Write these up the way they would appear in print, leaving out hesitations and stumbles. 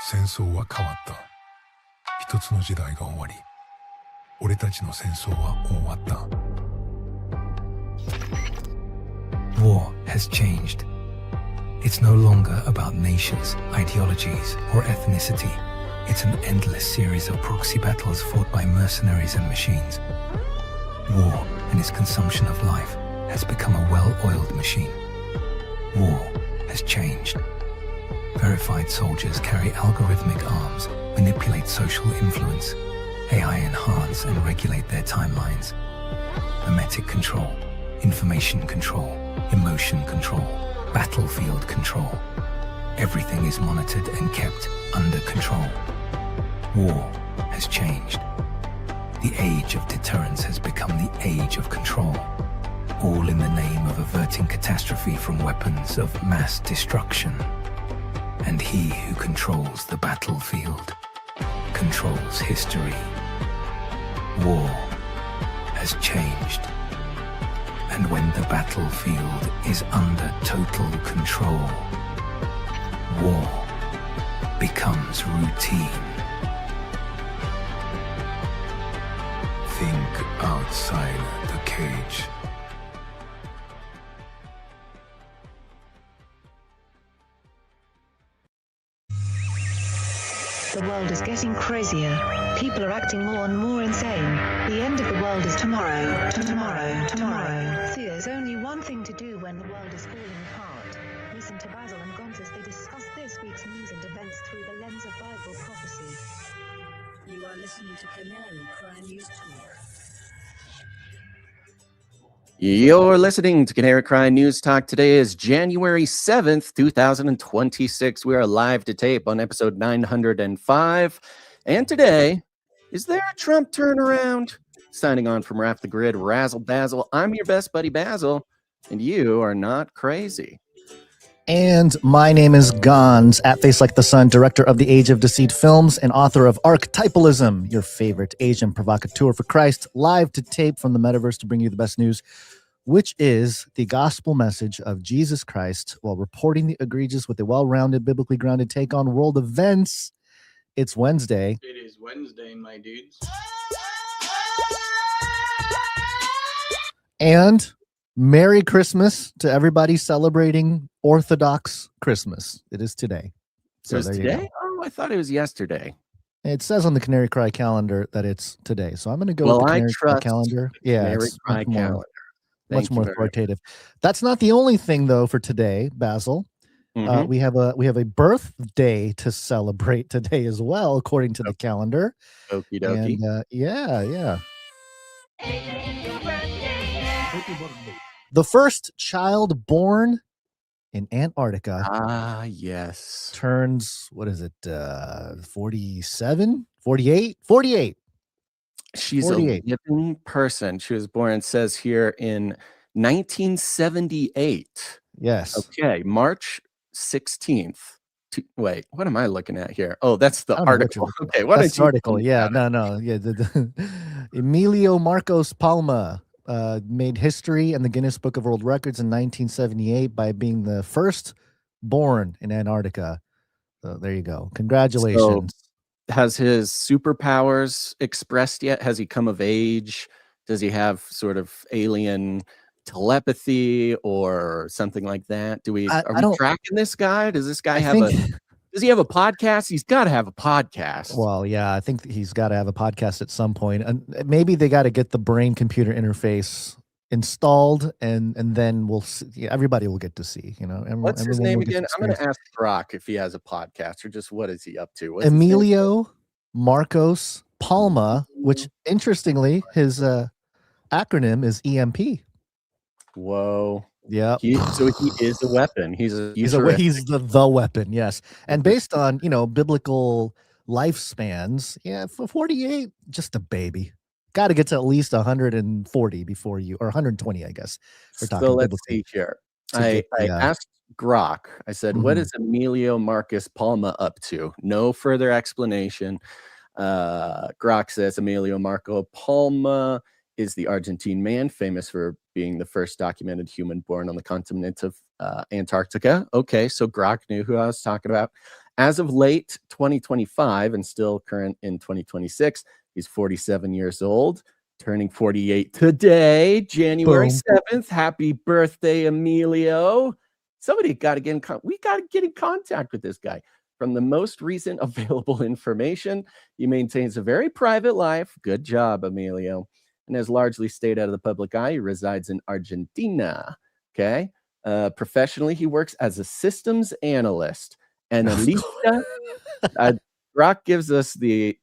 戦争は変わった。一つの時代が終わり、俺たちの戦争は終わった。War has changed. It's no longer about nations, ideologies, or ethnicity. It's an endless series of proxy battles fought by mercenaries and machines. War and its consumption of life has become a well-oiled machine. War has changed. Verified soldiers carry algorithmic arms, manipulate social influence, AI enhance and regulate their timelines. Memetic control, information control, emotion control, battlefield control. Everything is monitored and kept under control. War has changed. The age of deterrence has become the age of control, all in the name of averting catastrophe from weapons of mass destruction. And he who controls the battlefield controls history. War has changed. And when the battlefield is under total control, war becomes routine. Think outside the cage. The world is getting crazier. People are acting more and more insane. The end of the world is tomorrow. Tomorrow. There's only one thing to do when the world is falling apart. Listen to Basil and Gonz as they discuss this week's news and events through the lens of Bible prophecy. You are listening to Canary Crime News Talk. You're listening to Canary Crime News Talk. Today is January 7th, 2026. We are live to tape on episode 905. And today, is there a Trump turnaround? Signing on from Wrap the Grid, Razzle Basil. I'm your best buddy Basil, and you are not crazy. And my name is Gonz, at Face Like the Sun, director of the Age of Deceit films and author of Archetypalism, your favorite Asian provocateur for Christ, live to tape from the metaverse to bring you the best news, which is the gospel message of Jesus Christ while reporting the egregious with a well-rounded, biblically grounded take on world events. It's Wednesday. It is Wednesday, my dudes. And Merry Christmas to everybody celebrating Orthodox Christmas. It is today. So it's today? Oh, I thought it was yesterday. It says on the Canary Cry calendar that it's today. So I'm going to go with the Canary Cry calendar. Yeah, Canary it's Cry calendar. Much more authoritative. That's not the only thing, though, for today, Basil. Mhm. We have a birthday to celebrate today as well, according to the calendar. Okie dokie. And yeah. The first child born in Antarctica Ah, yes. turns, what is it, 47? 48? 48. She's 48. a living person. She was born, it says here, in 1978. Yes. Okay, March 16th. Wait, what am I looking at here? Oh, that's the I don't know what article. you're looking at. Okay, what That's did the you article. think Yeah, about it? no. Yeah, Emilio Marcos Palma made history in the Guinness Book of World Records in 1978 by being the first born in Antarctica. So there you go. Congratulations. Has his superpowers expressed yet? Has he come of age? Does he have sort of alien telepathy or something like that? Are we tracking this guy? Does this guy does he have a podcast? He's got to have a podcast. Well, yeah, I think he's got to have a podcast at some point. And maybe they got to get the brain computer interface installed, and then we'll see. Yeah, everybody will get to see, What's his name again? I'm going to ask Brock if he has a podcast, or just what is he up to? What's Emilio Marcos Palma, which interestingly, his acronym is EMP. Whoa. Yeah. So he is a weapon. He's the weapon. Yes. And based on, biblical lifespans, for 48, just a baby. Got to get to at least 140 before or 120, I guess. So let's see here. I asked Grok, I said, what is Emilio Marcus Palma up to? No further explanation. Grok says Emilio Marco Palma is the Argentine man famous for being the first documented human born on the continent of Antarctica. Okay, so Grok knew who I was talking about. As of late 2025 and still current in 2026, he's 47 years old, turning 48 today, January Boom. 7th. Happy birthday, Emilio. Somebody got to get in we got to get in contact with this guy. From the most recent available information, he maintains a very private life. Good job, Emilio. And has largely stayed out of the public eye. He resides in Argentina. Okay. Professionally, he works as a systems analyst. Analista. Rock gives us the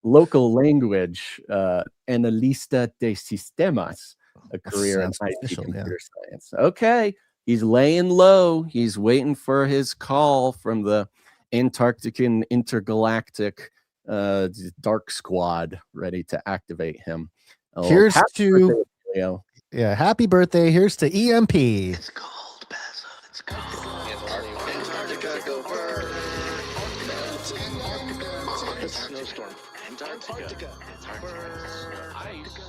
local language, analista de sistemas, a career in IT computer science. Okay. He's laying low. He's waiting for his call from the Antarctican intergalactic dark squad, ready to activate him. Here's to happy birthday. Here's to EMP. It's cold, Basil. It's cold. Antarctica, go first. Snowstorm. Antarctica.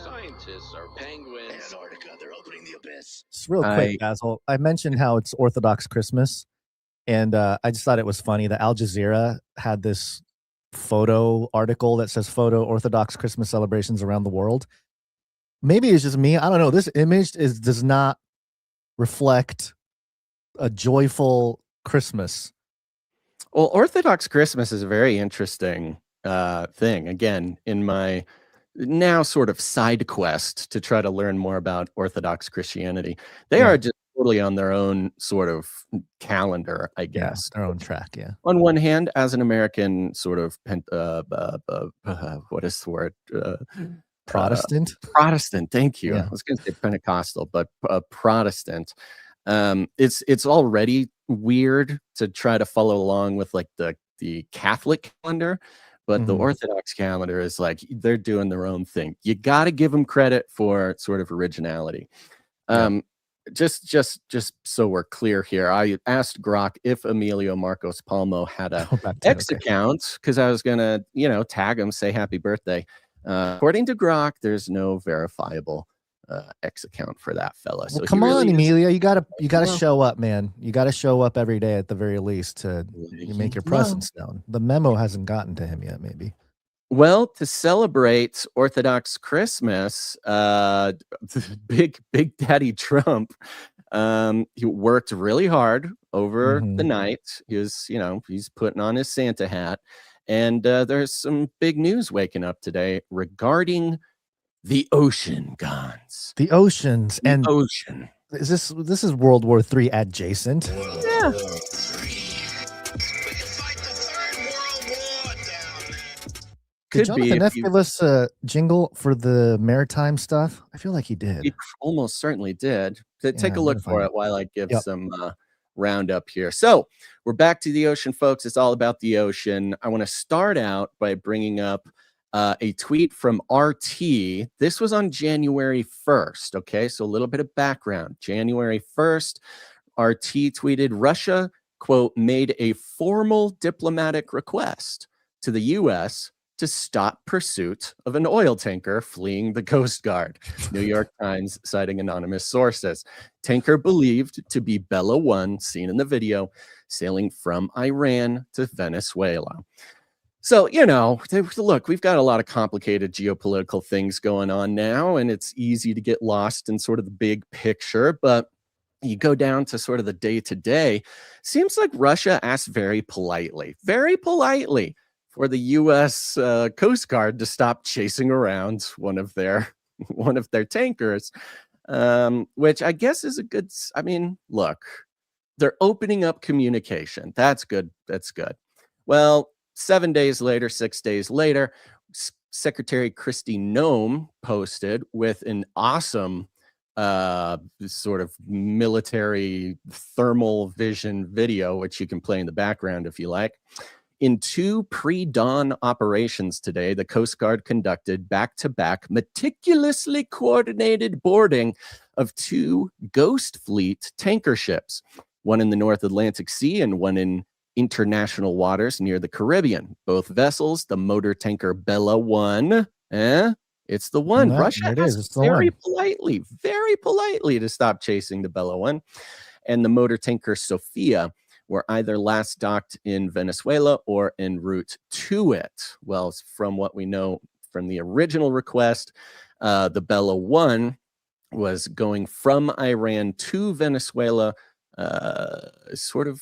Scientists are penguins. Antarctica, they're opening the abyss. Just real quick, Basil. I mentioned how it's Orthodox Christmas, and I just thought it was funny that Al Jazeera had this photo article that says photo Orthodox Christmas celebrations around the world. Maybe it's just me. I don't know. This image does not reflect a joyful Christmas. Well, Orthodox Christmas is a very interesting thing. Again, in my now sort of side quest to try to learn more about Orthodox Christianity, they are just totally on their own sort of calendar, I guess. Their own track, On one hand, as an American sort of, what is the word? Protestant? Protestant, thank you. Yeah. I was going to say Pentecostal, but Protestant. It's already weird to try to follow along with like the Catholic calendar, but the Orthodox calendar is like they're doing their own thing. You got to give them credit for sort of originality. Just so we're clear here, I asked Grok if Emilio Marcos Palmo had a X account because I was gonna, tag him, say happy birthday. According to Grok, there's no verifiable X account for that fella. So come on, Emilio, you gotta show up, man. You gotta show up every day at the very least to make your presence known. The memo hasn't gotten to him yet, maybe. Well, to celebrate Orthodox Christmas, Big Daddy Trump, he worked really hard over the night. He was, he's putting on his Santa hat. And there's some big news waking up today regarding the ocean, Gons. The oceans. The ocean. This is World War III adjacent. Yeah. Did Jonathan F. give us a jingle for the maritime stuff? I feel like he did. He almost certainly did. Take a look for it while I give some roundup here. So we're back to the ocean, folks. It's all about the ocean. I want to start out by bringing up a tweet from RT. This was on January 1st. Okay, so a little bit of background. January 1st, RT tweeted, Russia, quote, made a formal diplomatic request to the U.S. to stop pursuit of an oil tanker fleeing the Coast Guard. New York Times citing anonymous sources. Tanker believed to be Bella 1, seen in the video, sailing from Iran to Venezuela. So, look, we've got a lot of complicated geopolitical things going on now, and it's easy to get lost in sort of the big picture, but you go down to sort of the day-to-day, seems like Russia asked very politely for the U.S. Coast Guard to stop chasing around one of their tankers, which I guess is a good. I mean, look, they're opening up communication. That's good. That's good. Well, 6 days later, Secretary Kristy Noem posted with an awesome sort of military thermal vision video, which you can play in the background if you like. In 2 pre-dawn operations today, the Coast Guard conducted back-to-back meticulously coordinated boarding of 2 Ghost Fleet tanker ships, one in the North Atlantic Sea and one in international waters near the Caribbean. Both vessels, the motor tanker Bella 1, It's the one. No, Russia there it is. asked It's the one. very politely to stop chasing the Bella 1. And the motor tanker Sofia were either last docked in Venezuela or en route to it. Well, from what we know from the original request, the Bella 1 was going from Iran to Venezuela, sort of,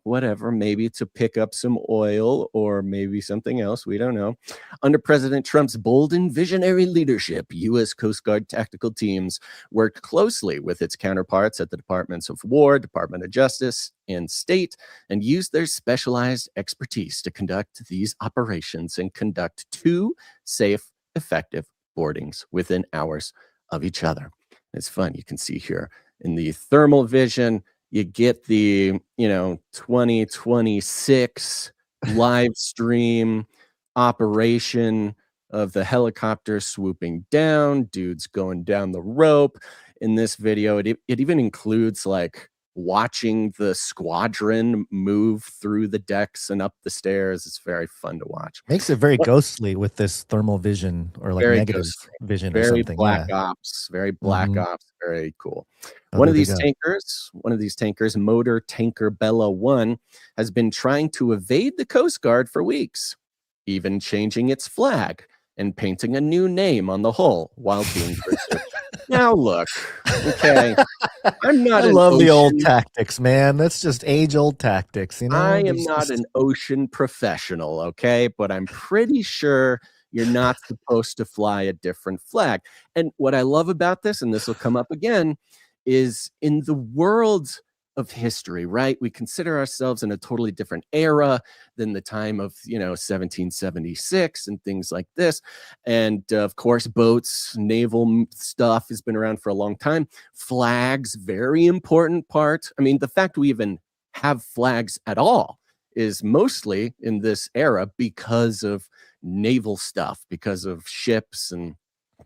whatever, maybe to pick up some oil or maybe something else. We don't know. Under President Trump's bold and visionary leadership, U.S. Coast Guard tactical teams worked closely with its counterparts at the Departments of War, Department of Justice, and State, and used their specialized expertise to conduct these operations and conduct 2 safe, effective boardings within hours of each other. It's fun. You can see here in the thermal vision, you get the 2026 live stream operation of the helicopter swooping down, dudes going down the rope. In this video, it even includes like watching the squadron move through the decks and up the stairs. It's very fun to watch. Makes it very ghostly with this thermal vision or like Very negative ghostly. vision or Very something. black Yeah. ops, very black Mhm. ops, very cool. Oh, One of there they these go. tankers, motor tanker Bella 1, has been trying to evade the Coast Guard for weeks, even changing its flag and painting a new name on the hull while being pursued. Now look, okay, I'm not I an love the old ocean- tactics, man. That's just age-old tactics, I am There's not an ocean professional, okay? But I'm pretty sure you're not supposed to fly a different flag. And what I love about this, and this will come up again, is in the world of history, right? We consider ourselves in a totally different era than the time of, 1776 and things like this. And of course, boats, naval stuff has been around for a long time. Flags, very important part. I mean, the fact we even have flags at all is mostly in this era because of naval stuff, because of ships and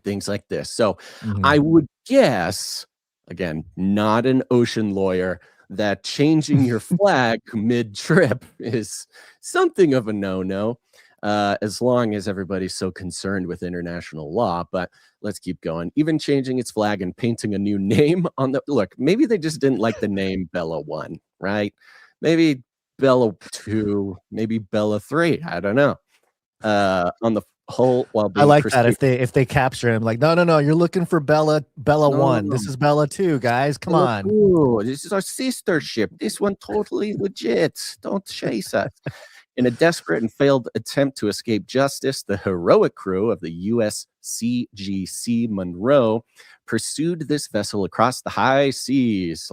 things like this. So I would guess, again, not an ocean lawyer, that changing your flag mid-trip is something of a no-no, as long as everybody's so concerned with international law. But let's keep going. Even changing its flag and painting a new name on the look, maybe they just didn't like the name Bella 1, right? Maybe Bella 2, maybe Bella 3. I don't know. On the whole, while being I like that pursued- if they capture him, like, no, you're looking for Bella No. 1. This is Bella 2, guys. Come Bella on. 2. This is our sister ship. This one totally legit. Don't chase us. In a desperate and failed attempt to escape justice, the heroic crew of the US CGC Monroe pursued this vessel across the high seas.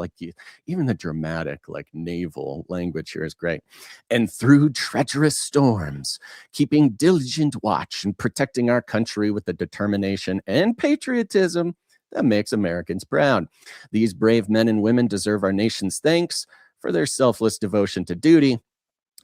Even the dramatic, naval language here is great. And through treacherous storms, keeping diligent watch and protecting our country with the determination and patriotism that makes Americans proud. These brave men and women deserve our nation's thanks for their selfless devotion to duty.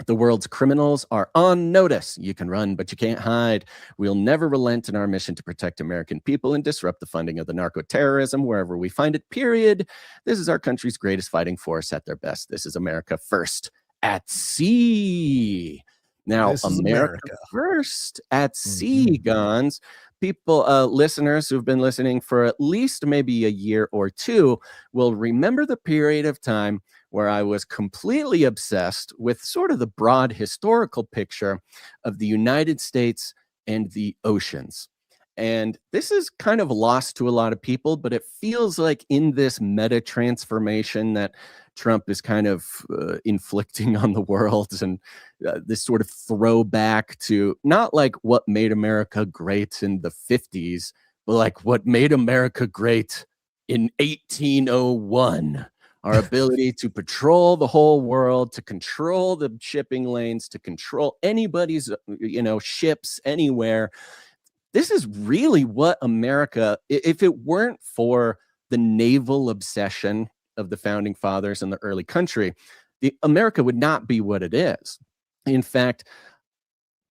The world's criminals are on notice. You can run, but you can't hide. We'll never relent in our mission to protect American people and disrupt the funding of the narco-terrorism wherever we find it, period. This is our country's greatest fighting force at their best. This is America first at sea. Now, This is America first at sea, Gons. People, listeners who've been listening for at least maybe a year or two will remember the period of time where I was completely obsessed with sort of the broad historical picture of the United States and the oceans. And this is kind of lost to a lot of people, but it feels like in this meta transformation that Trump is kind of inflicting on the world, and this sort of throwback to not like what made America great in the 50s, but like what made America great in 1801. Our ability to patrol the whole world, to control the shipping lanes, to control anybody's, ships anywhere. This is really what America, if it weren't for the naval obsession of the founding fathers and the early country, America would not be what it is. In fact,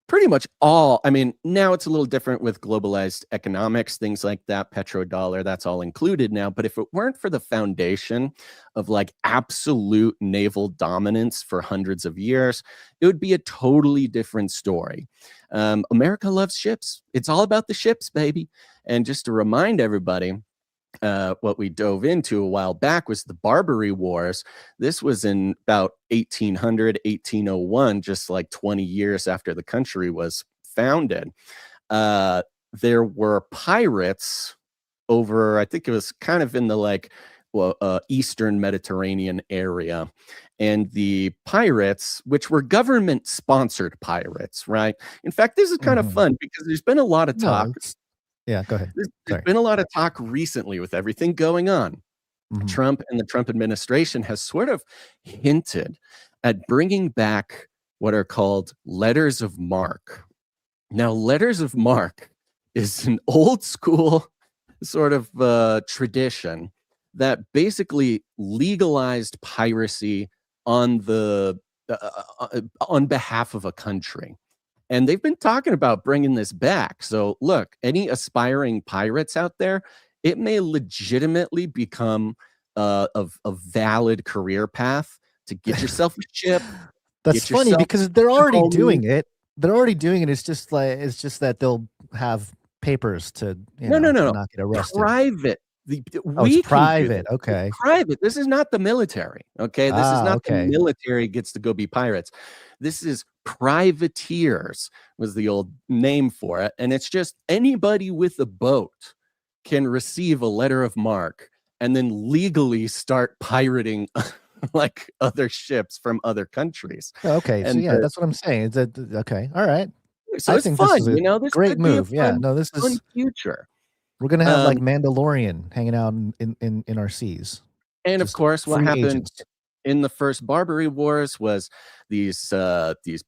pretty much all, I mean, now it's a little different with globalized economics, things like that, petrodollar, that's all included now. But if it weren't for the foundation of like absolute naval dominance for hundreds of years, it would be a totally different story. America loves ships. It's all about the ships, baby. And just to remind everybody, what we dove into a while back was the Barbary Wars. This was in about 1800, 1801, just like 20 years after the country was founded. There were pirates over, I think it was kind of in the like Eastern Mediterranean area. And the pirates, which were government-sponsored pirates, right? In fact, this is kind of fun because there's been a lot of talk. Yeah, go ahead. There's been a lot of talk recently with everything going on. Trump and the Trump administration has sort of hinted at bringing back what are called letters of marque. Now, letters of marque is an old school sort of tradition that basically legalized piracy on the on behalf of a country. And they've been talking about bringing this back. So look, any aspiring pirates out there, it may legitimately become a valid career path to get yourself a ship. That's funny because they're already doing it. They're already doing it. It's just that they'll have papers to not get arrested. Private. It's private. Okay. Private. This is not the military. Okay. This is not the military gets to go be pirates. This is privateers was the old name for it. And it's just anybody with a boat can receive a letter of marque and then legally start pirating like other ships from other countries. Okay. And so yeah, that's what I'm saying. Is that okay? All right. So it's fun, this great move. Yeah. No, this is future. We're gonna have like Mandalorian hanging out in our seas. And of course, what happened in the first Barbary Wars was these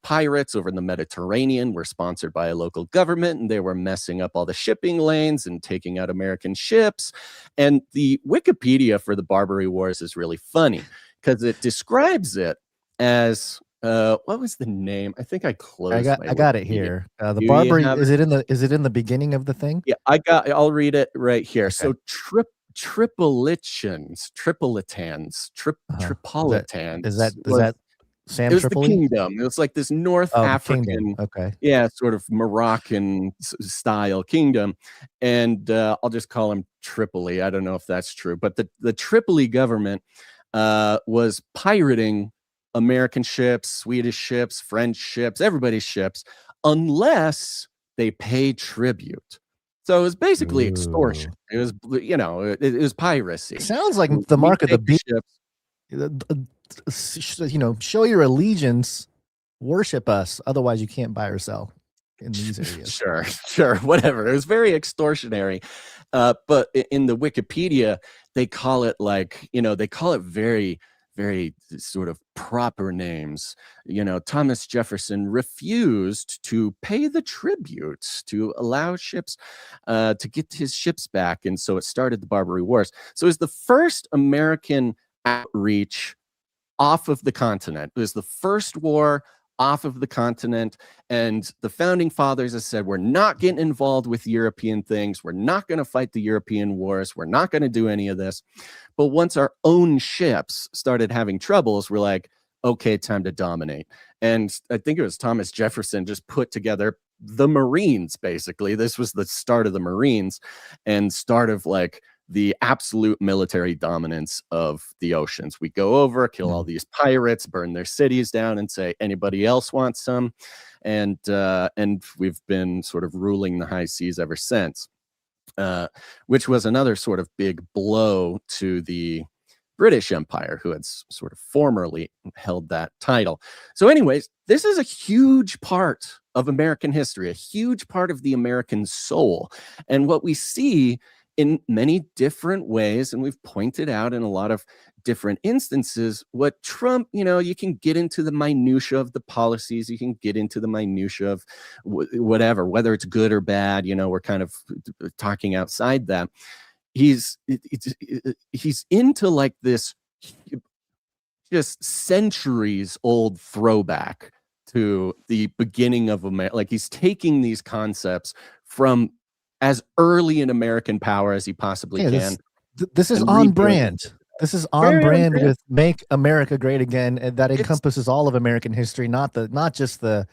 pirates over in the Mediterranean were sponsored by a local government, and they were messing up all the shipping lanes and taking out American ships. And the Wikipedia for the Barbary Wars is really funny because it describes it as what was the name? I think I closed. I got it here. The Barbary is it in the beginning of the thing? Yeah, I'll read it right here. Okay. So Tripolitans. Is that Sam Tripoli? It was Tripoli? the kingdom. It was like this North African, sort of Moroccan style kingdom. And I'll just call him Tripoli. I don't know if that's true, but the Tripoli government was pirating American ships, Swedish ships, French ships, everybody's ships, unless they pay tribute. So it was basically extortion. It was, it was piracy. Sounds like the mark of the beast. Show your allegiance, worship us. Otherwise, you can't buy or sell in these areas. Sure, whatever. It was very extortionary. But in the Wikipedia, they call it very, very sort of proper names. Thomas Jefferson refused to pay the tribute to allow ships to get his ships back. And so it started the Barbary Wars. So it was the first American outreach off of the continent. It was the first war off of the continent. And the founding fathers have said, we're not getting involved with European things. We're not going to fight the European wars. We're not going to do any of this. But once our own ships started having troubles, we're like, okay, time to dominate. And I think it was Thomas Jefferson just put together the Marines, basically. This was the start of the Marines and start of like the absolute military dominance of the oceans. We go over, kill all these pirates, burn their cities down, and say, anybody else wants some? And we've been sort of ruling the high seas ever since, which was another sort of big blow to the British Empire, who had sort of formerly held that title. So anyways, this is a huge part of American history, a huge part of the American soul. And what we see in many different ways, and we've pointed out in a lot of different instances, what Trump, you can get into the minutia of the policies, you can get into the minutia of whatever, whether it's good or bad, we're kind of talking outside that. He's into like this just centuries old throwback to the beginning of America. Like, he's taking these concepts from as early in American power as he possibly can. This is and on rebuild brand. This is on Very on brand brand. with Make America Great Again, and that It's- encompasses all of American history, not just the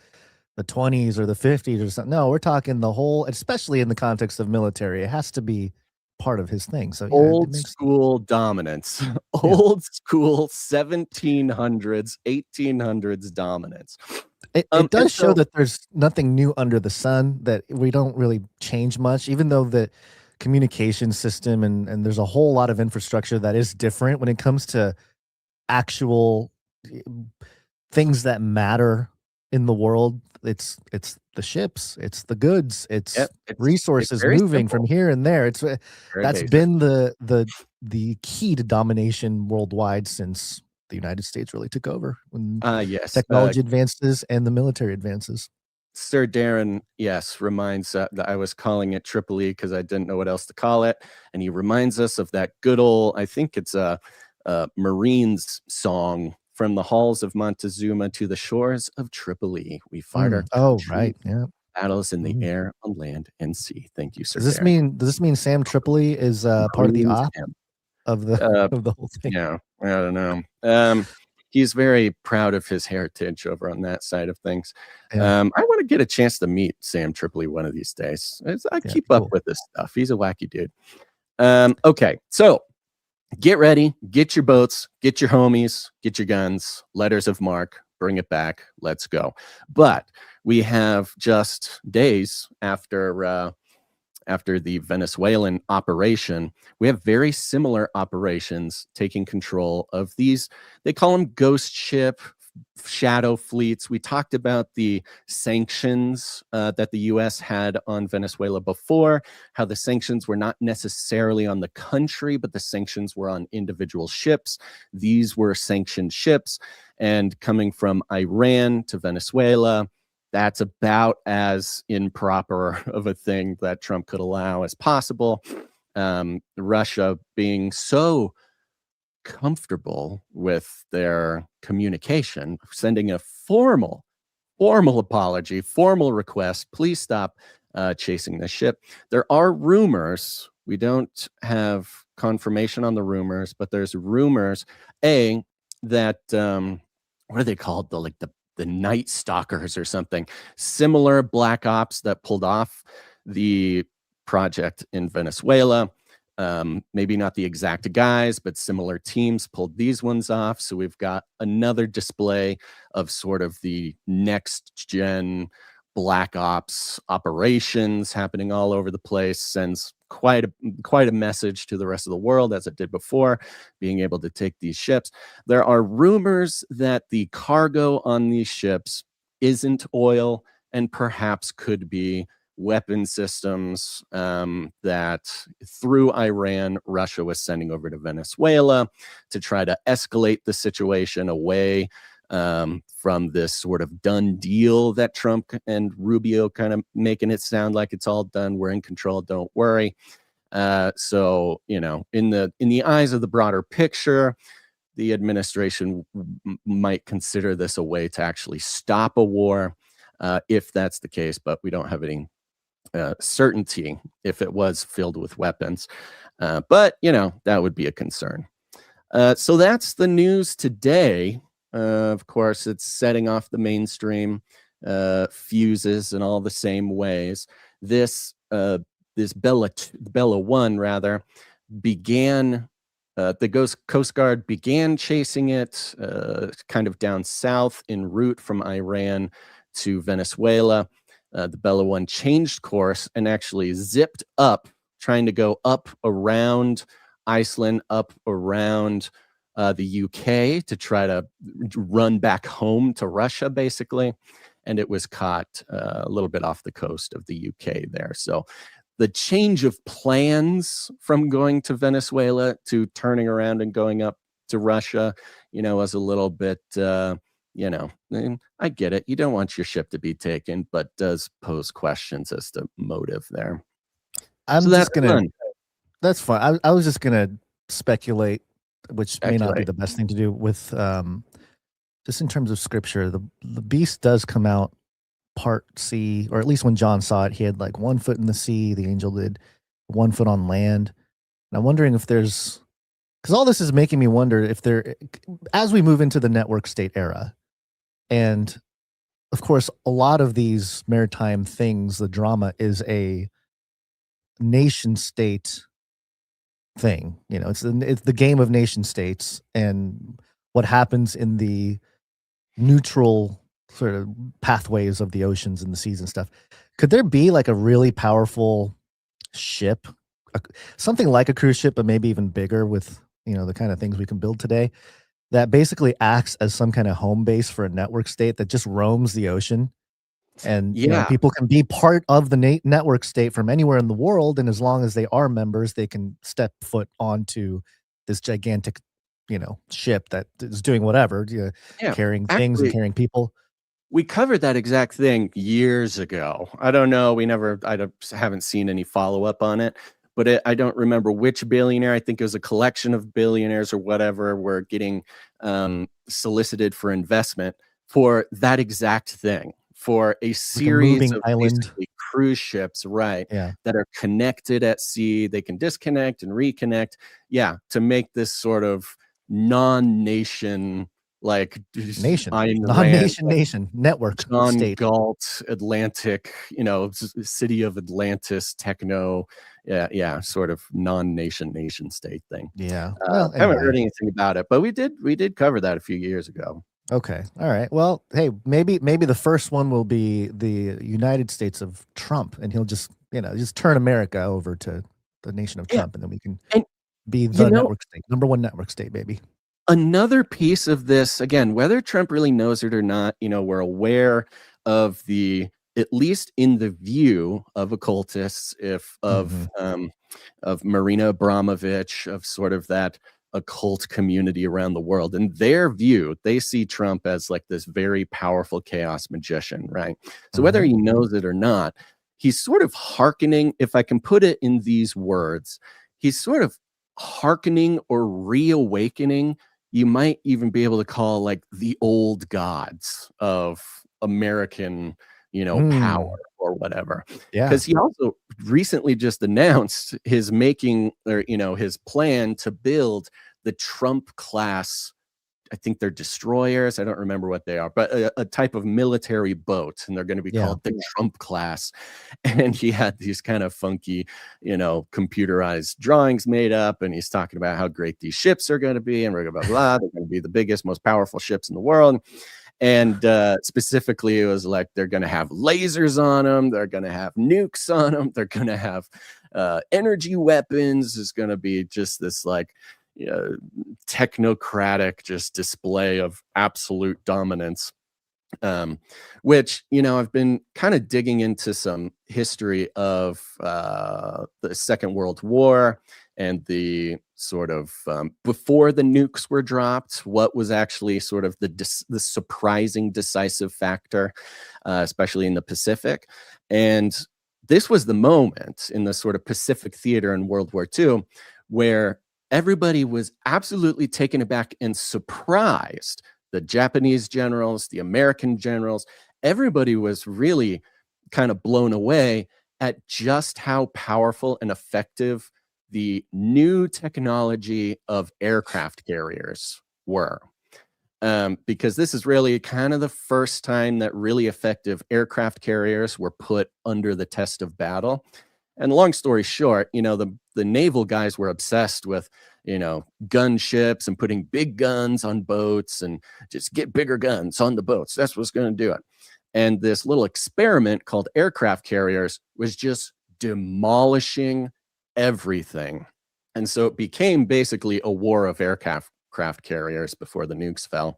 20s or the 50s or something. No, we're talking the whole, especially in the context of military. It has to be part of his thing. So yeah, Old school dominance. Old school 1700s, 1800s dominance. It does show that there's nothing new under the sun, that we don't really change much, even though the communication system and there's a whole lot of infrastructure that is different when it comes to actual things that matter in the world. It's the ships, it's the goods, it's resources moving from here and there. It's that's been the key to domination worldwide since the United States really took over, when technology advances and the military advances. Sir Darren, reminds that I was calling it Tripoli because I didn't know what else to call it, and he reminds us of that good old, I think it's a Marines song, from the halls of Montezuma to the shores of Tripoli. We fight our battles in the air, on land, and sea. Thank you, Sir. Does this mean Sam Tripoli is part of the op of the whole thing? Yeah, I don't know. He's very proud of his heritage over on that side of things. I want to get a chance to meet Sam Tripoli one of these days. I keep up with this stuff. He's a wacky dude. Okay, so get ready, get your boats, get your homies, get your guns, letters of marque, bring it back, let's go. But we have just days after the Venezuelan operation, we have very similar operations taking control of these. They call them ghost ship, shadow fleets. We talked about the sanctions that the U.S. had on Venezuela before, how the sanctions were not necessarily on the country, but the sanctions were on individual ships. These were sanctioned ships, and coming from Iran to Venezuela, that's about as improper of a thing that Trump could allow as possible. Russia being so comfortable with their communication, sending a formal apology, formal request, please stop chasing this ship. There are rumors, we don't have confirmation on the rumors, but there's rumors, that what are they called? The Night Stalkers or something, similar black ops that pulled off the project in Venezuela. Maybe not the exact guys, but similar teams pulled these ones off. So we've got another display of sort of the next gen black ops operations happening all over the place. Sends quite a message to the rest of the world, as it did before, being able to take these ships. There are rumors that the cargo on these ships isn't oil and perhaps could be weapon systems that through Iran, Russia was sending over to Venezuela to try to escalate the situation away from this sort of done deal that Trump and Rubio kind of making it sound like it's all done. We're in control. Don't worry. So, you know, in the eyes of the broader picture, the administration might consider this a way to actually stop a war, if that's the case, but we don't have any certainty if it was filled with weapons. But, you know, that would be a concern. So that's the news today. Of course, it's setting off the mainstream fuses in all the same ways. This Bella 1 rather began. The Coast Guard began chasing it kind of down south en route from Iran to Venezuela. The Bella 1 changed course and actually zipped up, trying to go up around Iceland, up around the UK to try to run back home to Russia, basically. And it was caught a little bit off the coast of the UK there. So the change of plans from going to Venezuela to turning around and going up to Russia, you know, was a little bit, you know, I get it. You don't want your ship to be taken, but does pose questions as to motive there. That's fine. I was just going to speculate, which may not be the best thing to do, with just in terms of scripture, the beast does come out part sea, or at least when John saw it, he had like 1 foot in the sea. The angel did 1 foot on land. And I'm wondering if there's, because all this is making me wonder if there, as we move into the network state era, and of course, a lot of these maritime things, the drama is a nation state thing. You know, it's the game of nation states and what happens in the neutral sort of pathways of the oceans and the seas and stuff. Could there be like a really powerful ship, something like a cruise ship, but maybe even bigger with, you know, the kind of things we can build today, that basically acts as some kind of home base for a network state that just roams the ocean? And you know, people can be part of the network state from anywhere in the world, and as long as they are members, they can step foot onto this gigantic, you know, ship that is doing whatever, carrying things and carrying people. We covered that exact thing years ago. I don't know. I haven't seen any follow up on it, but I don't remember which billionaire. I think it was a collection of billionaires or whatever were getting solicited for investment for that exact thing, for a series of basically cruise ships, right? Yeah. That are connected at sea. They can disconnect and reconnect. Yeah. To make this sort of non-nation, like nation network John state. Galt, Atlantic, you know, city of Atlantis, techno, sort of nation state thing. Yeah, well, I haven't heard anything about it, but we did cover that a few years ago. Okay, all right. Well, hey, maybe the first one will be the United States of Trump, and he'll just turn America over to the nation of Trump, and then we can be the network state, #1 network state, baby. Another piece of this, again, whether Trump really knows it or not, you know, we're aware of at least in the view of occultists, of Marina Abramovich, of sort of that occult community around the world. In their view, they see Trump as like this very powerful chaos magician, right? So whether he knows it or not, he's sort of hearkening, if I can put it in these words, he's sort of hearkening or reawakening, you might even be able to call like the old gods of American, you know, power or whatever. Yeah. Because he also recently just announced his his plan to build the Trump class. I think they're destroyers. I don't remember what they are, but a type of military boat, and they're going to be called the Trump class. And he had these kind of funky, you know, computerized drawings made up, and he's talking about how great these ships are going to be, and blah, blah, blah. They're going to be the biggest, most powerful ships in the world. And specifically, it was like they're going to have lasers on them. They're going to have nukes on them. They're going to have energy weapons. It's going to be just this like technocratic just display of absolute dominance, which, you know, I've been kind of digging into some history of the Second World War and the sort of before the nukes were dropped, what was actually sort of the surprising decisive factor, especially in the Pacific. And this was the moment in the sort of Pacific theater in World War II where everybody was absolutely taken aback and surprised. The Japanese generals, the American generals, everybody was really kind of blown away at just how powerful and effective the new technology of aircraft carriers were. Because this is really kind of the first time that really effective aircraft carriers were put under the test of battle. And long story short, you know, the naval guys were obsessed with, you know, gunships and putting big guns on boats and just get bigger guns on the boats. That's what's going to do it. And this little experiment called aircraft carriers was just demolishing everything. And so it became basically a war of aircraft carriers before the nukes fell.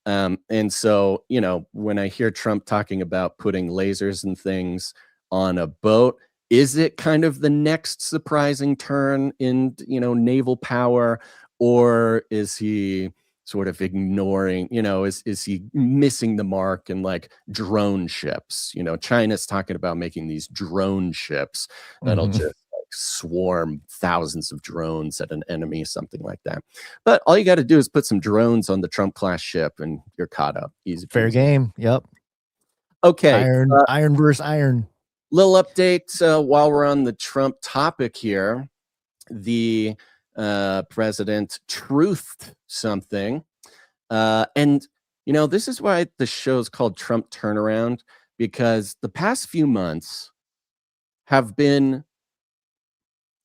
And so, you know, when I hear Trump talking about putting lasers and things on a boat, is it kind of the next surprising turn in, you know, naval power, or is he sort of ignoring, you know, is he missing the mark in like drone ships? You know, China's talking about making these drone ships that'll just like swarm thousands of drones at an enemy, something like that. But all you got to do is put some drones on the Trump class ship and you're caught up. Easy. Fair game. Yep. Okay. Iron versus iron. Little update while we're on the Trump topic here. The president truthed something. And, this is why the show's called Trump Turnaround, because the past few months have been,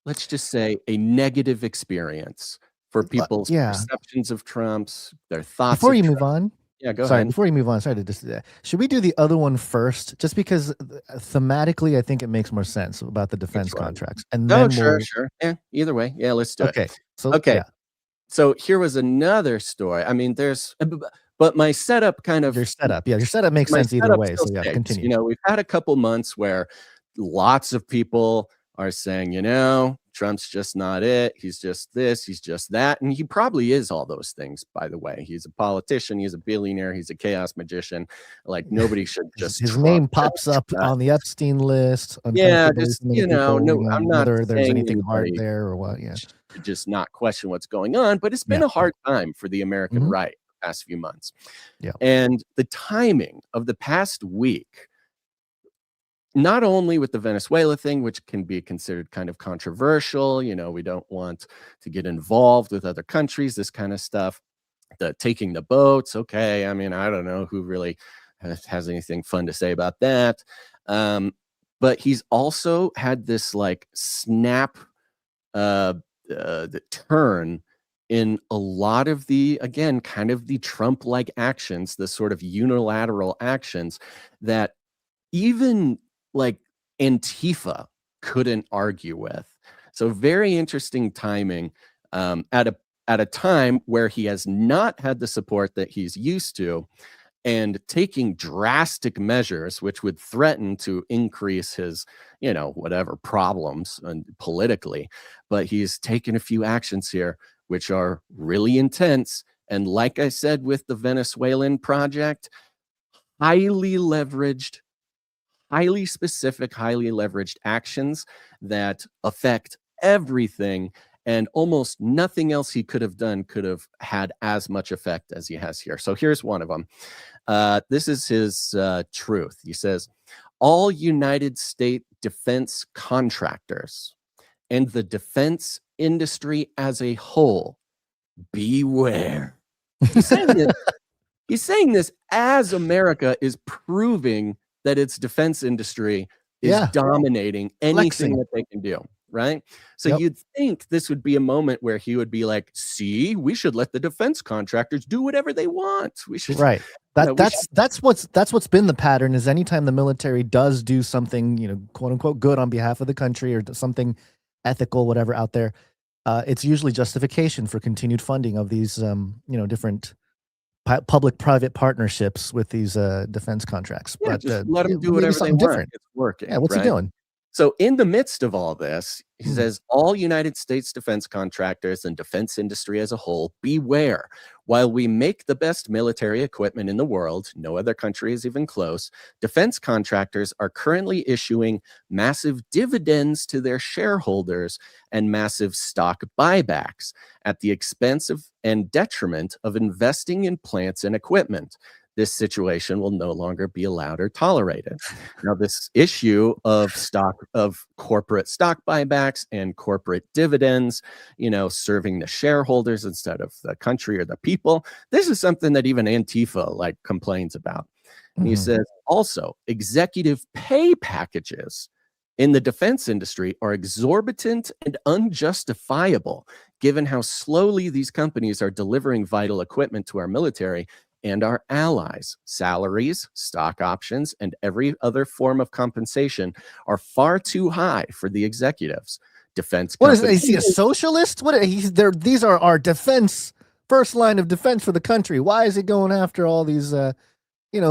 let's just say, a negative experience for people's perceptions of Trump's, their thoughts. Before you move on. Yeah, go ahead. Before you move on, sorry to just should we do the other one first? Just because thematically, I think it makes more sense about the defense contracts. And then sure. Yeah, either way. Yeah, let's do it. So here was another story. I mean, but my setup kind of... Your setup makes sense either way. So yeah, continue. We've had a couple months where lots of people are saying, Trump's just not it. He's just this, he's just that. And he probably is all those things, by the way. He's a politician, he's a billionaire, he's a chaos magician. Like, nobody should just... His name pops up on the Epstein list. Yeah, just, I'm not whether there's saying anything hard there or what, just not question what's going on, but it's been a hard time for the American right the past few months. Yeah. And the timing of the past week, not only with the Venezuela thing, which can be considered kind of controversial, we don't want to get involved with other countries, this kind of stuff, the taking the boats. Okay. I mean, I don't know who really has anything fun to say about that. But he's also had this like snap, the turn in a lot of the, again, kind of the Trump-like actions, the sort of unilateral actions that even like Antifa couldn't argue with. So very interesting timing at a time where he has not had the support that he's used to, and taking drastic measures which would threaten to increase his, whatever problems and politically. But he's taken a few actions here which are really intense. And like I said, with the Venezuelan project, highly leveraged, highly specific, highly leveraged actions that affect everything, and almost nothing else he could have done could have had as much effect as he has here. So here's one of them. This is his truth. He says, all United States defense contractors and the defense industry as a whole, beware. He's saying this as America is proving that its defense industry is dominating anything that they can do, right? So you'd think this would be a moment where he would be like, see, we should let the defense contractors do whatever they want. We should, right. That's what's been the pattern, is anytime the military does do something, quote unquote, good on behalf of the country, or something ethical, whatever out there, it's usually justification for continued funding of these, different public-private partnerships with these defense contracts. Yeah, but just let them do whatever they want. It's working. Yeah, what's he doing? So in the midst of all this, he says, all United States defense contractors and defense industry as a whole, beware. While we make the best military equipment in the world, no other country is even close, defense contractors are currently issuing massive dividends to their shareholders and massive stock buybacks at the expense of and detriment of investing in plants and equipment. This situation will no longer be allowed or tolerated. Now, this issue of corporate stock buybacks and corporate dividends, serving the shareholders instead of the country or the people, this is something that even Antifa complains about. And he says also, executive pay packages in the defense industry are exorbitant and unjustifiable, given how slowly these companies are delivering vital equipment to our military and our allies. Salaries, stock options, and every other form of compensation are far too high for the executives. Defense. What is he, a socialist? These are our defense, first line of defense for the country. Why is he going after all these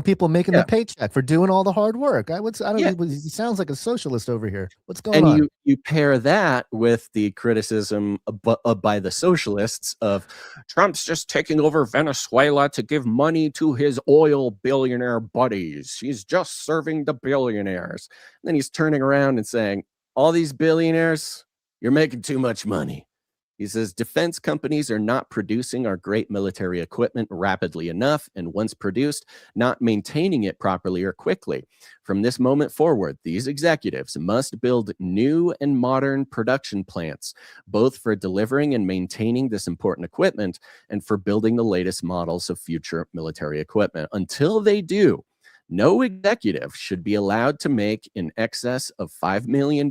people making the paycheck for doing all the hard work? I don't know. He sounds like a socialist over here. What's going on? And you pair that with the criticism by the socialists of Trump's just taking over Venezuela to give money to his oil billionaire buddies. He's just serving the billionaires. And then he's turning around and saying, all these billionaires, You're making too much money. He says defense companies are not producing our great military equipment rapidly enough, and once produced, not maintaining it properly or quickly. From this moment forward, these executives must build new and modern production plants, both for delivering and maintaining this important equipment and for building the latest models of future military equipment. Until they do, no executive should be allowed to make in excess of $5 million,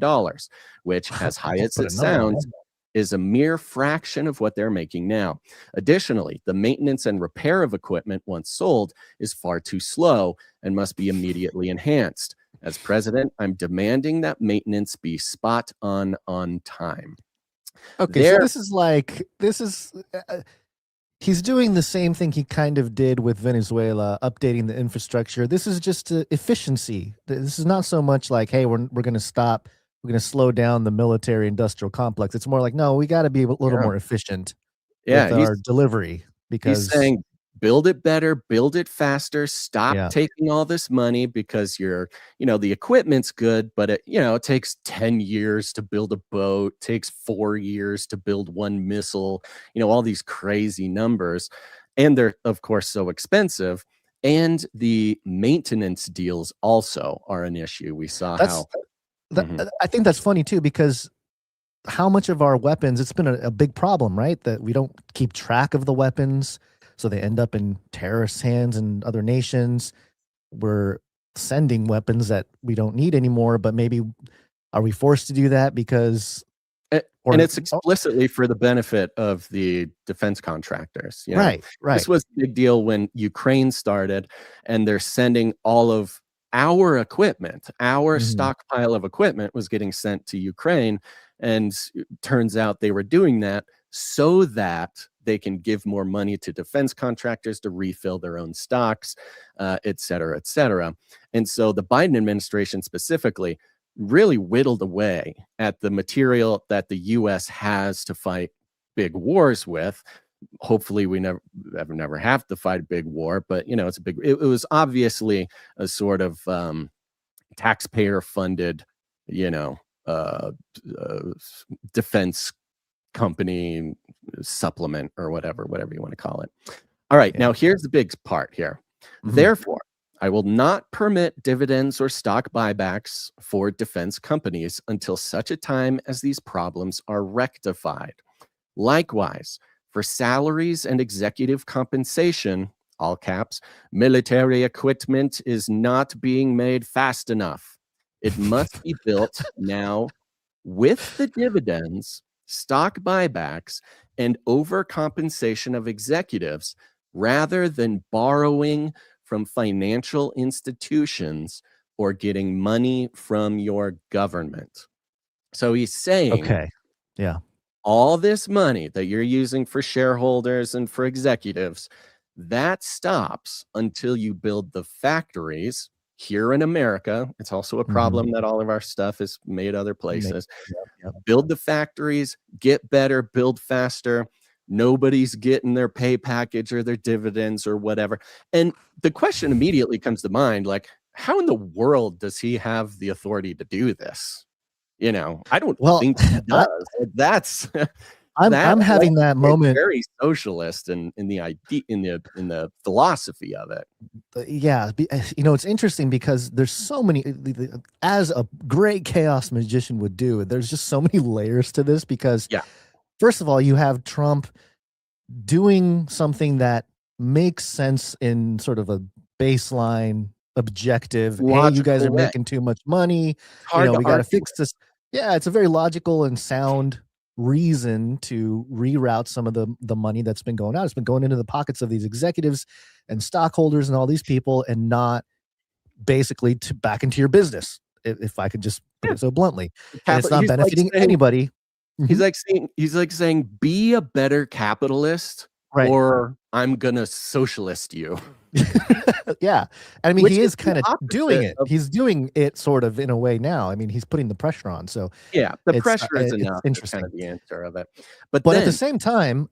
which, as high as it sounds, is a mere fraction of what they're making now. Additionally, the maintenance and repair of equipment once sold is far too slow and must be immediately enhanced. As president, I'm demanding that maintenance be spot on time. Okay, so this is he's doing the same thing he kind of did with Venezuela, updating the infrastructure. This is just efficiency. This is not so much like, hey, we're going to stop. We're going to slow down the military industrial complex. It's more like, no, we got to be a little more efficient with our delivery, because he's saying build it better, build it faster, stop taking all this money because the equipment's good, but it takes 10 years to build a boat, takes 4 years to build one missile, all these crazy numbers. And they're, of course, so expensive. And the maintenance deals also are an issue. We saw I think that's funny too, because how much of our weapons, it's been a big problem, right? That we don't keep track of the weapons, so they end up in terrorists' hands and other nations. We're sending weapons that we don't need anymore, but maybe are we forced to do that because... And it's explicitly for the benefit of the defense contractors. Right. This was a big deal when Ukraine started, and they're sending all of our equipment, our stockpile of equipment was getting sent to Ukraine. And it turns out they were doing that so that they can give more money to defense contractors to refill their own stocks, et cetera, et cetera. And so the Biden administration specifically really whittled away at the material that the U.S. has to fight big wars with. Hopefully we never have to fight a big war, but it was obviously a sort of taxpayer funded, defense company supplement or whatever you want to call it. All right. Now here's the big part here. Therefore, I will not permit dividends or stock buybacks for defense companies until such a time as these problems are rectified. Likewise, for salaries and executive compensation, all caps, military equipment is not being made fast enough. It must be built now with the dividends, stock buybacks, and overcompensation of executives, rather than borrowing from financial institutions or getting money from your government. So he's saying, all this money that you're using for shareholders and for executives, that stops until you build the factories here in America. It's also a problem that all of our stuff is made other places. Build the factories, get better, build faster. Nobody's getting their pay package or their dividends or whatever. And the question immediately comes to mind, like, how in the world does he have the authority to do this? I don't think he does. I'm having that moment. Very socialist in the idea, in the philosophy of it. It's interesting because there's so many, as a great chaos magician would do, there's just so many layers to this because first of all, you have Trump doing something that makes sense in sort of a baseline objective. Hey, you guys are making too much money. We got to fix this. Yeah, it's a very logical and sound reason to reroute some of the money that's been going out. It's been going into the pockets of these executives and stockholders and all these people, and not basically back into your business, if I could just put it so bluntly. And it's not benefiting anybody. He's like saying, be a better capitalist, or I'm gonna socialist you. I mean, he is kind of doing it. He's doing it sort of in a way now. I mean, he's putting the pressure on. So the pressure is enough. Interesting, kind of the answer of it. But at the same time,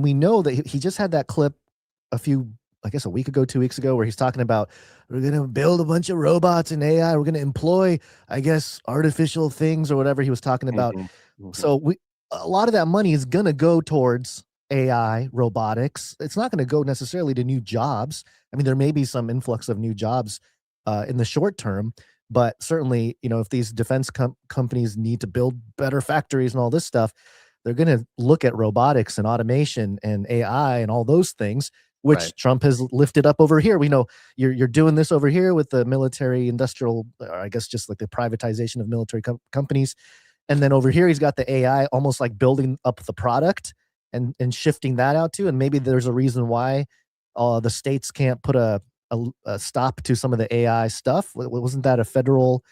we know that he just had that clip a few I guess a week ago, 2 weeks ago, where he's talking about we're going to build a bunch of robots and AI. We're going to employ, I guess, artificial things or whatever he was talking about. So a lot of that money is going to go towards AI, robotics. It's not going to go necessarily to new jobs. I mean, there may be some influx of new jobs in the short term, but certainly, if these defense companies need to build better factories and all this stuff, they're going to look at robotics and automation and AI and all those things, which Trump has lifted up over here. We know you're doing this over here with the military industrial, or I guess just like the privatization of military companies. And then over here, he's got the AI almost like building up the product and shifting that out too. And maybe there's a reason why the states can't put a stop to some of the AI stuff. Wasn't that a federal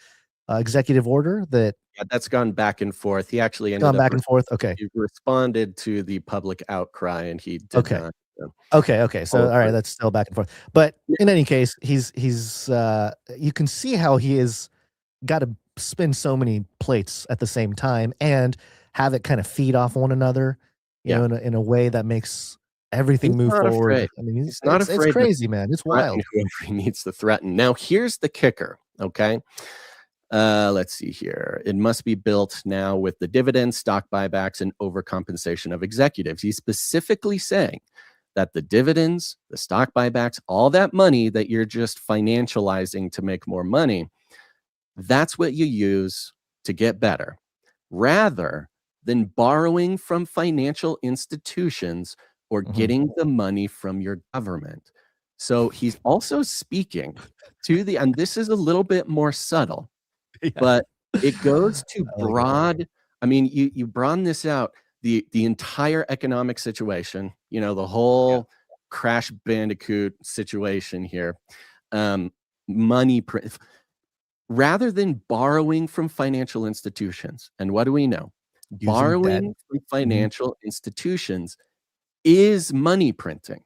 executive order that? Yeah, that's gone back and forth. He actually ended gone up back and forth. Okay. He responded to the public outcry, and he did not. Okay. So all right, that's still back and forth. But in any case, he's you can see how he is got to spin so many plates at the same time and have it kind of feed off one another, you know, in a way that makes everything move forward. Afraid. I mean, he's not afraid. It's crazy, man. It's wild. Whoever he needs to threaten. Now, here's the kicker. Okay. Let's see here. It must be built now with the dividends, stock buybacks, and overcompensation of executives. He's specifically saying that the dividends, the stock buybacks, all that money that you're just financializing to make more money, that's what you use to get better, rather than borrowing from financial institutions or getting the money from your government. So he's also speaking to and this is a little bit more subtle, but it goes to broad. I mean, you broaden this out, the entire economic situation, the whole Crash Bandicoot situation here, money print, rather than borrowing from financial institutions. And what do we know? Borrowing from financial institutions is money printing.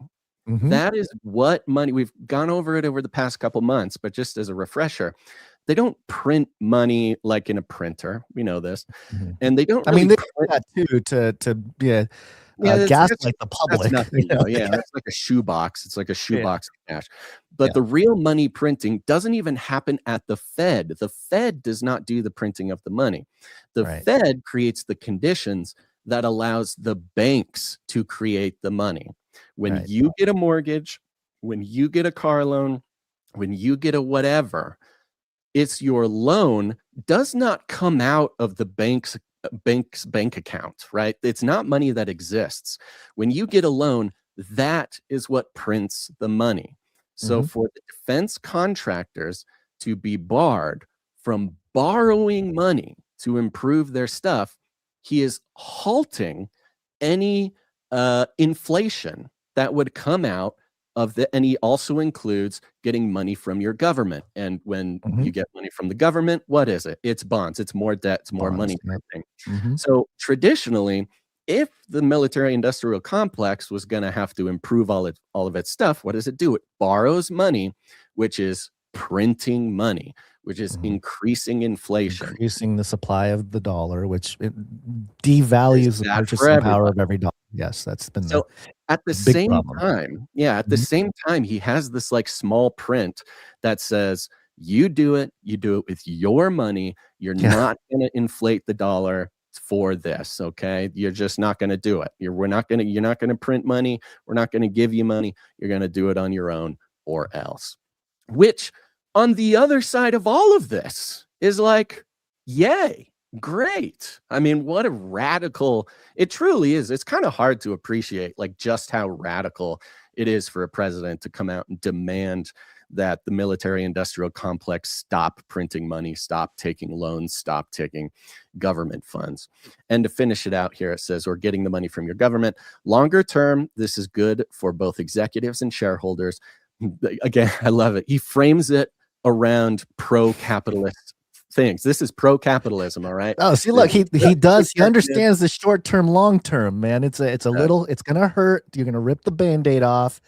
That is what money, we've gone over it over the past couple months, but just as a refresher, they don't print money like in a printer. We know this. And they don't really they do that too to gaslight the public. That's nothing, it's like a shoebox. It's like a shoebox of cash. But the real money printing doesn't even happen at the Fed. The Fed does not do the printing of the money. The Fed creates the conditions that allows the banks to create the money. When you get a mortgage, when you get a car loan, when you get a whatever, it's your loan does not come out of the bank's bank account, right? It's not money that exists. When you get a loan, that is what prints the money. So for the defense contractors to be barred from borrowing money to improve their stuff, he is halting any inflation that would come out of and he also includes getting money from your government. And when you get money from the government, what is it? It's bonds. It's more debt. It's more money printing. So traditionally, if the military industrial complex was going to have to improve all of its stuff, what does it do? It borrows money, which is printing money, which is increasing inflation, increasing the supply of the dollar, which it devalues the purchasing power of every dollar. Yes, that's been so. At the same time, the same time, he has this like small print that says, "You do it with your money. You're not going to inflate the dollar for this. Okay, you're just not going to do it. You're not going to print money. We're not going to give you money. You're going to do it on your own or else." Which, on the other side of all of this, is like, yay. Great. I mean, what a radical, it truly is. It's kind of hard to appreciate like just how radical it is for a president to come out and demand that the military industrial complex stop printing money, stop taking loans, stop taking government funds. And to finish it out here, it says, or getting the money from your government. Longer term, this is good for both executives and shareholders. Again, I love it. He frames it around pro-capitalist things. This is pro-capitalism, all right? Oh, see, look, he understands the short-term, long-term, man. It's a little, it's gonna hurt. You're gonna rip the Band-Aid off,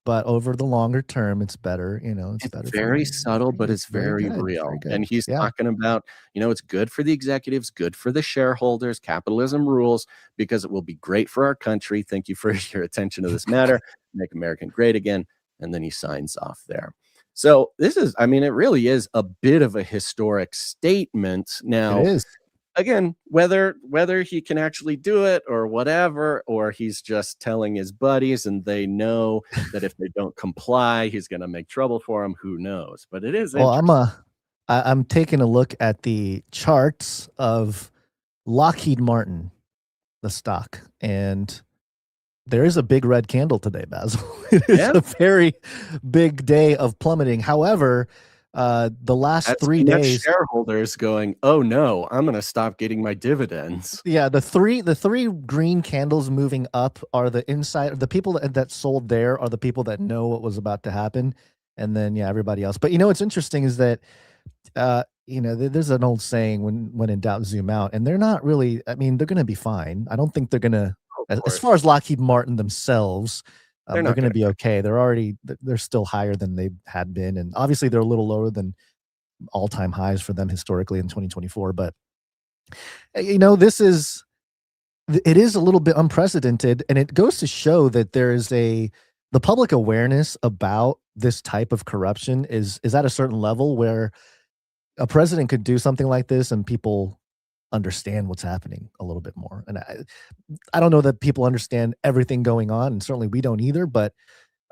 but over the longer term, it's better. It's better. Very subtle, but it's very real. And he's talking about, it's good for the executives, good for the shareholders. Capitalism rules because it will be great for our country. Thank you for your attention to this matter. Make America great again. and then he signs off there. So this is, I mean, it really is a bit of a historic statement. Now, It is. again, whether he can actually do it or whatever, or he's just telling his buddies and they know that if they don't comply, he's going to make trouble for them. Who knows? But it is Well, interesting. I'm taking a look at the charts of Lockheed Martin, the stock, and there is a big red candle today, Basil. It is a very big day of plummeting. However, the last That's 3 days, shareholders going, oh no, I'm going to stop getting my dividends. yeah, the three green candles moving up are the people that sold there are the people that know what was about to happen, and then everybody else. But what's interesting is that there's an old saying, when in doubt, zoom out, and they're not really. I mean, they're going to be fine. I don't think they're going to. As far as Lockheed Martin themselves, they're going to be okay. They're still higher than they had been, and obviously they're a little lower than all-time highs for them historically in 2024. But it is a little bit unprecedented, and it goes to show that the public awareness about this type of corruption is at a certain level where a president could do something like this and people understand what's happening a little bit more. And I don't know that people understand everything going on, and certainly we don't either, but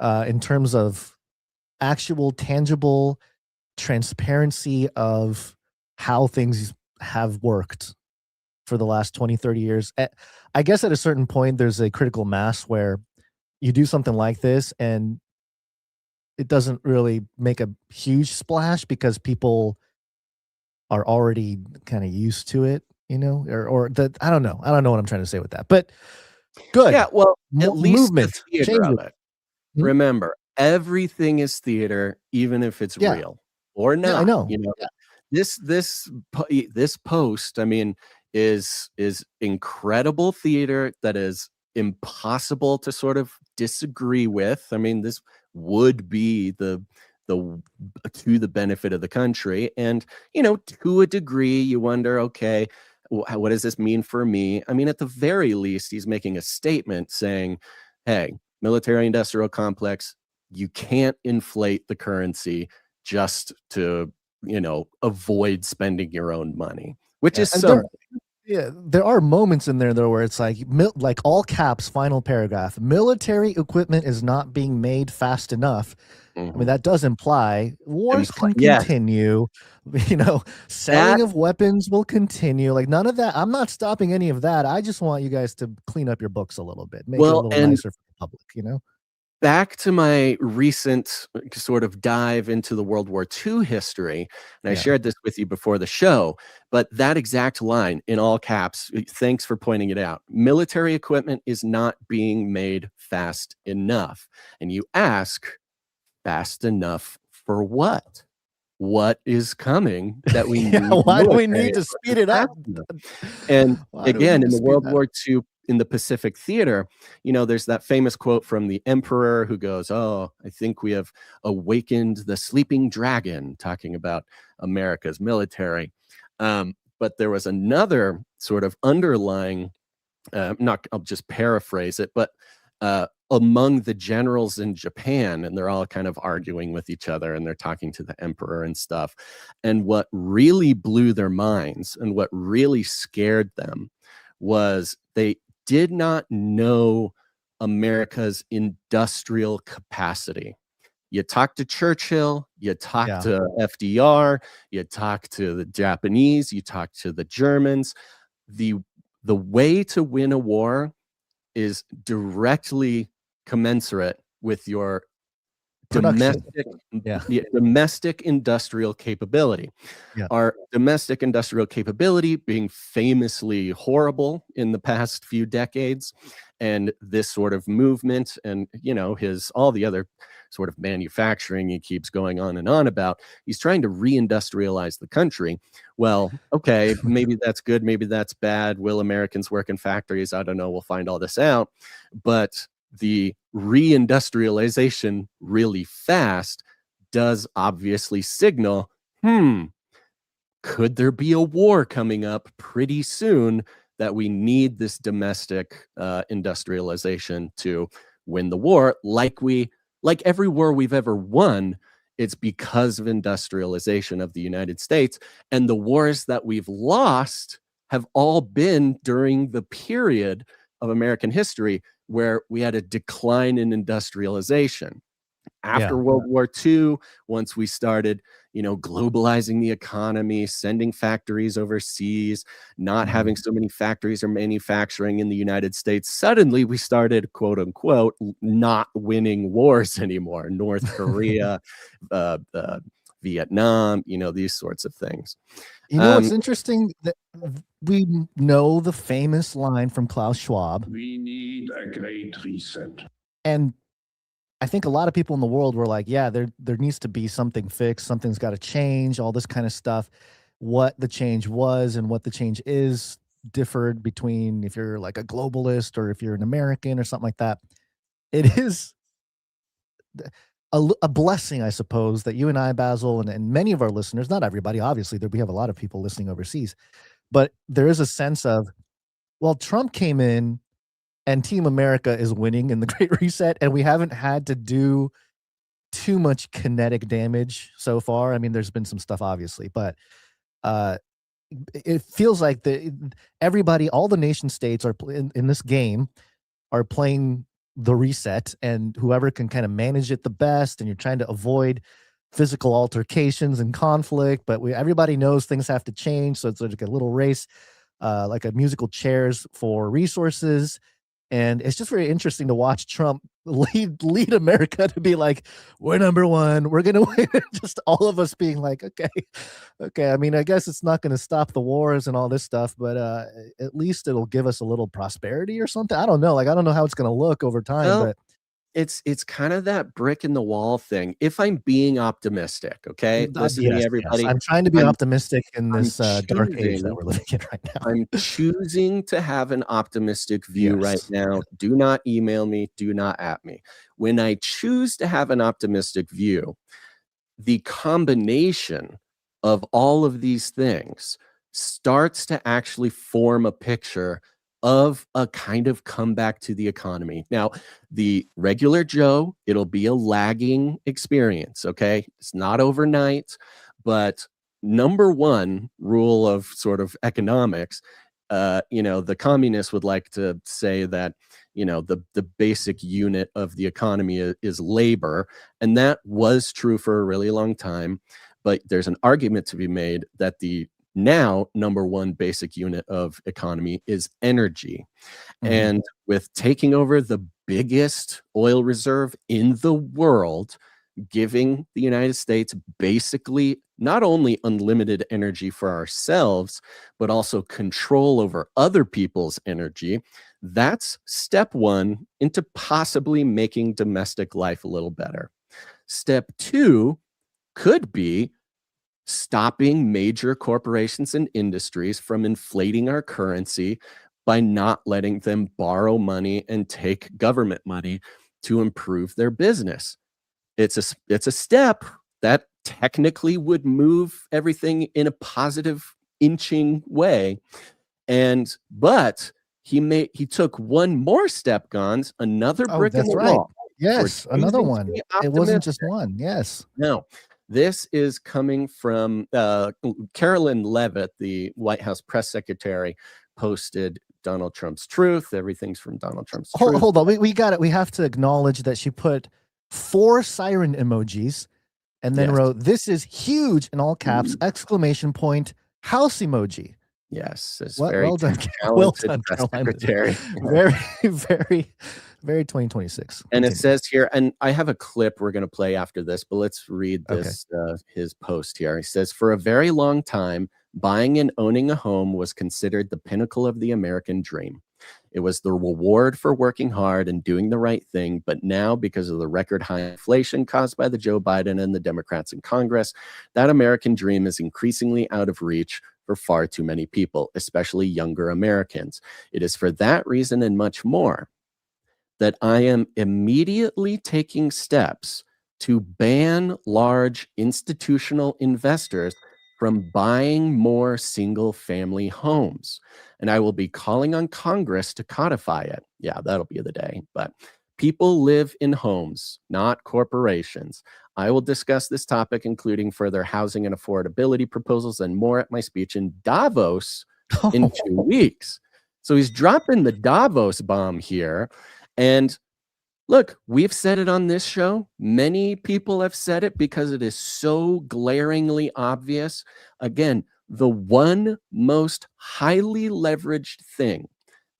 in terms of actual tangible transparency of how things have worked for the last 20, 30 years, I guess at a certain point there's a critical mass where you do something like this and it doesn't really make a huge splash because people are already kind of used to it, or that I don't know what I'm trying to say with that, but good. Yeah, well, at least movement, the theater change of it. Remember, everything is theater, even if it's real or not. Yeah, I know. This post, I mean, is incredible theater that is impossible to sort of disagree with. I mean, this would be to the benefit of the country, and to a degree you wonder, okay, what does this mean for me? I mean, at the very least, he's making a statement saying, hey, military industrial complex, you can't inflate the currency just to avoid spending your own money, which is something. There are moments in there though where it's like all caps, final paragraph, military equipment is not being made fast enough. I mean, that does imply wars can continue, selling of weapons will continue. Like, none of that. I'm not stopping any of that. I just want you guys to clean up your books a little bit, make it a little nicer for the public, Back to my recent sort of dive into the World War II history, and I shared this with you before the show, but that exact line in all caps, thanks for pointing it out, military equipment is not being made fast enough. And you ask, fast enough for what? What is coming that we need? Why do we need to speed it up? And again, in the World War II, in the Pacific theater, there's that famous quote from the emperor who goes, oh, I think we have awakened the sleeping dragon, talking about America's military. But there was another sort of underlying, I'll just paraphrase it, but among the generals in Japan, and they're all kind of arguing with each other and they're talking to the emperor and stuff. And what really blew their minds and what really scared them was they did not know America's industrial capacity. You talk to Churchill, you talk to FDR, you talk to the Japanese, you talk to the Germans. The way to win a war is directly commensurate with your domestic industrial capability. Our domestic industrial capability being famously horrible in the past few decades, and this sort of movement and all the other sort of manufacturing he keeps going on and on about. He's trying to reindustrialize the country. Well, okay, maybe that's good, maybe that's bad. Will Americans work in factories? I don't know. We'll find all this out. But the reindustrialization really fast does obviously signal, could there be a war coming up pretty soon that we need this domestic industrialization to win the war, like we like every war we've ever won, it's because of industrialization of the United States. And the wars that we've lost have all been during the period of American history where we had a decline in industrialization. After World War II, once we started, globalizing the economy, sending factories overseas, not having so many factories or manufacturing in the United States, suddenly we started, quote unquote, not winning wars anymore. North Korea, Vietnam, these sorts of things. What's interesting? That we know the famous line from Klaus Schwab. We need a great reset. And I think a lot of people in the world were like, yeah, there needs to be something fixed. Something's got to change, all this kind of stuff. What the change was and what the change is differed between if you're like a globalist or if you're an American or something like that. It is a blessing, I suppose, that you and I, Basil, and many of our listeners, not everybody, obviously, we have a lot of people listening overseas, but there is a sense of, well, Trump came in and Team America is winning in the Great Reset, and we haven't had to do too much kinetic damage so far. I mean, there's been some stuff, obviously, but it feels like everybody, all the nation states are in this game are playing the reset, and whoever can kind of manage it the best, and you're trying to avoid physical altercations and conflict, but everybody knows things have to change, so it's like a little race, like a musical chairs for resources. And it's just very interesting to watch Trump lead America to be like, we're number one, we're going to win. Just all of us being like, okay. I mean, I guess it's not going to stop the wars and all this stuff, but at least it'll give us a little prosperity or something. I don't know. I don't know how it's going to look over time, but it's kind of that brick in the wall thing. If I'm being optimistic, okay, listen to me, everybody. Yes. I'm trying to be optimistic in this dark age that we're living in right now. I'm choosing to have an optimistic view right now. Do not email me. Do not at me. When I choose to have an optimistic view, the combination of all of these things starts to actually form a picture of a kind of comeback to the economy. Now, the regular Joe, it'll be a lagging experience, okay? It's not overnight, but number one rule of sort of economics, the communists would like to say that, the basic unit of the economy is labor, and that was true for a really long time, but there's an argument to be made that the now number one basic unit of economy is energy. And with taking over the biggest oil reserve in the world, giving the United States basically not only unlimited energy for ourselves, but also control over other people's energy, that's step one into possibly making domestic life a little better. Step two could be stopping major corporations and industries from inflating our currency by not letting them borrow money and take government money to improve their business. It's a step that technically would move everything in a positive inching way. But he took one more step, Gons, another brick in the wall. Yes, another one. It wasn't just one. Yes. No. This is coming from Carolyn Leavett, the White House press secretary, posted Donald Trump's truth. Everything's from Donald Trump's truth. Hold on. We got it. We have to acknowledge that she put 4 siren emojis and then wrote, "This is huge" in all caps, exclamation point, house emoji. Yes. It's well done. Well done, secretary. Very, very, very 2026. And it says here, and I have a clip we're going to play after this, but let's read this, his post here. He says, "For a very long time, buying and owning a home was considered the pinnacle of the American dream. It was the reward for working hard and doing the right thing. But now, because of the record high inflation caused by the Joe Biden and the Democrats in Congress, that American dream is increasingly out of reach for far too many people, especially younger Americans. It is for that reason and much more that I am immediately taking steps to ban large institutional investors from buying more single-family homes. And I will be calling on Congress to codify it." Yeah, that'll be the day. But People live in homes, not corporations. I will discuss this topic, including further housing and affordability proposals and more at my speech in Davos in 2 weeks. So he's dropping the Davos bomb here. And look, we've said it on this show. Many people have said it because it is so glaringly obvious. Again, the one most highly leveraged thing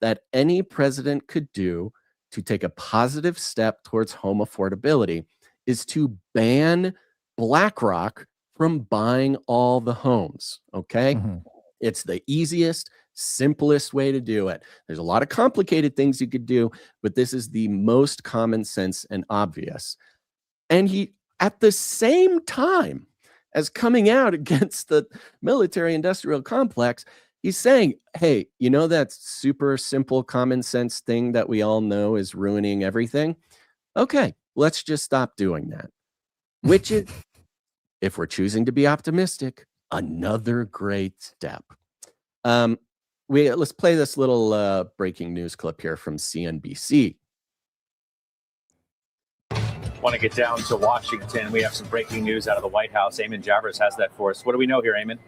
that any president could do to take a positive step towards home affordability is to ban BlackRock from buying all the homes. Okay. It's the easiest, simplest way to do it. There's a lot of complicated things you could do, but this is the most common sense and obvious. And he, at the same time as coming out against the military industrial complex, he's saying, hey, you know that super simple common sense thing that we all know is ruining everything? Okay, let's just stop doing that. Which is, if we're choosing to be optimistic, another great step. Let's play this little breaking news clip here from CNBC. Want to get down to Washington. We have some breaking news out of the White House. Eamon Javers has that for us. What do we know here, Eamon?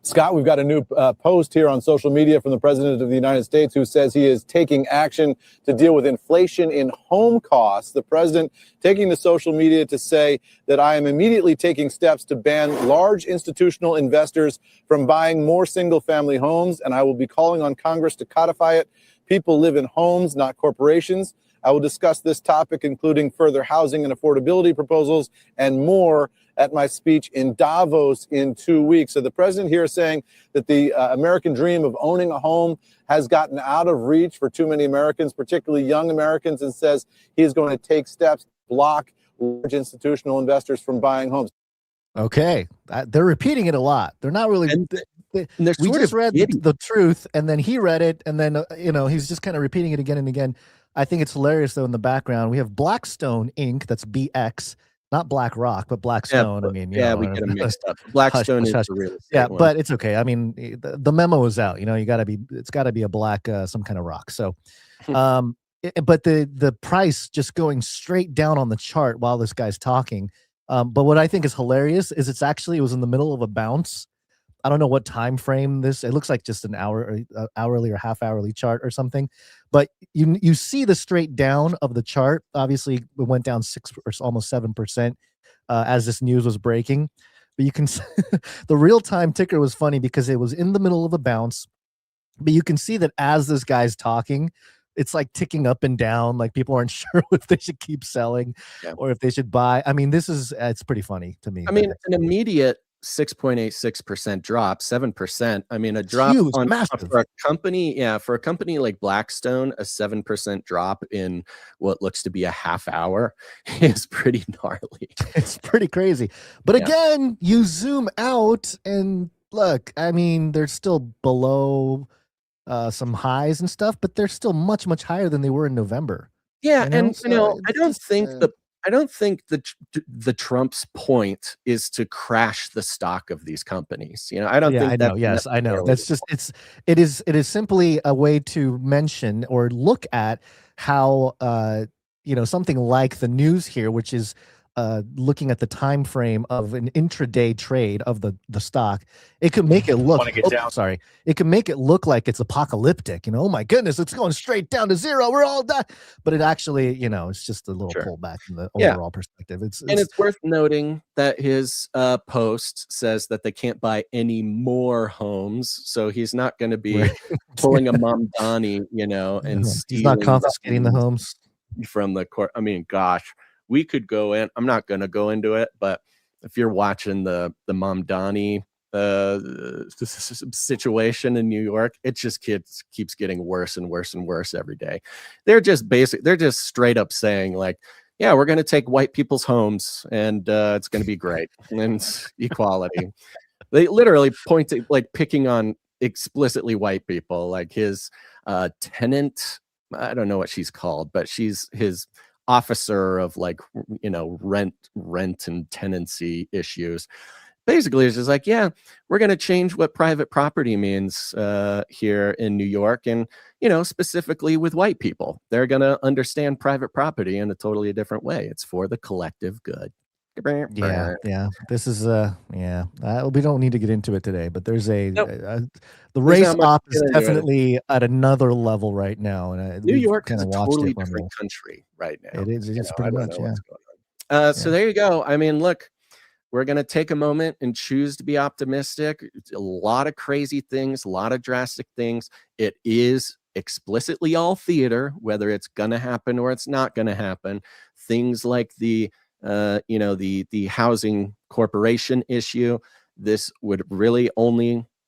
Scott, we've got a new post here on social media from the President of the United States who says he is taking action to deal with inflation in home costs. The president taking to social media to say that I am immediately taking steps to ban large institutional investors from buying more single-family homes, and I will be calling on Congress to codify it. People live in homes, not corporations. I will discuss this topic, including further housing and affordability proposals and more at my speech in Davos in 2 weeks. So the president here is saying that the American dream of owning a home has gotten out of reach for too many Americans, particularly young Americans, and says he is going to take steps to block large institutional investors from buying homes. Okay. They're repeating it a lot. They're not really... we just read the truth, and then he read it, and then, he's just kind of repeating it again and again. I think it's hilarious, though, in the background. We have Blackstone Inc., that's BX, not BlackRock, but Blackstone. Yeah, we get them mixed up. Blackstone is the real estate one. But it's okay. I mean, the memo is out. It's got to be a black, some kind of rock. So, but the price just going straight down on the chart while this guy's talking. But what I think is hilarious is it was in the middle of a bounce. I don't know what time frame it looks like just an hourly or half hourly chart or something, but you see the straight down of the chart. Obviously it went down 6 or almost 7% as this news was breaking, but you can the real-time ticker was funny because it was in the middle of a bounce, but you can see that as this guy's talking, it's like ticking up and down. Like people aren't sure if they should keep selling or if they should buy. I mean, it's pretty funny to me. I mean, an immediate 6.86% drop, 7%. I mean, a drop huge, on massive. for a company like Blackstone, a 7% drop in what looks to be a half hour is pretty gnarly. It's pretty crazy. But again, you zoom out and look, I mean, they're still below some highs and stuff, but they're still much, much higher than they were in November. Yeah, and I don't think the Trump's point is to crash the stock of these companies. I don't think that. Yes, I know. That's just it is simply a way to mention or look at how something like the news here, which is looking at the time frame of an intraday trade of the stock, it could make it look. It can make it look like it's apocalyptic. Oh my goodness, it's going straight down to zero. We're all done. But it actually, it's just a little pullback in the overall perspective. It's worth noting that his post says that they can't buy any more homes, so he's not going to be pulling a Mamdani, and he's not confiscating the homes from the court. I mean, gosh. We could go in. I'm not going to go into it, but if you're watching the Mamdani situation in New York, it just keeps getting worse and worse and worse every day. They're just straight up saying like, yeah, we're going to take white people's homes and it's going to be great and equality. They literally point to like picking on explicitly white people, like his tenant. I don't know what she's called, but she's his officer of like rent and tenancy issues, basically it's just like, yeah, we're going to change what private property means here in New York. And, specifically with white people, they're going to understand private property in a totally different way. It's for the collective good. Yeah. This is we don't need to get into it today, but there's the There's race not much op is to do. definitely at another level right now, and New York is kind a of watched totally it on different country right now. It is. It's I pretty don't much. know Yeah. what's going on. So there you go. I mean, look, we're going to take a moment and choose to be optimistic. It's a lot of crazy things, a lot of drastic things. It is explicitly all theater, whether it's going to happen or it's not going to happen. Things like the housing corporation issue, this would really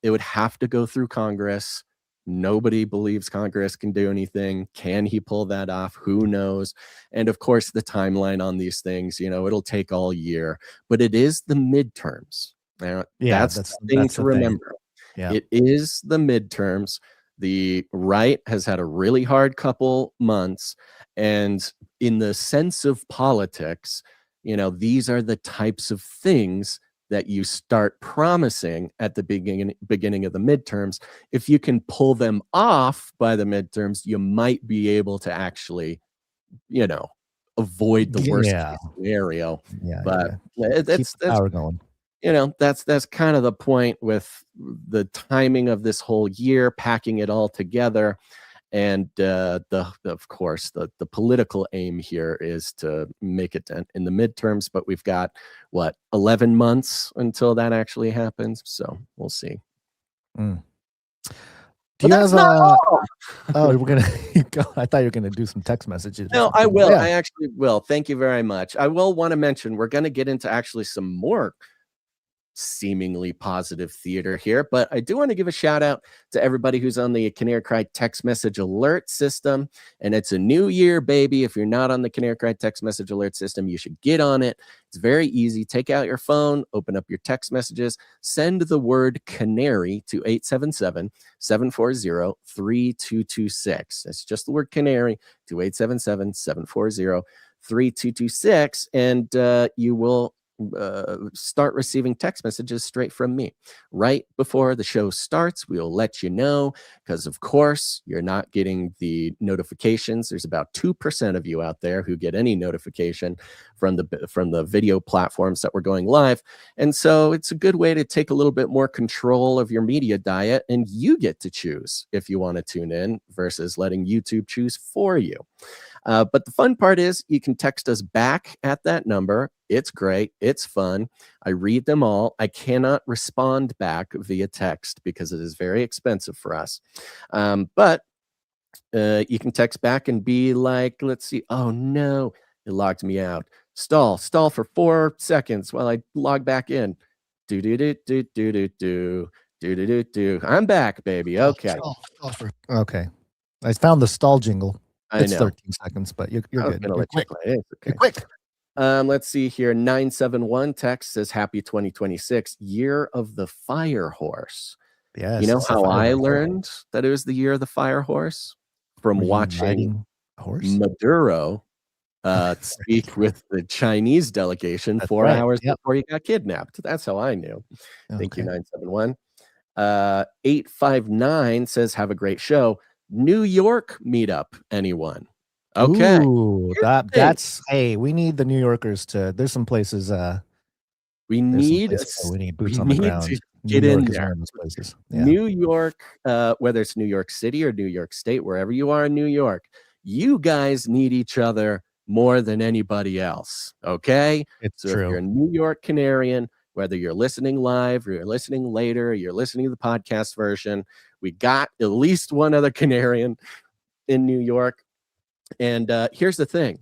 it would have to go through Congress. Nobody believes Congress can do anything. Can he pull that off? Who knows? And of course, the timeline on these things, it'll take all year, but it is the midterms. That's the thing to remember. Yeah. It is the midterms. The right has had a really hard couple months. And in the sense of politics, these are the types of things that you start promising at the beginning of the midterms. If you can pull them off by the midterms, you might be able to actually, avoid the worst case scenario. Yeah, but that's power going. That's kind of the point with the timing of this whole year, packing it all together. And of course, the political aim here is to make it in the midterms, but we've got 11 months until that actually happens. So we'll see. Do you have we're gonna go. I thought you were gonna do some text messages. No, I will. Yeah. I actually will. Thank you very much. I will want to mention we're going to get into actually some more seemingly positive theater here, but I do want to give a shout out to everybody who's on the Canary Cry text message alert system. And it's a new year, baby. If you're not on the Canary Cry text message alert system, you should get on it. It's very easy. Take out your phone, open up your text messages, send the word canary to 877-740-3226. That's just the word canary to 877-740-3226, and you will start receiving text messages straight from me. Right before the show starts, we'll let you know, because of course you're not getting the notifications. There's about 2% of you out there who get any notification from the video platforms that we're going live. And so it's a good way to take a little bit more control of your media diet, and you get to choose if you want to tune in versus letting YouTube choose for you. But the fun part is you can text us back at that number. It's great. It's fun. I read them all. I cannot respond back via text because it is very expensive for us. But you can text back and be like, let's see. Oh, no, it logged me out. Stall for 4 seconds while I log back in. Do. I'm back, baby. Okay. Okay. I found the stall jingle. It's I know. 13 seconds, but you're good. You're quick. You're quick. Let's see here. 971 text says, happy 2026, year of the fire horse. Yes. You know how I learned that it was the year of the fire horse? From watching Maduro speak with the Chinese delegation. That's 4 hours before he got kidnapped. That's how I knew. Okay. Thank you, 971. 859 says, have a great show. New York meetup, anyone? Okay. Ooh, that's hey, we need the New Yorkers to. There's some places. We need boots on the ground. To get in there. One of those places. Yeah. New York, whether it's New York City or New York State, wherever you are in New York, you guys need each other more than anybody else. Okay, it's so true. If you're a New York Canarian, whether you're listening live or you're listening later, or you're listening to the podcast version, we got at least one other Canarian in New York. And here's the thing.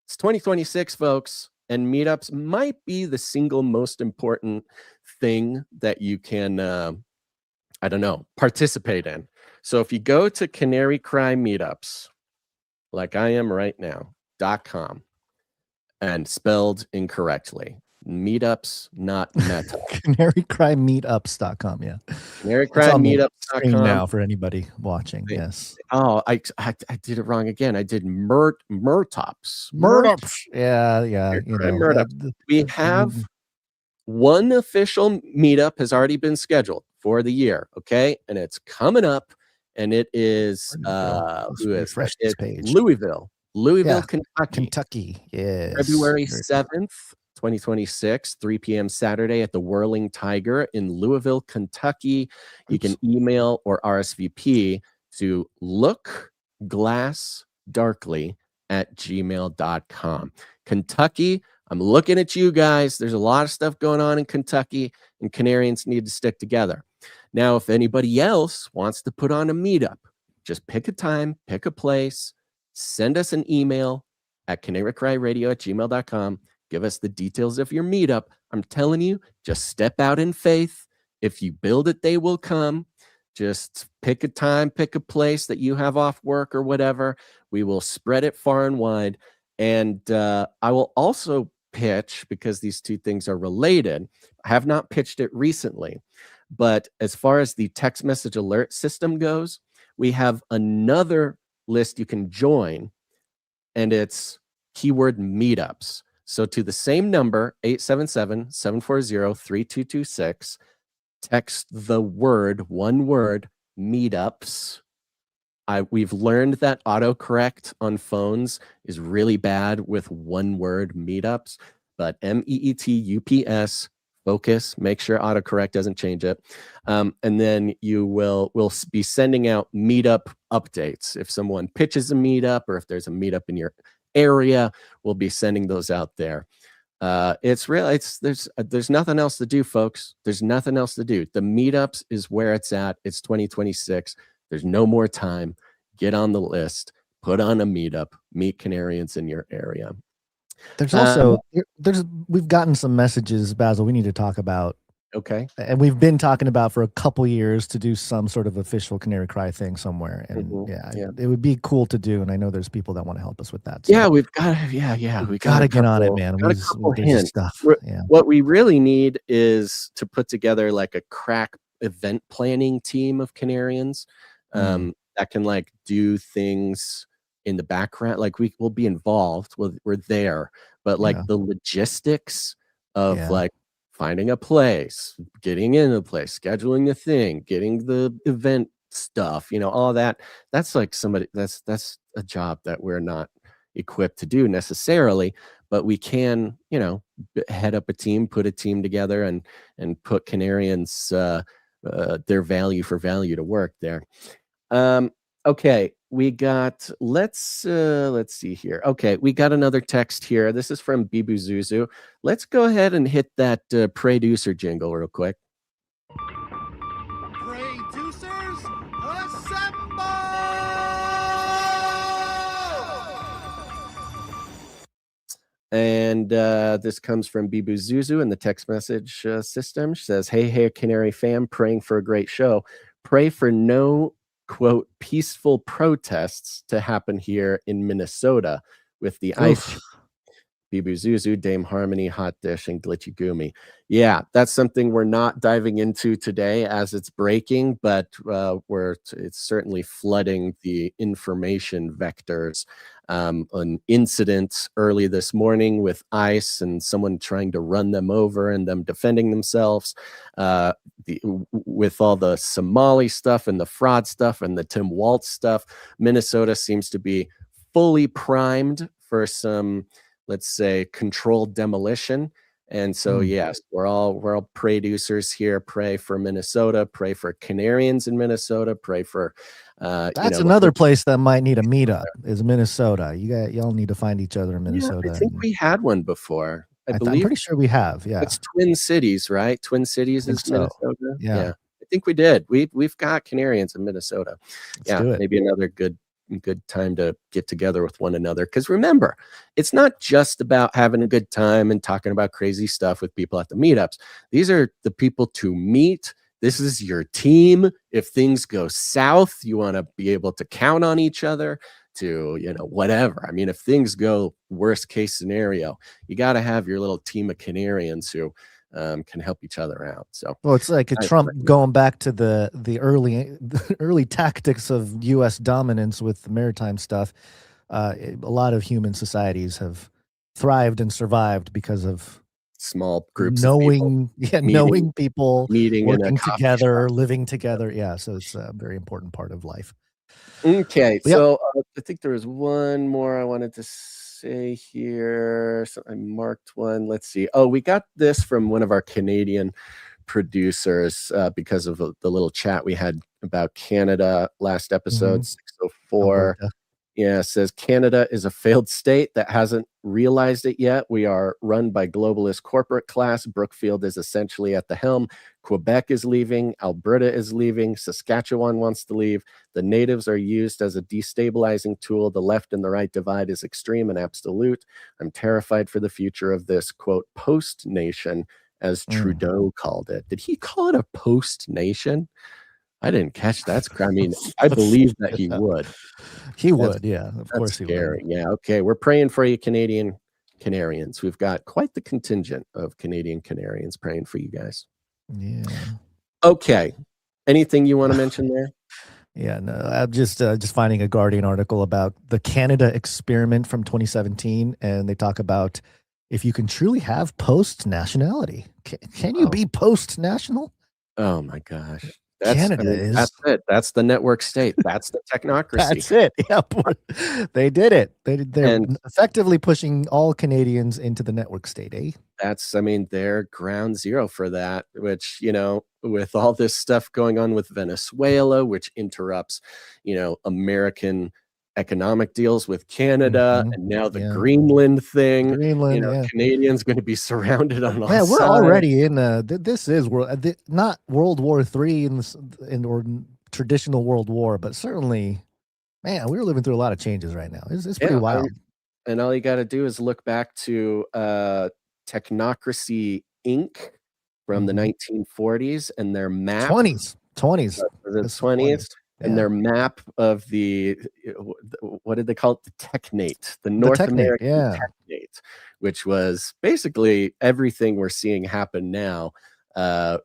It's 2026, folks, and meetups might be the single most important thing that you can, participate in. So if you go to Canary Cry Meetups, like I am right now, .com, and spelled incorrectly, meetups, not meta. canarycrymeetups.com. Yeah. Canarycrymeetups.com now for anybody watching. Yes. Oh, I did it wrong again. I did Murtops. Yeah. You know, we have one official meetup has already been scheduled for the year, okay? And it's coming up, and it is who is that? Refresh this It's page. Louisville, Yeah. Kentucky. Kentucky, yes. February Very 7th, 2026, 3 p.m. Saturday at the Whirling Tiger in Louisville, Kentucky. You can email or RSVP to lookglassdarkly@gmail.com. Kentucky, I'm looking at you guys. There's a lot of stuff going on in Kentucky, and Canarians need to stick together. Now, if anybody else wants to put on a meetup, just pick a time, pick a place, send us an email at canarycryradio@gmail.com. Give us the details of your meetup. I'm telling you, just step out in faith. If you build it, they will come. Just pick a time, pick a place that you have off work or whatever. We will spread it far and wide. And I will also pitch, because these two things are related. I have not pitched it recently, but as far as the text message alert system goes, we have another list you can join, and it's keyword meetups. So to the same number, 877-740-3226, text the word, one word, meetups. We've learned that autocorrect on phones is really bad with one word, meetups, but MEETUPS, focus, make sure autocorrect doesn't change it. And then we'll be sending out meetup updates. If someone pitches a meetup or if there's a meetup in your area, we'll be sending those out there. There's nothing else to do, folks. There's nothing else to do. The meetups is where it's at. It's 2026. There's no more time. Get on the list, put on a meetup, meet Canarians in your area. There's also we've gotten some messages, Basil, we need to talk about. Okay. And we've been talking about for a couple years to do some sort of official Canary Cry thing somewhere. And it would be cool to do. And I know there's people that want to help us with that. So. Yeah, we've got we got to get on it, man. Got a couple hints. Stuff. Yeah. What we really need is to put together like a crack event planning team of Canarians that can like do things in the background. Like we'll be involved. We're there, but like the logistics of like finding a place, getting in a place, scheduling the thing, getting the event stuff, all that. That's like that's a job that we're not equipped to do necessarily, but we can, head up a team, put a team together and put Canarians, their value for value to work there. Okay, we got, let's see here. Okay, we got another text here. This is from Bibu Zuzu. Let's go ahead and hit that producer jingle real quick. Producers, assemble! And this comes from Bibu Zuzu in the text message system. She says, hey, Canary fam, praying for a great show. Pray for no, quote, peaceful protests to happen here in Minnesota with the ice. Bibu Zuzu, Dame Harmony, Hot Dish, and Glitchy Gumi. Yeah, that's something we're not diving into today as it's breaking, but it's certainly flooding the information vectors. An incident early this morning with ICE and someone trying to run them over and them defending themselves. With all the Somali stuff and the fraud stuff and the Tim Waltz stuff, Minnesota seems to be fully primed for some, let's say, controlled demolition. And so, yes, we're all producers here. Pray for Minnesota. Pray for Canarians in Minnesota. Pray for that's another place that might need a meetup is Minnesota. Y'all need to find each other in Minnesota. I think we had one before. I believe. I'm pretty sure we have. Yeah, it's Twin Cities, right? Twin Cities is Minnesota. Yeah, I think we did. We've got Canarians in Minnesota. Let's do it. Maybe another good time to get together with one another, because remember, it's not just about having a good time and talking about crazy stuff with people at the meetups. These are the people to meet. This is your team. If things go south, you want to be able to count on each other to, whatever. I mean, if things go worst case scenario, you got to have your little team of Canarians who can help each other out. So, well, it's like Trump going back to the early tactics of U.S. dominance with the maritime stuff. A lot of human societies have thrived and survived because of small groups of people knowing people, meeting in a working coffee together, shop. living together. Yeah, so it's a very important part of life. Okay, Yep. so I think there was one more I wanted to say here. So I marked one. Let's see. Oh, we got this from one of our Canadian producers because of the little chat we had about Canada last episode, 604. Alberta. Yeah, it says Canada is a failed state that hasn't realized it yet. We are run by globalist corporate class. Brookfield is essentially at the helm. Quebec is leaving. Alberta is leaving. Saskatchewan wants to leave. The natives are used as a destabilizing tool. The left and the right divide is extreme and absolute. I'm terrified for the future of this, quote, post nation, as Trudeau called it. Did he call it a post nation? I didn't catch that. I mean, I believe that he would. He would, yeah. Of course he scary. would. Yeah, okay. We're praying for you, Canarians. We've got quite the contingent of Canadian Canarians praying for you guys. Yeah. Okay. Anything you want to mention there? Yeah, no, I'm just finding a Guardian article about the Canada experiment from 2017, and they talk about if you can truly have post-nationality. Can you be post-national? Oh, my gosh. Canada is. That's it. That's the network state. That's the technocracy. That's it. Yeah, they did it. They're effectively pushing all Canadians into the network state, eh? They're ground zero for that, which, with all this stuff going on with Venezuela, which interrupts, American economic deals with Canada, and now the Greenland thing. Canadians going to be surrounded on all sides. We're already in this is not World War III or traditional World War, but certainly, man, we're living through a lot of changes right now. It's pretty wild. And all you got to do is look back to Technocracy Inc. from the 1940s and their map. 20s. The 20s. And their map of what did they call it? The Technate, the North American Technate, which was basically everything we're seeing happen now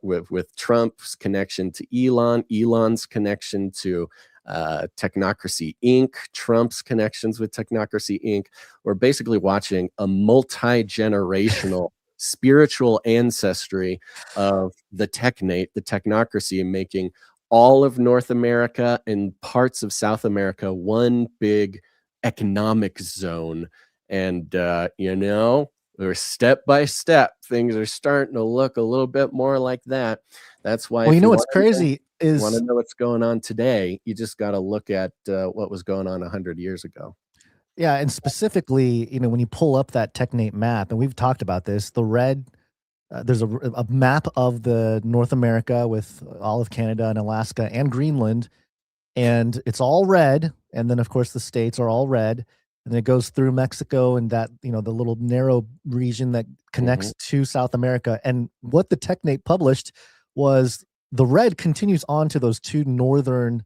with Trump's connection to Elon's connection to Technocracy Inc., Trump's connections with Technocracy Inc. We're basically watching a multi-generational spiritual ancestry of the Technate, the Technocracy, making all of North America and parts of South America one big economic zone. And, we're step by step, things are starting to look a little bit more like that. That's why. Well, what's crazy is, want to know what's going on today, you just got to look at what was going on 100 years ago. Yeah, and specifically, when you pull up that Technate map, and we've talked about this, the red. There's a map of the North America with all of Canada and Alaska and Greenland, and it's all red. And then, of course, the states are all red, and it goes through Mexico and that, the little narrow region that connects to South America. And what the Technate published was the red continues on to those two northern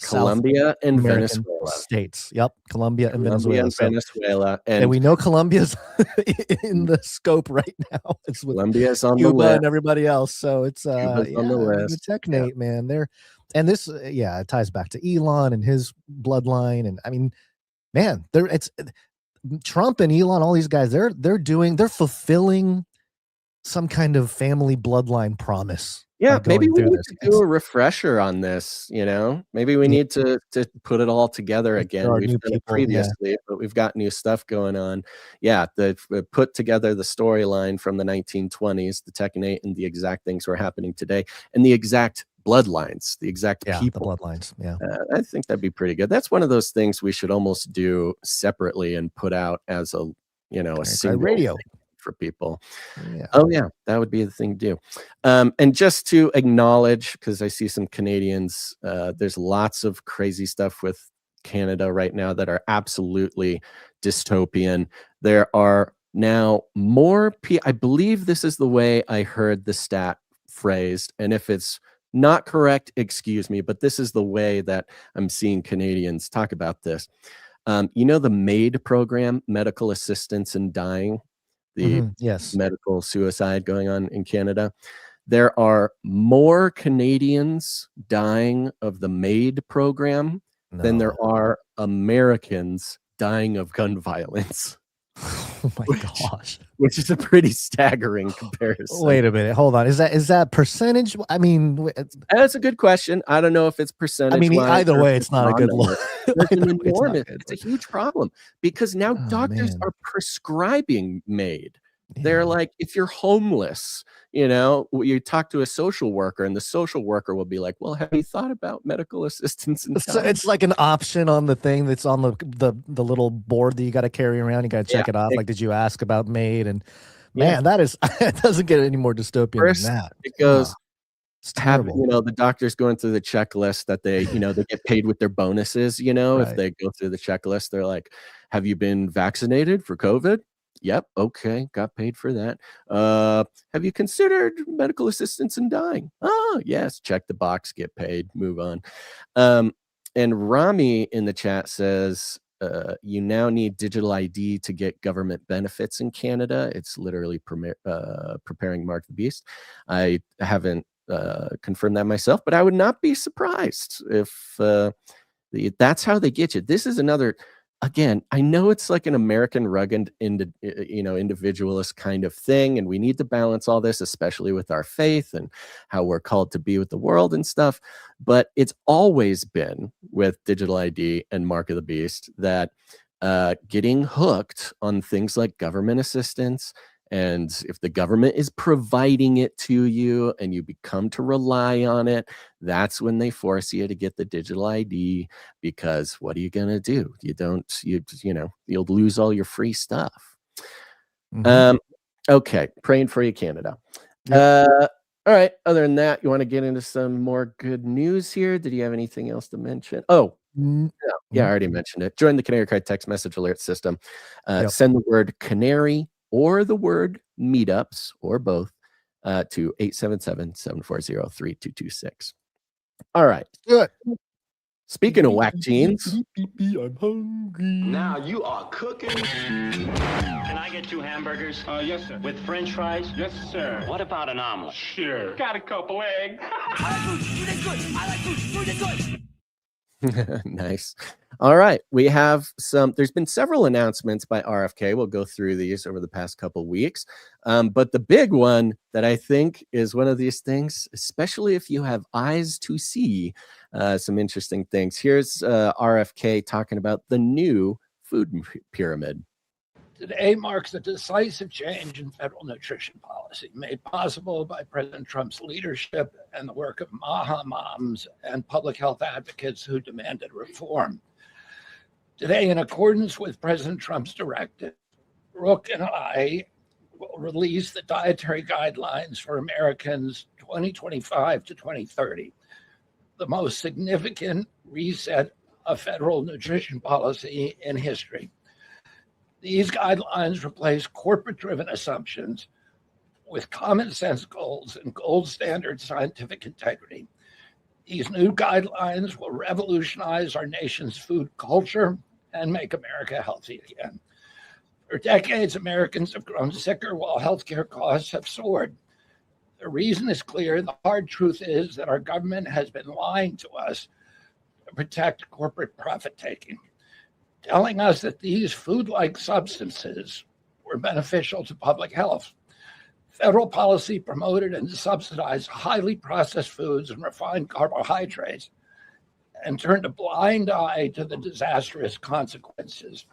Colombia and American Venezuela states. Yep, Colombia and Venezuela. And we know Colombia's in the scope right now. It's with Colombia's on Cuba the list and everybody else. So it's on the list. The Technate, man. This it ties back to Elon and his bloodline. And man, it's Trump and Elon, all these guys, they're fulfilling some kind of family bloodline promise. Yeah, maybe we need to do a refresher on this, Maybe we need to put it all together again. We've done it previously, but we've got new stuff going on. Yeah, put together the storyline from the 1920s, the Technate, and the exact things were happening today, and the exact bloodlines, the exact people. The bloodlines, yeah. I think that'd be pretty good. That's one of those things we should almost do separately and put out as a single radio thing for people. That would be the thing to do. And just to acknowledge, because I see some Canadians, there's lots of crazy stuff with Canada right now that are absolutely dystopian. There are now more I believe this is the way I heard the stat phrased, and if it's not correct, excuse me, but this is the way that I'm seeing Canadians talk about this. The MAID program, Medical Assistance in Dying, the medical suicide going on in Canada. There are more Canadians dying of the MAID program than there are Americans dying of gun violence. Oh my gosh. Which is a pretty staggering comparison. Wait a minute. Hold on. Is that percentage? I mean, that's a good question. I don't know if it's percentage. I mean, either way, it's not a good look. It's a huge problem because now doctors are prescribing MAID. They're like, if you're homeless, you talk to a social worker and the social worker will be like, well, have you thought about medical assistance? So it's like an option on the thing that's on the little board that you got to carry around. You got to check it off. Like, did you ask about MAID? And man, that is, it doesn't get any more dystopian than that. It goes, the doctors going through the checklist that they get paid with their bonuses, if they go through the checklist, they're like, have you been vaccinated for COVID? Yep. Okay. Got paid for that. Have you considered medical assistance in dying? Oh, yes. Check the box, get paid, move on. And Rami in the chat says, you now need digital ID to get government benefits in Canada. It's literally preparing Mark the Beast. I haven't confirmed that myself, but I would not be surprised if that's how they get you. This is another... Again, I know it's like an American rugged, individualist kind of thing, and we need to balance all this, especially with our faith and how we're called to be with the world and stuff. But it's always been with digital ID and Mark of the Beast that getting hooked on things like government assistance, and if the government is providing it to you and you become to rely on it, that's when they force you to get the digital ID, because what are you going to do? You'll lose all your free stuff. Okay. Praying for you, Canada. All right. Other than that, you want to get into some more good news here? Did you have anything else to mention? Oh, yeah, I already mentioned it. Join the Canary Cry text message alert system. Send the word Canary or the word meetups, or both, to 877-740-3226. All right. Good. Speaking of whack jeans. I'm hungry. Now you are cooking. Can I get 2 hamburgers? Yes, sir. With french fries? Yes, sir. What about an omelet? Sure. Got a couple eggs. I like food. Food is good. I like food. Food is good. Nice. All right. There's been several announcements by RFK. We'll go through these over the past couple weeks. But the big one that I think is one of these things, especially if you have eyes to see some interesting things. Here's RFK talking about the new food pyramid. Today marks a decisive change in federal nutrition policy made possible by President Trump's leadership and the work of MAHA moms and public health advocates who demanded reform. Today, in accordance with President Trump's directive, Brooke and I will release the dietary guidelines for Americans 2025 to 2030, the most significant reset of federal nutrition policy in history. These guidelines replace corporate-driven assumptions with common sense goals and gold standard scientific integrity. These new guidelines will revolutionize our nation's food culture and make America healthy again. For decades, Americans have grown sicker while healthcare costs have soared. The reason is clear. The hard truth is that our government has been lying to us to protect corporate profit-taking, telling us that these food-like substances were beneficial to public health. Federal policy promoted and subsidized highly processed foods and refined carbohydrates and turned a blind eye to the disastrous consequences.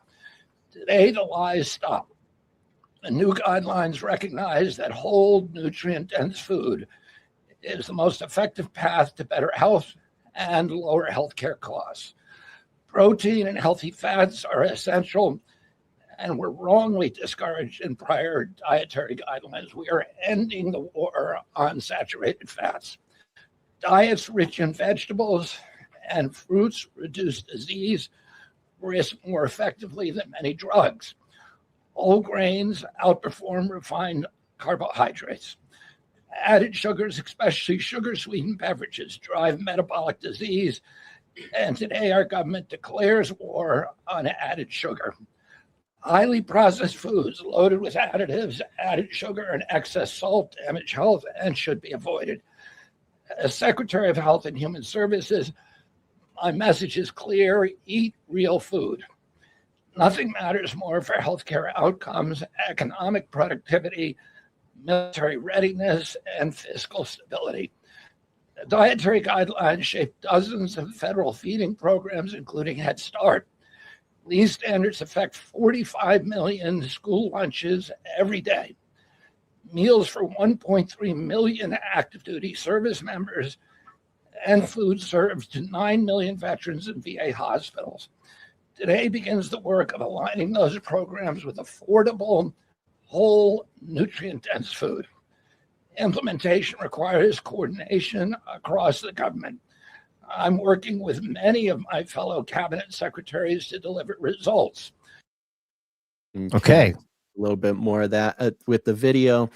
Today, the lies stop. The new guidelines recognize that whole, nutrient-dense food is the most effective path to better health and lower healthcare costs. Protein and healthy fats are essential and were wrongly discouraged in prior dietary guidelines. We are ending the war on saturated fats. Diets rich in vegetables and fruits reduce disease risk more effectively than many drugs. Whole grains outperform refined carbohydrates. Added sugars, especially sugar-sweetened beverages, drive metabolic disease. And today our government declares war on added sugar. Highly processed foods loaded with additives, added sugar, and excess salt damage health and should be avoided. As Secretary of Health and Human Services, my message is clear: eat real food. Nothing matters more for healthcare outcomes, economic productivity, military readiness, and fiscal stability. The dietary guidelines shape dozens of federal feeding programs, including Head Start. These standards affect 45 million school lunches every day. Meals for 1.3 million active duty service members, and food served to 9 million veterans in VA hospitals. Today begins the work of aligning those programs with affordable, whole, nutrient-dense food. Implementation requires coordination across the government. I'm working with many of my fellow cabinet secretaries to deliver results. Okay. A little bit more of that with the video.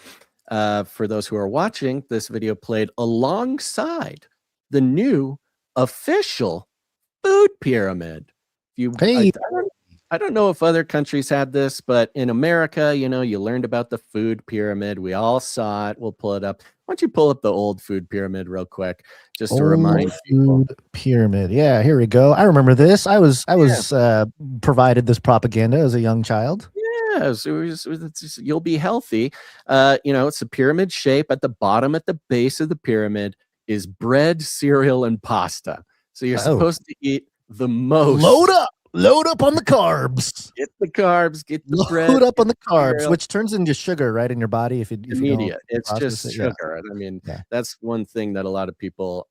For those who are watching, this video played alongside the new official food pyramid. I don't know if other countries had this, but in America, you know, you learned about the food pyramid. We all saw it. We'll pull it up. Why don't you pull up the old food pyramid real quick, just to remind people. Food pyramid. Yeah, here we go. I remember this. I was provided this propaganda as a young child. Yeah, so you'll be healthy. You know, it's a pyramid shape. At the bottom, at the base of the pyramid, is bread, cereal, and pasta. So you're supposed to eat the most. Load up on the carbs. Get the carbs. Get the bread. Load up on the carbs, cereal. which turns into sugar, right, in your body if you Immediate. don't It's just process it. sugar. I mean, that's one thing that a lot of people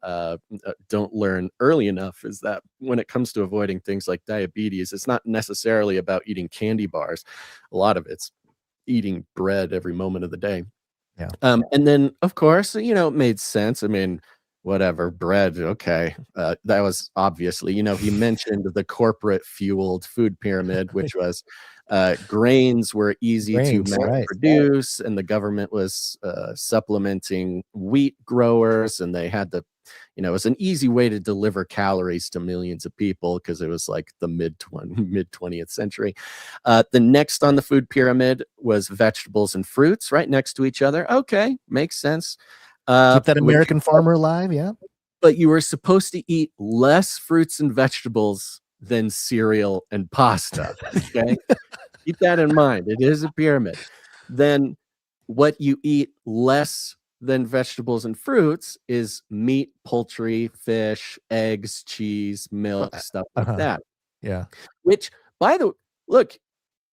don't learn early enough, is that when it comes to avoiding things like diabetes, it's not necessarily about eating candy bars. A lot of it's eating bread every moment of the day. Yeah. And then, of course, you know, it made sense. I mean, whatever, bread, okay. That was obviously, you know, he mentioned the corporate fueled food pyramid, which was grains were easy to mass produce, and the government was supplementing wheat growers, and they had the, you know, it was an easy way to deliver calories to millions of people because it was like the mid 20th century. The next on the food pyramid was vegetables and fruits, right next to each other. Okay, makes sense. Keep that American farmer alive, yeah. But you were supposed to eat less fruits and vegetables than cereal and pasta. Okay, keep that in mind. It is a pyramid. Then what you eat less than vegetables and fruits is meat, poultry, fish, eggs, cheese, milk, stuff like that. Yeah. Which, by the way, look,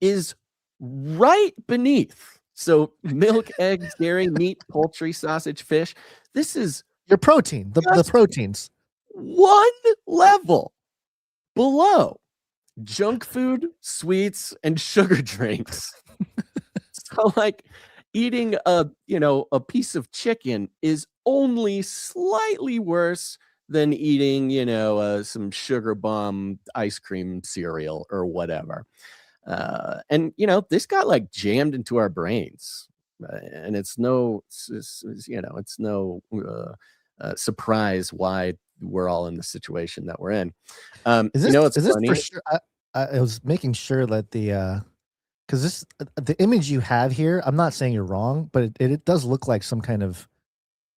is right beneath. So milk, eggs, dairy, meat, poultry, sausage, fish. This is your protein, the proteins. One level below junk food, sweets, and sugar drinks. So like eating a piece of chicken is only slightly worse than eating, some sugar bomb ice cream cereal or whatever. And this got like jammed into our brains, and it's no surprise why we're all in the situation that we're in. Is this for sure? I was making sure that because the image you have here, I'm not saying you're wrong, but it does look like some kind of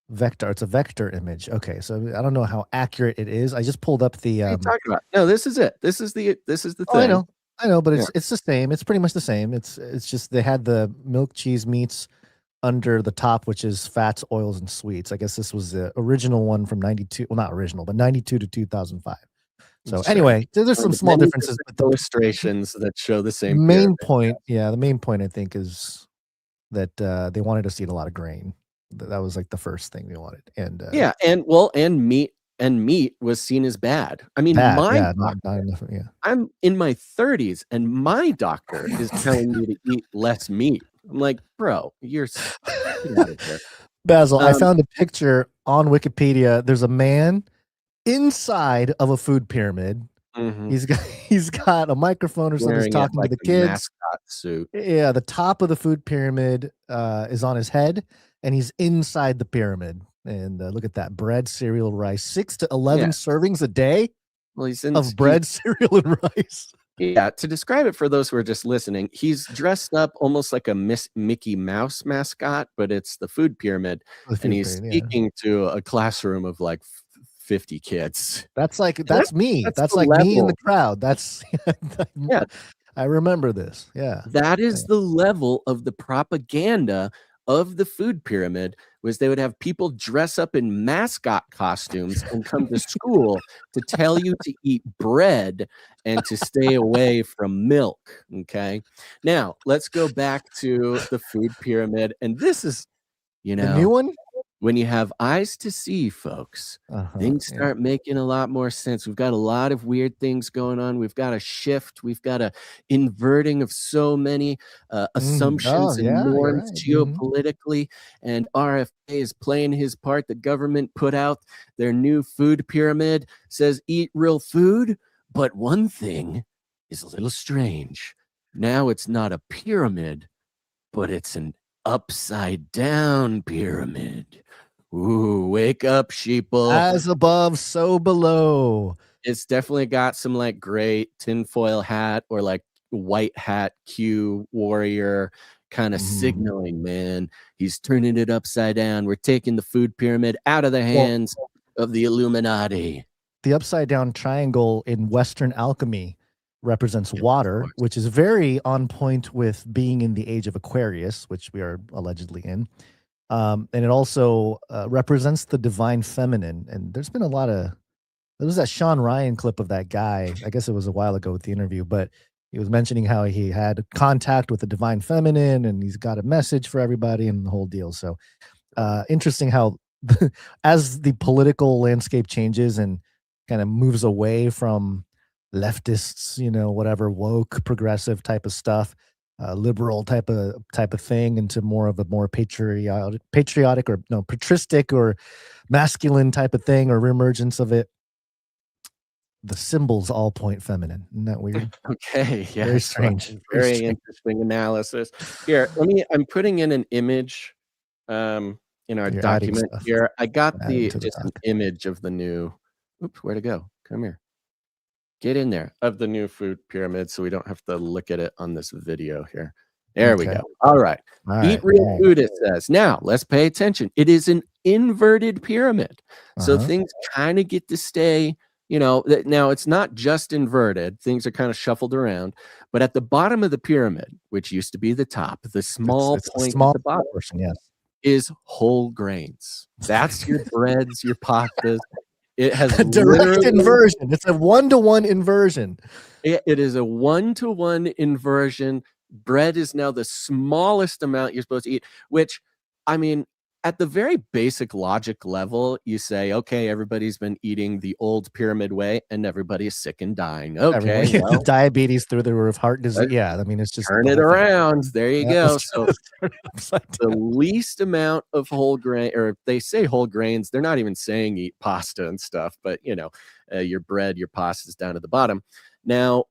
vector. It's a vector image. Okay, so I don't know how accurate it is. I just pulled up the. What are you talking about? No, this is it. This is the thing. I know, but it's the same. It's pretty much the same. It's just they had the milk, cheese, meats under the top, which is fats, oils, and sweets. I guess this was the original one from 92. Well, not original, but 92 to 2005. So anyway, there's some small differences. But the illustrations that show the same main point. Yeah, the main point I think is that they wanted us to eat a lot of grain. That was like the first thing they wanted. And and meat was seen as bad. I mean, not enough, I'm in my 30s and my doctor is telling me to eat less meat. I'm like, bro, you're out of here. Basil, I found a picture on Wikipedia. There's a man inside of a food pyramid. Mm-hmm. He's got a microphone or something. He's talking to the kids. Mascot suit. Yeah, the top of the food pyramid is on his head, and he's inside the pyramid. And look at that: bread, cereal, rice. 6 to 11 servings a day of bread, cereal, and rice. Yeah, to describe it for those who are just listening, he's dressed up almost like a Mickey Mouse mascot, but it's the food pyramid, and he's speaking to a classroom of like 50 kids. That's me. That's like me in the crowd. That's I remember this. Yeah. That is the level of the propaganda of the food pyramid, was they would have people dress up in mascot costumes and come to school to tell you to eat bread and to stay away from milk. Okay. Now let's go back to the food pyramid. And this is, The new one? when you have eyes to see, folks, things start making a lot more sense. We've got a lot of weird things going on. We've got a shift. We've got a inverting of so many assumptions and norms geopolitically. And RFA is playing his part. The government put out their new food pyramid, says eat real food. But one thing is a little strange. Now it's not a pyramid, but it's an upside down pyramid. Ooh, wake up, sheeple. As above, so below. It's definitely got some like great tinfoil hat or like white hat Q warrior kind of signaling, man. He's turning it upside down. We're taking the food pyramid out of the hands of the Illuminati. The upside down triangle in Western alchemy represents water, which is very on point with being in the age of Aquarius, which we are allegedly in. And it also represents the divine feminine. And there's been a lot of, there was that Sean Ryan clip of that guy. I guess it was a while ago with the interview, but he was mentioning how he had contact with the divine feminine and he's got a message for everybody and the whole deal. So interesting how as the political landscape changes and kind of moves away from leftists, whatever, woke, progressive type of stuff, liberal type of thing, into more of a more patriotic or patristic or masculine type of thing, or reemergence of it. The symbols all point feminine. Isn't that weird? Okay, yeah, very strange. Very interesting analysis. Here, I'm putting in an image in our document here. I got just an image of the new. Oops, where'd it go? Come here. Get in there, of the new food pyramid, so we don't have to look at it on this video here. There we go. All right. Eat real food, it says. Now, let's pay attention. It is an inverted pyramid. So things kind of get to stay, now it's not just inverted. Things are kind of shuffled around. But at the bottom of the pyramid, which used to be the top, the small point at the bottom is whole grains. That's your breads, your pastas. It has a direct inversion. It's a 1-to-1 inversion. It is a 1-to-1 inversion. Bread is now the smallest amount you're supposed to eat, which, I mean, at the very basic logic level, you say, okay, everybody's been eating the old pyramid way and everyb's sick and dying. Okay. Well, diabetes through the roof, heart disease. Yeah. I mean, it's just turn it around. There you go. So the least amount of whole grain, or they say whole grains, they're not even saying eat pasta and stuff, but your bread, your pasta is down at the bottom. Now,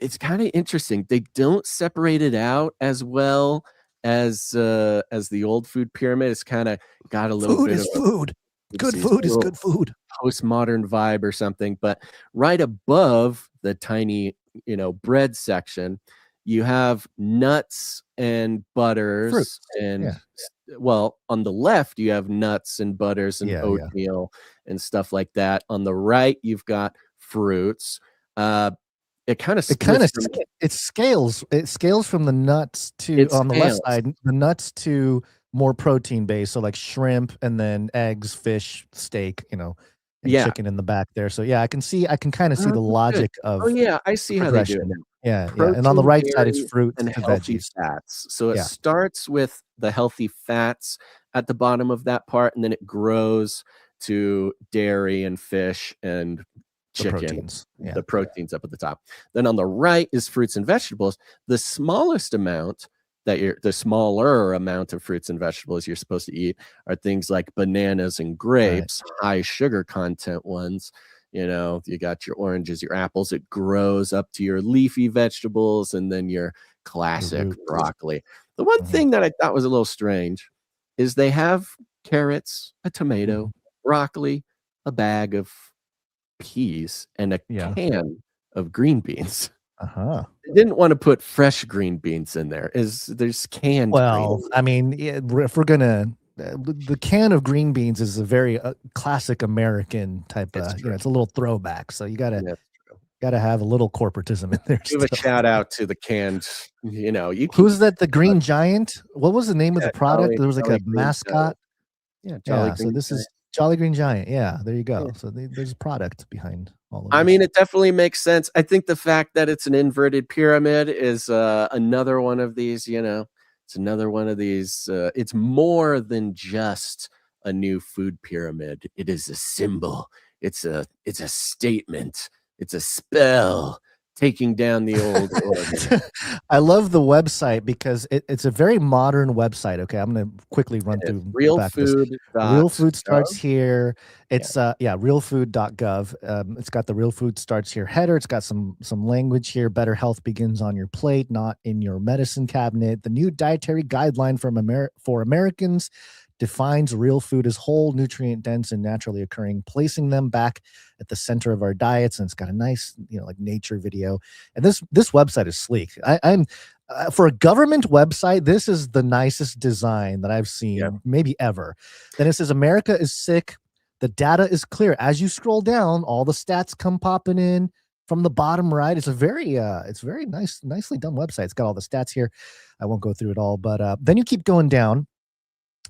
it's kind of interesting. They don't separate it out as well as the old food pyramid. It's kind of got a little food bit is of food. Good food is good food. Postmodern vibe or something. But right above the tiny, bread section, you have nuts and butters. Fruits. And well, on the left you have nuts and butters and oatmeal and stuff like that. On the right you've got fruits. It scales. It scales from the nuts to on the left side, the nuts to more protein based, so like shrimp and then eggs, fish, steak, and chicken in the back there. So I can kind of see the logic of. Oh yeah, I see how they do it. Yeah, and on the right side is fruit and healthy fats. So it starts with the healthy fats at the bottom of that part, and then it grows to dairy and fish and chicken, the proteins up at the top. Then on the right is fruits and vegetables. The smallest amount the smaller amount of fruits and vegetables you're supposed to eat are things like bananas and grapes, high sugar content ones. You got your oranges, your apples. It grows up to your leafy vegetables and then your classic broccoli. The one thing that I thought was a little strange is they have carrots, a tomato, broccoli, a bag of peas, and a can of green beans. They didn't want to put fresh green beans in there. There's canned green beans. I mean, if we're gonna the can of green beans is a very classic American type of, it's a little throwback, so you gotta got to have a little corporatism in there. Give a shout out to the canned, Who's that? The Green Giant? What was the name of the product? Jolly- There was like Jolly a Green mascot. Giant. Yeah, Green so this Giant. is Jolly Green Giant. Yeah, there you go. Yeah. So there's a product behind all of I this. mean, it definitely makes sense. I think the fact that it's an inverted pyramid is another one of these, it's another one of these. It's more than just a new food pyramid. It is a symbol. It's a statement. It's a spell taking down the old order. I love the website because it's a very modern website. Okay, I'm going to quickly run through RealFood. Real Food starts here. It's RealFood.gov. It's got the Real Food starts here header. It's got some language here. Better health begins on your plate, not in your medicine cabinet. The new dietary guideline for Americans defines real food as whole, nutrient dense, and naturally occurring, placing them back at the center of our diets. And it's got a nice, like nature video. And this website is sleek. I'm for a government website, this is the nicest design that I've seen, maybe ever. Then it says America is sick. The data is clear. As you scroll down, all the stats come popping in from the bottom right. It's a very nicely done website. It's got all the stats here. I won't go through it all, but then you keep going down.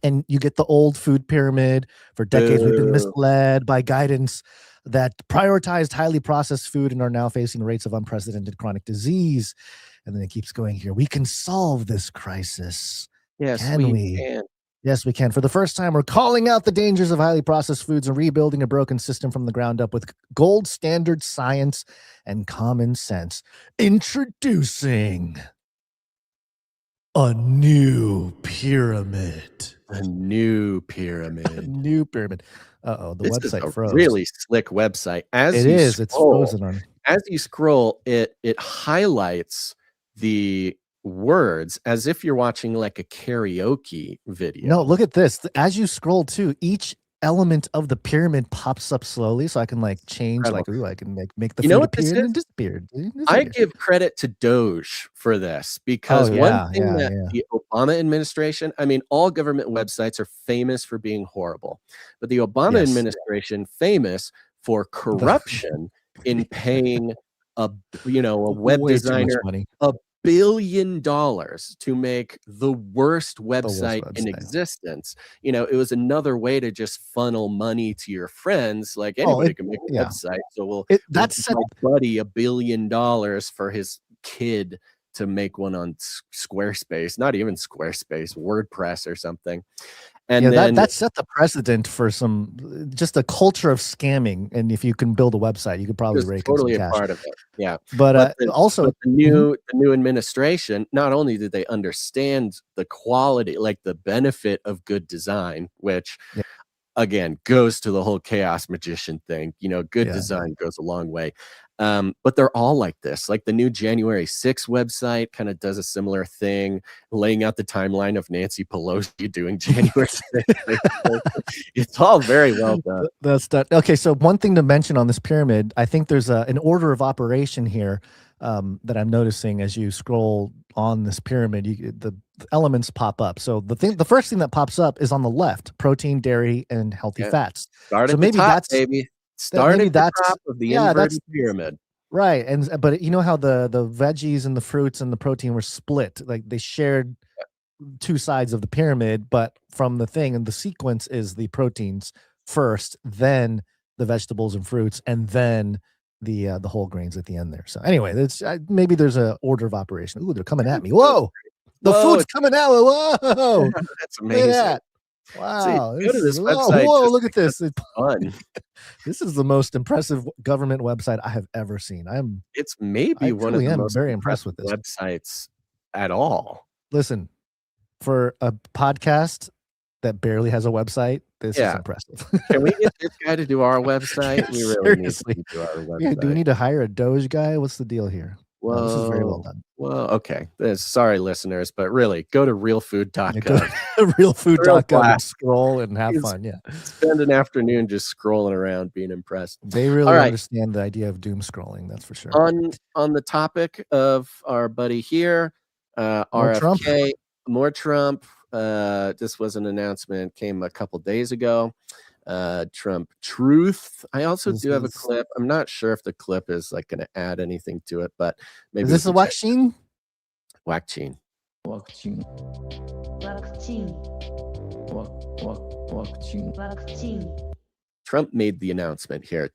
And you get the old food pyramid. For decades, we've been misled by guidance that prioritized highly processed food and are now facing rates of unprecedented chronic disease. And then it keeps going here. We can solve this crisis. Yes, can we? Can. Yes, we can. For the first time, we're calling out the dangers of highly processed foods and rebuilding a broken system from the ground up with gold standard science and common sense. Introducing a new pyramid. A new pyramid. New pyramid. The website froze. Really slick website. It's frozen on. As you scroll, it highlights the words as if you're watching like a karaoke video. No, look at this. As you scroll too, each element of the pyramid pops up slowly, so I can like change. Incredible. I can make the food appear and disappear. I give credit to Doge for this because one thing that the Obama administration, I mean, all government websites are famous for being horrible, but the Obama administration famous for corruption in paying a web designer $1 billion to make the worst website in existence. It was another way to just funnel money to your friends. Like anybody can make a website. So that's my buddy $1 billion for his kid to make one on Squarespace, not even Squarespace, WordPress or something. And then that set the precedent for just a culture of scamming. And if you can build a website, you could probably rake totally in some a cash. part of it. Yeah. But the new administration, not only did they understand the quality, like the benefit of good design, which again goes to the whole chaos magician thing. Good design goes a long way. But they're all like this. Like the new January 6th website kind of does a similar thing, laying out the timeline of Nancy Pelosi doing January 6th. It's all very well done. That's that. Okay, so one thing to mention on this pyramid, I think there's an order of operation here that I'm noticing as you scroll on this pyramid. The elements pop up. So the first thing that pops up is on the left: protein, dairy, and healthy fats. Start at the top, baby. Start at the top of the inverted pyramid. Right. But you know how the veggies and the fruits and the protein were split, like they shared two sides of the pyramid, but from the thing, and the sequence is the proteins first, then the vegetables and fruits, and then the whole grains at the end there. So anyway, maybe there's a order of operation. Ooh, they're coming at me. Whoa, the food's coming out. Whoa, that's amazing. Look at that. Wow. Go to this website. Whoa, look at this. It's fun. This is the most impressive government website I have ever seen. It's maybe one of the most very impressed with this websites at all. Listen, for a podcast that barely has a website, this is impressive. Can we get this guy to do our website? We really need to do our website. Yeah, do we need to hire a Doge guy? What's the deal here? Whoa, this is very well done. Well, okay. Sorry, listeners, but really, go to RealFood.gov. RealFood.gov and scroll and have fun. Yeah. Spend an afternoon just scrolling around, being impressed. They really understand the idea of doom scrolling. That's for sure. On the topic of our buddy here, RFK, more Trump. This was an announcement came a couple days ago. Trump truth. I also This do have a is- clip. I'm not sure if the clip is like going to add anything to it, but maybe Is this we a can check- WACCINE? WACCINE. Trump made the announcement here.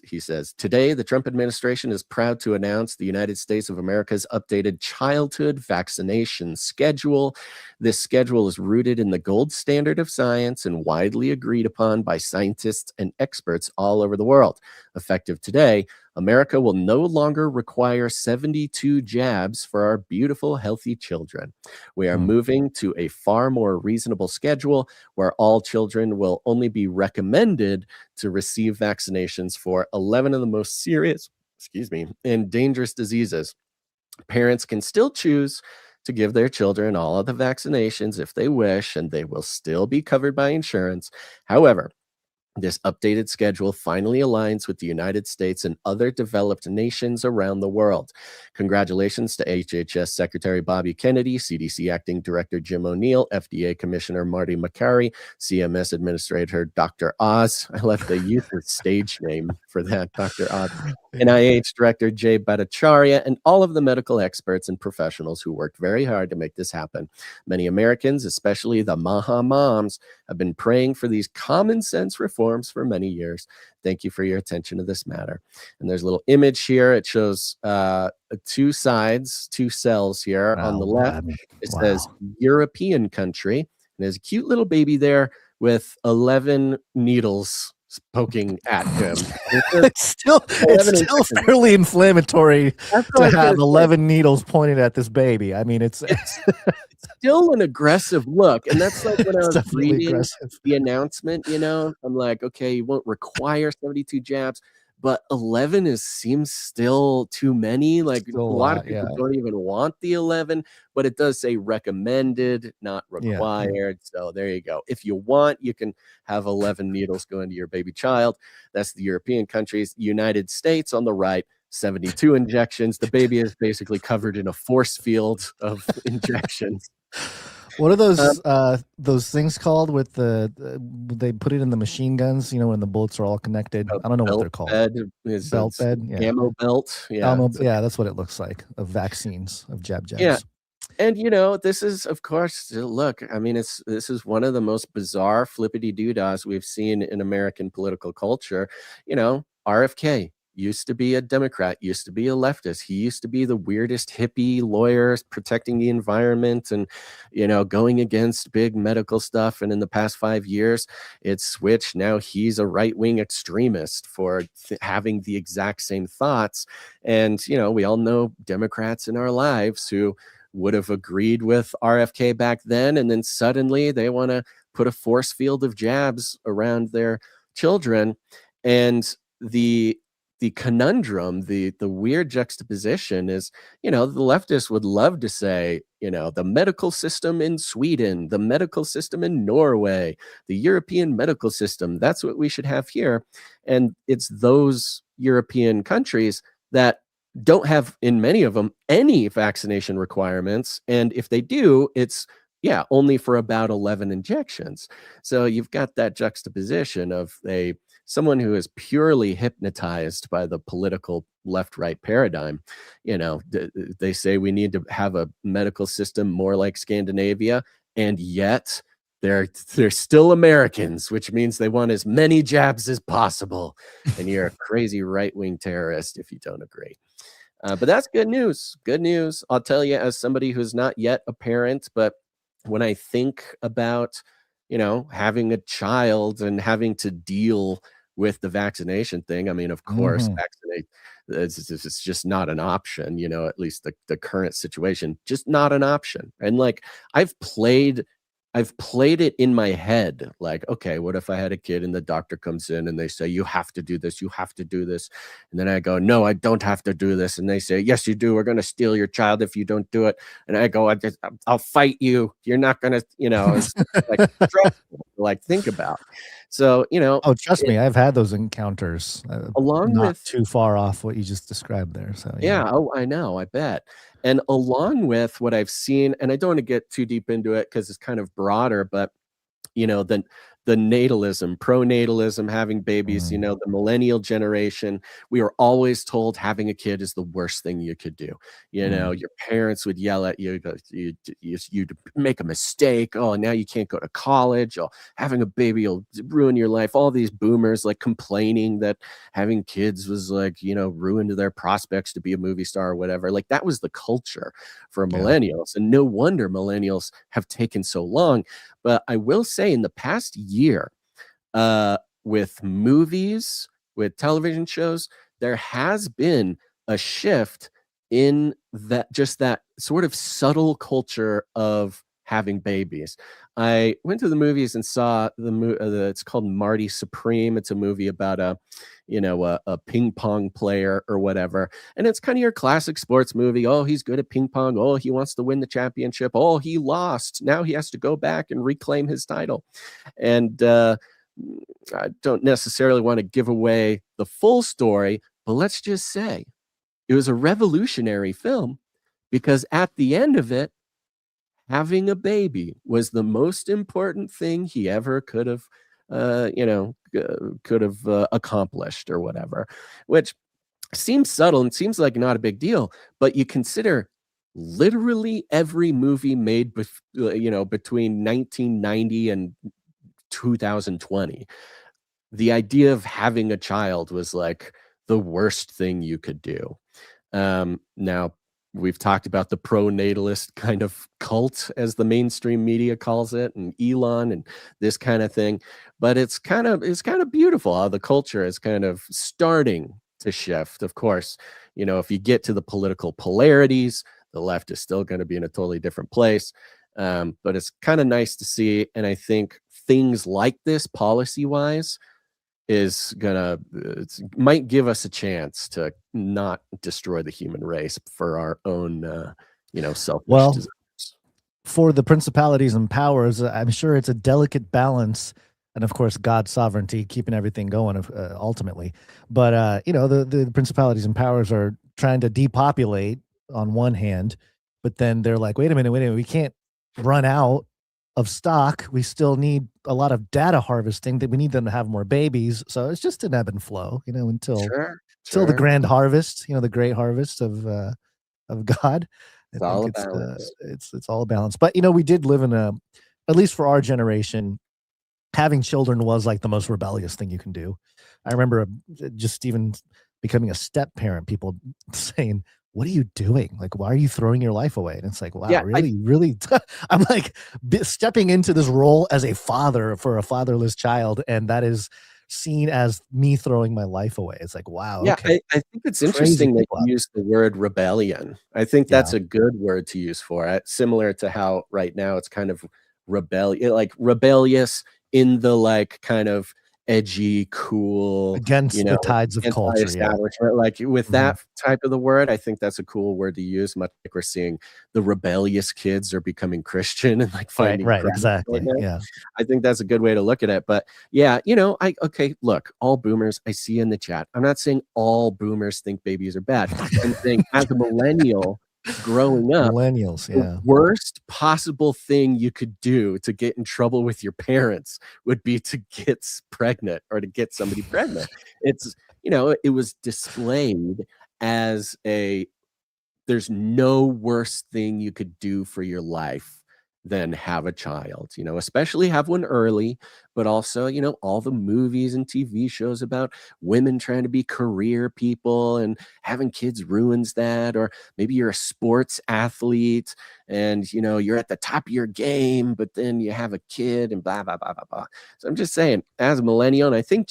He says, today, the Trump administration is proud to announce the United States of America's updated childhood vaccination schedule. This schedule is rooted in the gold standard of science and widely agreed upon by scientists and experts all over the world. Effective today, America will no longer require 72 jabs for our beautiful, healthy children. We are moving to a far more reasonable schedule where all children will only be recommended to receive vaccinations for 11 of the most serious, and dangerous diseases. Parents can still choose to give their children all of the vaccinations if they wish, and they will still be covered by insurance. However, this updated schedule finally aligns with the United States and other developed nations around the world. Congratulations to HHS Secretary Bobby Kennedy, CDC Acting Director Jim O'Neill, FDA Commissioner Marty Makary, CMS Administrator Dr. Oz. I left the user stage name for that, Dr. Oz. NIH Director Jay Bhattacharya, and all of the medical experts and professionals who worked very hard to make this happen. Many Americans, especially the MAHA moms, have been praying for these common sense reforms for many years. Thank you for your attention to this matter. And there's a little image here. It shows two sides, two cells here. On the left, it says European country. And there's a cute little baby there with 11 needles poking at him. It's still fairly inflammatory to have 11 needles pointed at this baby. I mean, it's still an aggressive look. And that's like when I was reading aggressive. the announcement, I'm like, okay, you won't require 72 jabs, but 11 seems still too many. Like Still a lot of people don't even want the 11, but it does say recommended, not required. So there you go. If you want, you can have 11 needles go into your baby child. That's the European countries. United States on the right, 72 injections. The baby is basically covered in a force field of injections. What are those things called with they put it in the machine guns, when the bullets are all connected? I don't know what they're called. Belt bed, ammo belt. Yeah, that's what it looks like, of vaccines, of jabs. Yeah. And this is, of course, look, I mean, this is one of the most bizarre flippity doodahs we've seen in American political culture. RFK used to be a Democrat, used to be a leftist. He used to be the weirdest hippie lawyer protecting the environment and, going against big medical stuff. And in the past 5 years, it's switched. Now he's a right-wing extremist for having the exact same thoughts. And, we all know Democrats in our lives who would have agreed with RFK back then. And then suddenly they want to put a force field of jabs around their children. And the conundrum, the weird juxtaposition is, the leftists would love to say, the medical system in Sweden, the medical system in Norway, the European medical system, that's what we should have here. And it's those European countries that don't have, in many of them, any vaccination requirements. And if they do, it's only for about 11 injections. So you've got that juxtaposition of someone who is purely hypnotized by the political left-right paradigm. They say we need to have a medical system more like Scandinavia, and yet they're still Americans, which means they want as many jabs as possible. And you're a crazy right-wing terrorist if you don't agree. But that's good news. Good news. I'll tell you, as somebody who's not yet a parent, but when I think about, having a child and having to deal with the vaccination thing, I mean, of course, vaccinate, it's just not an option, at least the current situation, just not an option. And like, I've played it in my head. Like, okay, what if I had a kid and the doctor comes in and they say, you have to do this, you have to do this. And then I go, no, I don't have to do this. And they say, yes, you do. We're going to steal your child if you don't do it. And I go, I'll fight you. You're not going to, it's like stressful to like think about. So, oh, trust me, I've had those encounters along not with too far off what you just described there. So yeah. Oh, I know. I bet. And along with what I've seen, and I don't want to get too deep into it because it's kind of broader, but then the natalism, pronatalism, having babies, you know, the millennial generation, we were always told having a kid is the worst thing you could do. You know, your parents would yell at you, you'd make a mistake. Oh, now you can't go to college. Oh, having a baby will ruin your life. All these boomers like complaining that having kids was like, you know, ruined their prospects to be a movie star or whatever. Like that was the culture for millennials. And no wonder millennials have taken so long. But I will say in the past year, with movies, with television shows, there has been a shift in that, just that sort of subtle culture of having babies. I went to the movies and saw it's called Marty Supreme. It's a movie about a ping pong player or whatever. And it's kind of your classic sports movie. Oh, he's good at ping pong. Oh, he wants to win the championship. Oh, he lost. Now he has to go back and reclaim his title. And I don't necessarily want to give away the full story, but let's just say it was a revolutionary film because at the end of it, having a baby was the most important thing he ever could have accomplished or whatever, which seems subtle and seems like not a big deal, but you consider literally every movie made between 1990 and 2020, the idea of having a child was like the worst thing you could do. Now we've talked about the pro-natalist kind of cult, as the mainstream media calls it, and Elon and this kind of thing. But it's kind of beautiful how the culture is kind of starting to shift. Of course, you know, if you get to the political polarities, the left is still going to be in a totally different place. But it's kind of nice to see. And I think things like this, policy-wise, might give us a chance to not destroy the human race for our own, selfish desires. For the principalities and powers, I'm sure it's a delicate balance, and of course, God's sovereignty keeping everything going ultimately. But the principalities and powers are trying to depopulate on one hand, but then they're like, wait a minute, we can't run out of stock. We still need a lot of data harvesting, that we need them to have more babies. So it's just an ebb and flow, until the grand harvest, the great harvest of God. It's all a balance. It's all a balance. But we did live in at least for our generation, having children was like the most rebellious thing you can do. I remember just even becoming a step parent, people saying, what are you doing? Like, why are you throwing your life away? And it's like, wow, really? I'm like stepping into this role as a father for a fatherless child. And that is seen as me throwing my life away. It's like, wow. Yeah, okay. I think it's interesting that you use the word rebellion. I think that's a good word to use for it. Similar to how right now it's kind of rebellious in the like kind of edgy, cool, against the tides of culture. Like with that type of the word, I think that's a cool word to use. Much like we're seeing the rebellious kids are becoming Christian and like finding right exactly. Yeah, I think that's a good way to look at it. But yeah, look, all boomers, I see in the chat. I'm not saying all boomers think babies are bad. I'm saying as a millennial growing up, the worst possible thing you could do to get in trouble with your parents would be to get pregnant or to get somebody pregnant. It's, it was displayed as there's no worse thing you could do for your life than have a child, especially have one early, but also, all the movies and TV shows about women trying to be career people and having kids ruins that. Or maybe you're a sports athlete and, you're at the top of your game, but then you have a kid and blah, blah, blah, blah, blah. So I'm just saying, as a millennial, and I think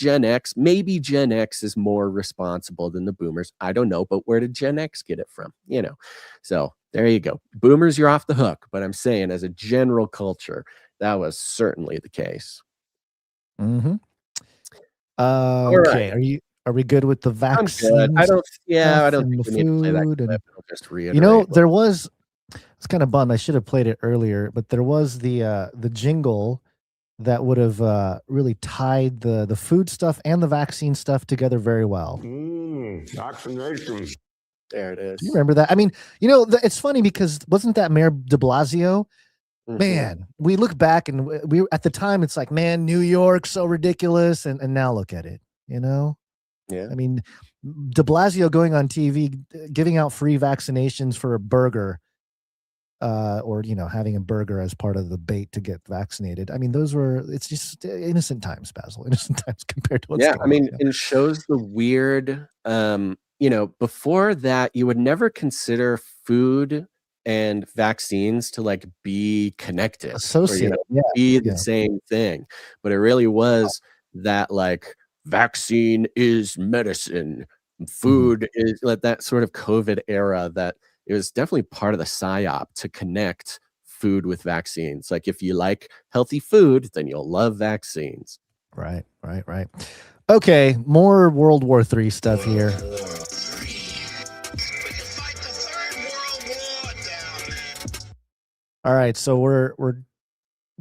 maybe Gen X is more responsible than the boomers. I don't know, but where did Gen X get it from? So there you go. Boomers, you're off the hook. But I'm saying as a general culture, that was certainly the case. Mm-hmm. Okay. Right. Are we good with the vaccine? I don't think we need to play that clip. I'll just reiterate. It's kind of bummed. I should have played it earlier, but there was the jingle that would have really tied the food stuff and the vaccine stuff together very well. Vaccination. There it is. Do you remember that? I mean, it's funny because wasn't that Mayor de Blasio Man, we look back and we at the time it's like, man, New York so ridiculous, and now look at it. Yeah. I mean, De Blasio going on TV giving out free vaccinations for a burger, or having a burger as part of the bait to get vaccinated. I mean, it's just innocent times, Basil. Innocent times compared to what's going I mean, on. it shows the weird. Before that, you would never consider food and vaccines to like be connected, Associated, be the same thing. But it really was that like vaccine is medicine, food is like that sort of COVID era, that it was definitely part of the psyop to connect food with vaccines. Like if you like healthy food, then you'll love vaccines. Right. Okay, more World War III stuff here. All right, so we're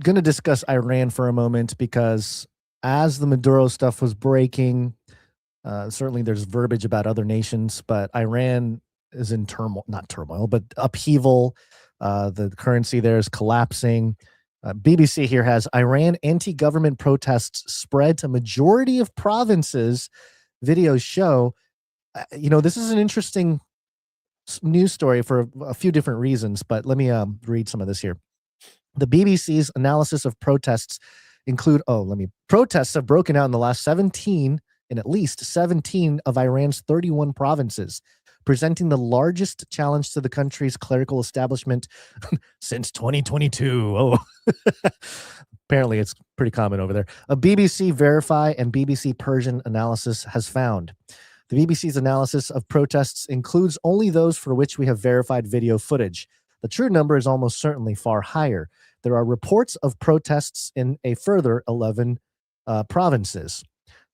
going to discuss Iran for a moment, because as the Maduro stuff was breaking, certainly there's verbiage about other nations, but Iran is in not turmoil, but upheaval. The currency there is collapsing. BBC here has Iran anti-government protests spread to majority of provinces. Videos show, this is an interesting news story for a few different reasons, but let me read some of this here. The BBC's analysis of protests protests have broken out in the last 17 in at least 17 of Iran's 31 provinces, presenting the largest challenge to the country's clerical establishment since 2022. Oh, apparently it's pretty common over there. A BBC Verify and BBC Persian analysis has found. The BBC's analysis of protests includes only those for which we have verified video footage. The true number is almost certainly far higher. There are reports of protests in a further 11 provinces.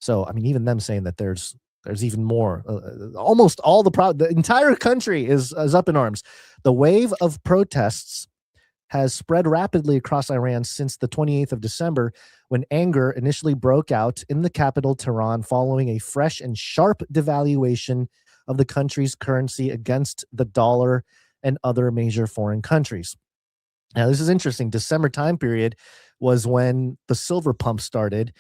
So, I mean, even them saying that there's even more. Almost all the entire country is up in arms. The wave of protests has spread rapidly across Iran since the 28th of December, when anger initially broke out in the capital, Tehran, following a fresh and sharp devaluation of the country's currency against the dollar and other major foreign countries. Now, this is interesting. December time period was when the silver pump started.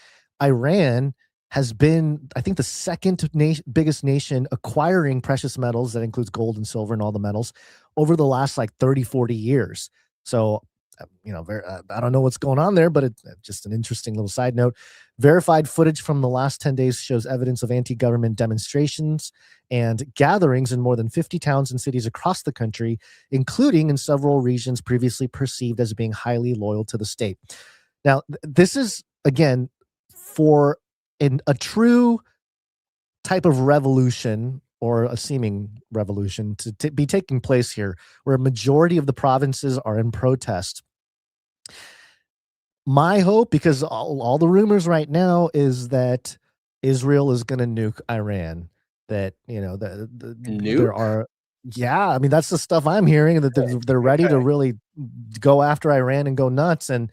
Iran has been, I think, the second biggest nation acquiring precious metals, that includes gold and silver and all the metals, over the last like 30, 40 years. So, I don't know what's going on there, but it's just an interesting little side note. Verified footage from the last 10 days shows evidence of anti-government demonstrations and gatherings in more than 50 towns and cities across the country, including in several regions previously perceived as being highly loyal to the state. Now, this is, again, for a true type of revolution, or a seeming revolution, to be taking place here, where a majority of the provinces are in protest. My hope, because all the rumors right now is that Israel is going to nuke Iran. That there are, I mean, that's the stuff I'm hearing, that they're ready to really go after Iran and go nuts. And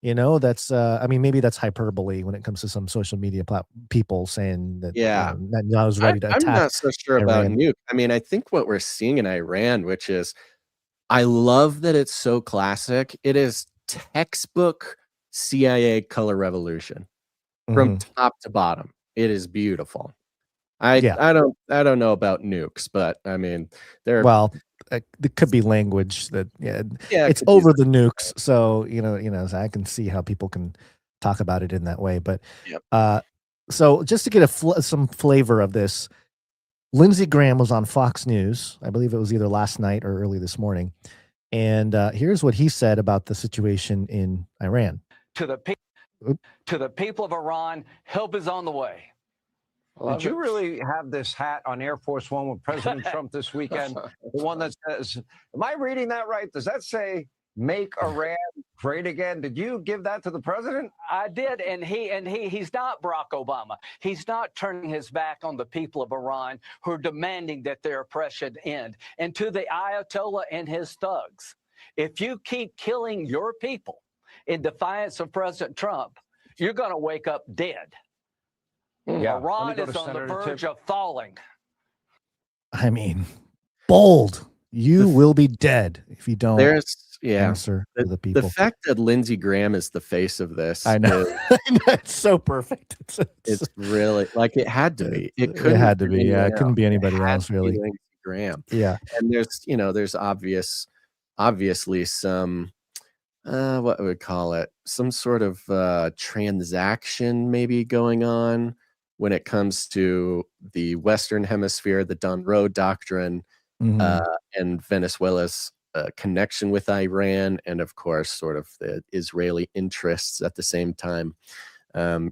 that's I mean, maybe that's hyperbole when it comes to some social media people saying that Netanyahu's ready to attack. I'm not so sure about Iran. nuke. I mean, I think what we're seeing in Iran, which is, I love that it's so classic. It is textbook CIA color revolution from top to bottom. It is beautiful. I don't know about nukes, but I mean, it could be language that it's over the nukes. So I can see how people can talk about it in that way. But so just to get some flavor of this, Lindsey Graham was on Fox News. I believe it was either last night or early this morning. And here's what he said about the situation in Iran. To the people of Iran, help is on the way. Did you really have this hat on Air Force One with President Trump this weekend? The one that says, am I reading that right? Does that say "Make Iran Great Again"? Did you give that to the president? I did, and he's not Barack Obama. He's not turning his back on the people of Iran who are demanding that their oppression end. And to the Ayatollah and his thugs, if you keep killing your people in defiance of President Trump, you're going to wake up dead. Iran is on the verge of falling. I mean, bold. You will be dead if you don't. answer to the The people. fact that Lindsey Graham is the face of this, I know. It's so perfect. It's really like it had to be. It It had to be be. Yeah, anyone it couldn't else. be It anybody had else, to be really. Lindsey Graham. Yeah. And there's obviously some what would we call it? Some sort of transaction maybe going on when it comes to the Western Hemisphere, the Monroe Doctrine, Mhm. and Venezuela's connection with Iran, and of course, sort of the Israeli interests at the same time.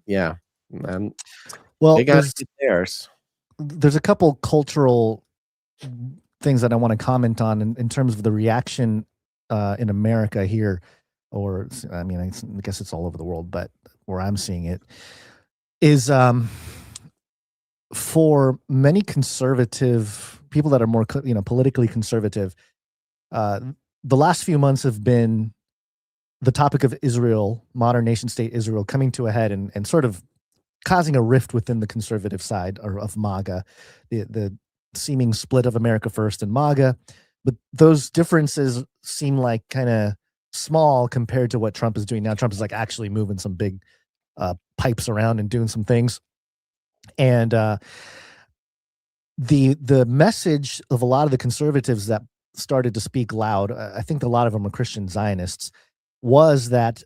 Yeah, Well, they got to get theirs. there's a couple cultural things that I want to comment on in terms of the reaction in America here, or I mean, I guess it's all over the world, but where I'm seeing it is for many conservative people that are more politically conservative. The last few months have been the topic of Israel, modern nation state Israel, coming to a head and sort of causing a rift within the conservative side of MAGA, the seeming split of America First and MAGA. But those differences seem like kind of small compared to what Trump is doing now. Trump is like actually moving some big pipes around and doing some things. And the message of a lot of the conservatives that started to speak loud, I think a lot of them are Christian Zionists, was that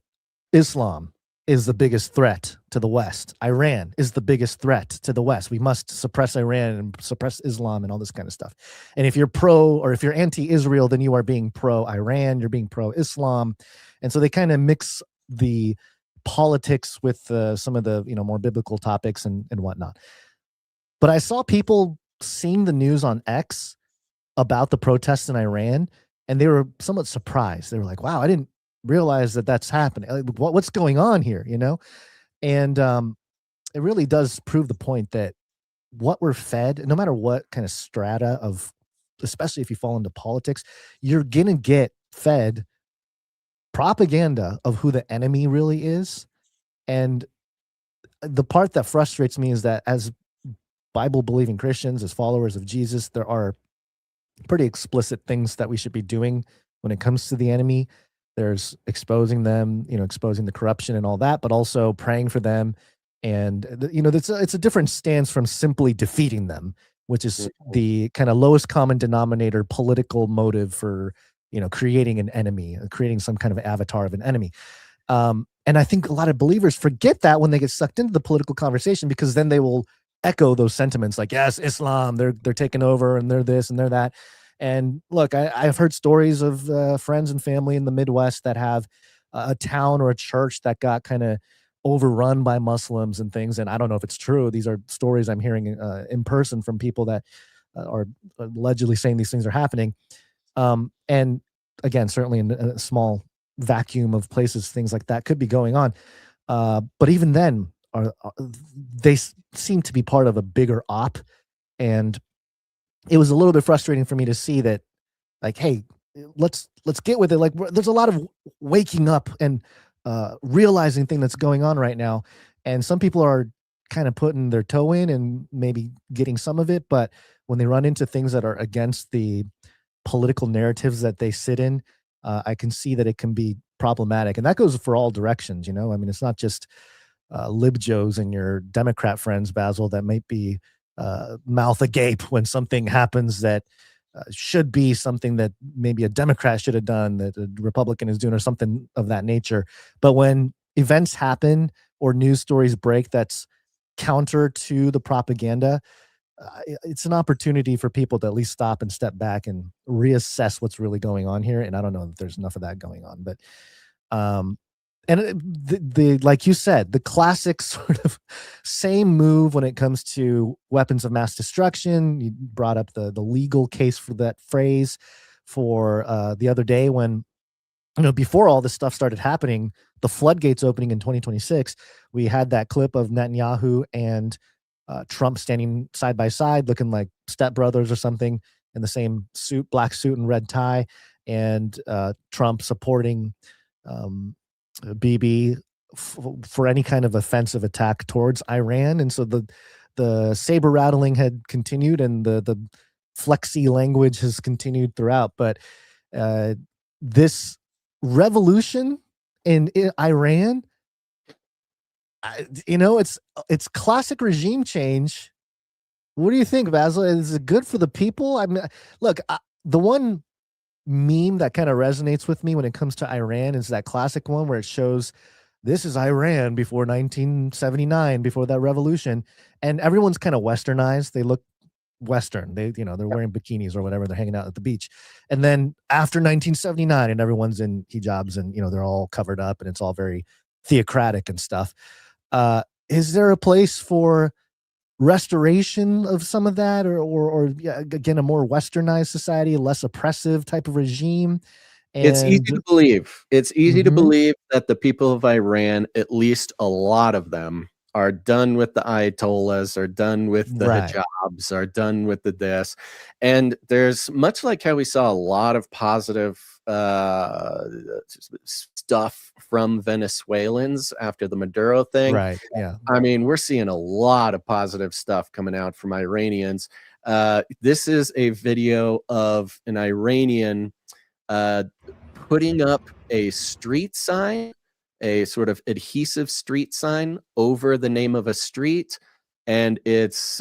Islam is the biggest threat to the West. Iran is the biggest threat to the West. We must suppress Iran and suppress Islam and all this kind of stuff. And if you're pro or if you're anti-Israel, then you are being pro-Iran, you're being pro-Islam. And so they kind of mix the politics with some of the more biblical topics and whatnot. But I saw people seeing the news on X about the protests in Iran, and they were somewhat surprised. They were like, wow, I didn't realize that that's happening. What's going on here, And it really does prove the point that what we're fed, no matter what kind of strata of, especially if you fall into politics, you're going to get fed propaganda of who the enemy really is. And the part that frustrates me is that as Bible-believing Christians, as followers of Jesus, there are pretty explicit things that we should be doing when it comes to the enemy. There's exposing them, exposing the corruption and all that, but also praying for them. And, it's a different stance from simply defeating them, which is the kind of lowest common denominator political motive for, creating an enemy, creating some kind of avatar of an enemy. And I think a lot of believers forget that when they get sucked into the political conversation, because then they will echo those sentiments like, yes, Islam, they're taking over and they're this and they're that. And look, I've heard stories of friends and family in the Midwest that have a town or a church that got kind of overrun by Muslims and things. And I don't know if it's true. These are stories I'm hearing in person from people that are allegedly saying these things are happening. And again, certainly in a small vacuum of places, things like that could be going on. But even then, they seem to be part of a bigger op. And it was a little bit frustrating for me to see that, like, hey, let's get with it. Like, there's a lot of waking up and realizing thing that's going on right now. And some people are kind of putting their toe in and maybe getting some of it. But when they run into things that are against the political narratives that they sit in, I can see that it can be problematic. And that goes for all directions, I mean, it's not just libjos and your Democrat friends, Basil, that might be mouth agape when something happens that should be something that maybe a Democrat should have done, that a Republican is doing, or something of that nature. But when events happen or news stories break that's counter to the propaganda, it's an opportunity for people to at least stop and step back and reassess what's really going on here. And I don't know if there's enough of that going on, but and the like you said, the classic sort of same move when it comes to weapons of mass destruction. You brought up the legal case for that phrase for the other day when, before all this stuff started happening, the floodgates opening in 2026, we had that clip of Netanyahu and Trump standing side by side, looking like stepbrothers or something, in the same suit, black suit and red tie, and Trump supporting Bibi for any kind of offensive attack towards Iran. And so the saber rattling had continued, and the flexi language has continued throughout. But this revolution in Iran, it's classic regime change. What do you think, Basil? Is it good for the people? I mean, look, the one meme that kind of resonates with me when it comes to Iran is that classic one where it shows this is Iran before 1979, before that revolution, and everyone's kind of westernized. They look Western. They're wearing bikinis or whatever. They're hanging out at the beach. And then after 1979, and everyone's in hijabs and, they're all covered up and it's all very theocratic and stuff. Is there a place for restoration of some of that, or again, a more westernized society, a less oppressive type of regime? It's easy to believe. It's easy to believe that the people of Iran, at least a lot of them, are done with the Ayatollahs, are done with the hijabs, are done with the this. And there's, much like how we saw a lot of positive stuff from Venezuelans after the Maduro thing. Right. Yeah. I mean, we're seeing a lot of positive stuff coming out from Iranians. This is a video of an Iranian putting up a street sign, a sort of adhesive street sign over the name of a street, and it's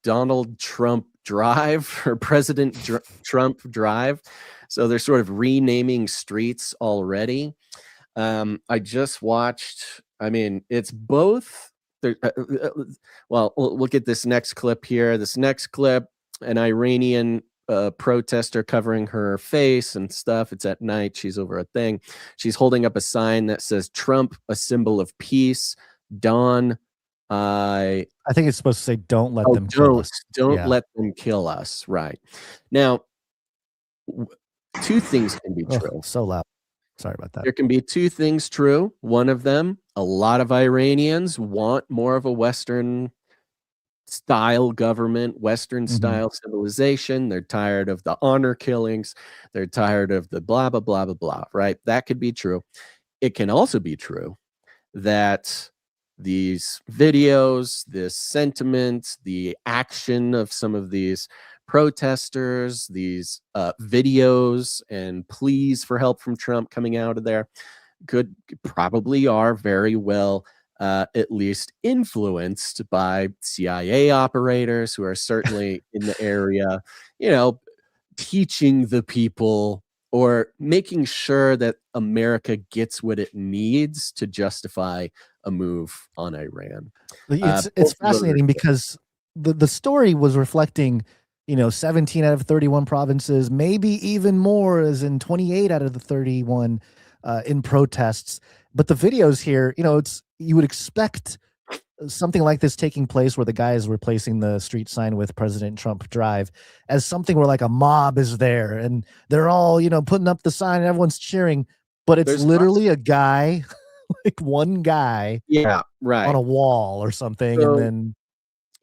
Donald Trump Drive, or President Trump Drive. So they're sort of renaming streets already. I just watched, I mean, it's both. Well, look at this next clip here. This next clip, an Iranian protester covering her face and stuff. It's at night. She's over a thing. She's holding up a sign that says Trump, a symbol of peace. Dawn, I think it's supposed to say, don't let them kill us. Don't let them kill us. Right. Now, two things can be true. So loud. Sorry about that. There can be two things true. One of them, a lot of Iranians want more of a Western style government, Western style civilization. They're tired of the honor killings. They're tired of the blah, blah, blah, blah, blah, right? That could be true. It can also be true that these videos, this sentiment, the action of some of these protesters, these videos and pleas for help from Trump coming out of there probably are very well at least influenced by CIA operators who are certainly in the area, teaching the people or making sure that America gets what it needs to justify a move on Iran. It's fascinating because the story was reflecting, 17 out of 31 provinces, maybe even more, as in 28 out of the 31 in protests. But the videos here, you would expect something like this taking place where the guy is replacing the street sign with President Trump Drive as something where like a mob is there and they're all, putting up the sign and everyone's cheering, but it's literally a guy, like one guy, on a wall or something. So, and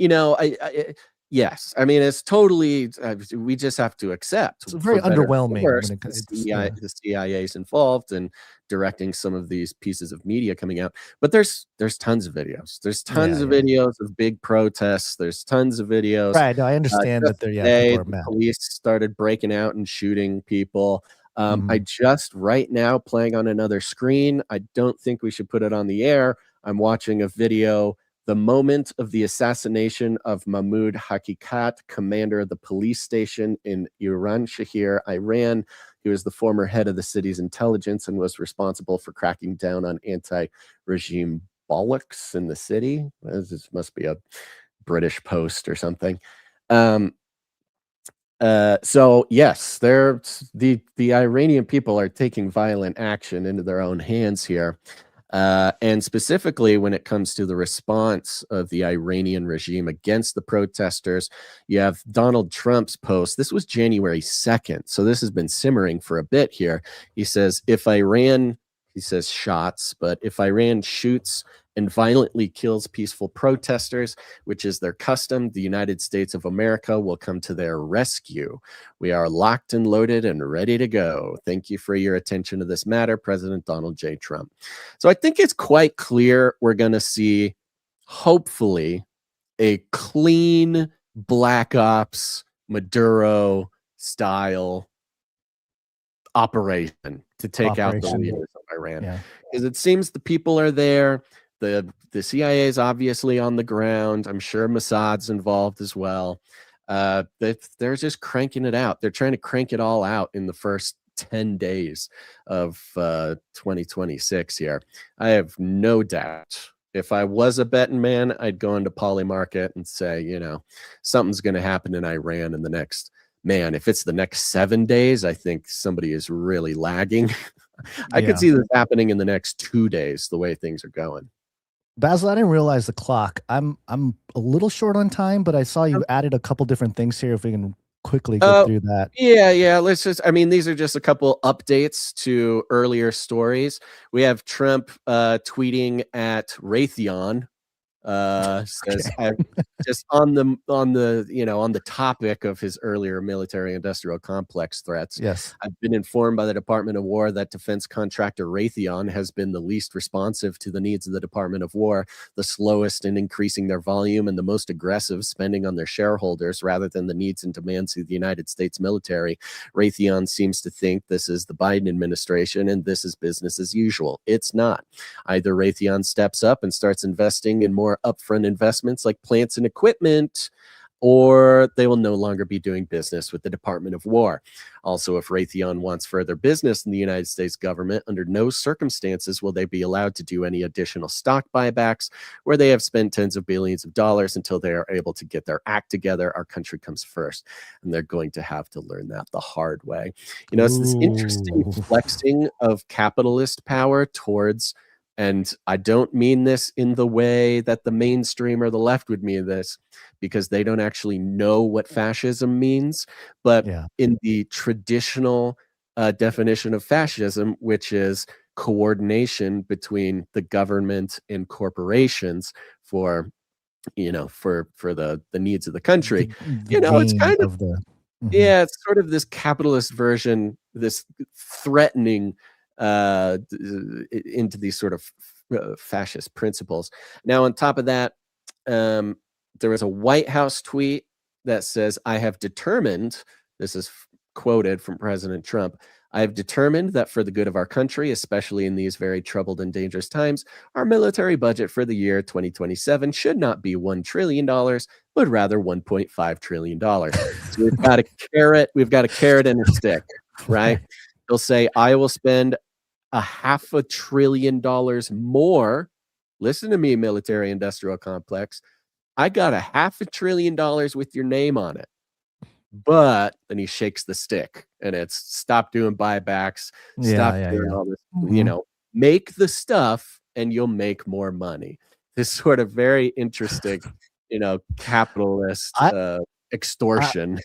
then, yes, I mean, it's totally, we just have to accept. It's very underwhelming. The CIA's involved in directing some of these pieces of media coming out. But there's tons of videos. There's tons of videos of big protests. There's tons of videos. Right, no, I understand that the police started breaking out and shooting people. I just, right now, playing on another screen, I don't think we should put it on the air. I'm watching a video the moment of the assassination of Mahmoud Haqiqat, commander of the police station in Iran Shahir, Iran. He was the former head of the city's intelligence and was responsible for cracking down on anti-regime bollocks in the city. This must be a British Post or something. So yes, the Iranian people are taking violent action into their own hands here. And specifically when it comes to the response of the Iranian regime against the protesters, you have Donald Trump's post. This was January 2nd. So this has been simmering for a bit here. He says, he says shots, but if Iran shoots and violently kills peaceful protesters, which is their custom, the United States of America will come to their rescue. We are locked and loaded and ready to go. Thank you for your attention to this matter, President Donald J. Trump. So I think it's quite clear we're going to see, hopefully, a clean Black Ops Maduro style operation to take out the Operation. leaders of Iran. Yeah. Because it seems the people are there. The CIA is obviously on the ground. I'm sure Mossad's involved as well. They're just cranking it out. They're trying to crank it all out in the first 10 days of 2026 here. I have no doubt. If I was a betting man, I'd go into Polymarket and say, you know, something's going to happen in Iran in the next, man, if it's the next 7 days, I think somebody is really lagging. I could see this happening in the next 2 days, the way things are going. Basil, I didn't realize the clock. I'm a little short on time, but I saw you added a couple different things here. If we can quickly get through that. Yeah. Let's just, I mean, these are just a couple updates to earlier stories. We have Trump tweeting at Raytheon. Says just on the topic of his earlier military industrial complex threats. Yes, I've been informed by the Department of War that defense contractor Raytheon has been the least responsive to the needs of the Department of War, the slowest in increasing their volume, and the most aggressive spending on their shareholders rather than the needs and demands of the United States military. Raytheon seems to think this is the Biden administration and this is business as usual. It's not. Either Raytheon steps up and starts investing in more upfront investments like plants and equipment, or they will no longer be doing business with the Department of War. Also, if Raytheon wants further business in the United States government, under no circumstances will they be allowed to do any additional stock buybacks where they have spent tens of billions of dollars until they are able to get their act together. Our country comes first, and they're going to have to learn that the hard way. You know, it's this interesting flexing of capitalist power towards, and I don't mean this in the way that the mainstream or the left would mean this, because they don't actually know what fascism means. But in the traditional definition of fascism, which is coordination between the government and corporations for, you know, for the needs of the country, you know, it's kind of it's sort of this capitalist version, this threatening into these sort of fascist principles. Now, on top of that, there was a White House tweet that says, I have determined, this is quoted from President Trump, I have determined that for the good of our country, especially in these very troubled and dangerous times, our military budget for the year 2027 should not be $1 trillion, but rather $1.5 trillion. So we've got a carrot and a stick, right? He'll say, I will spend $500 billion more. Listen to me, military industrial complex. I got $500 billion with your name on it. But then he shakes the stick and it's stop doing buybacks, stop doing all this, you know, make the stuff and you'll make more money. This sort of very interesting, you know, capitalist extortion.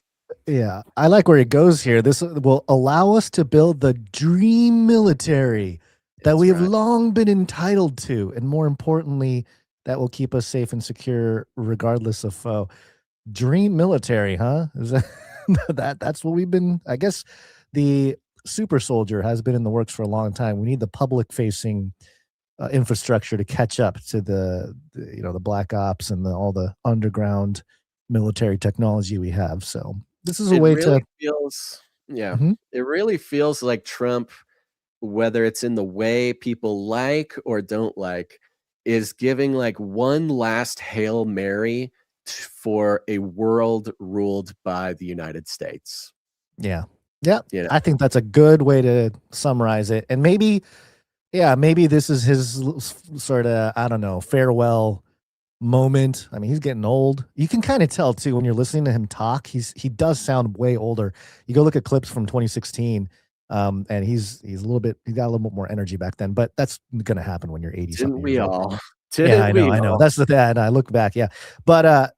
I like where it goes here. This will allow us to build the dream military that we have long been entitled to. And more importantly, that will keep us safe and secure regardless of foe. Dream military, huh? Is that's what we've been, I guess the super soldier has been in the works for a long time. We need the public facing infrastructure to catch up to the black ops and all the underground military technology we have. So this is a way to feels, it really feels like Trump, whether it's in the way people like or don't like, is giving like one last Hail Mary for a world ruled by the United States. Yeah. I think that's a good way to summarize it. And maybe this is his sort of, I don't know, farewell moment. I mean, he's getting old. You can kind of tell too when you're listening to him talk. He does sound way older. You go look at clips from 2016, and he's got a little bit more energy back then. But that's gonna happen when you're 80. Didn't we all? I know. That's the thing. And I look back, but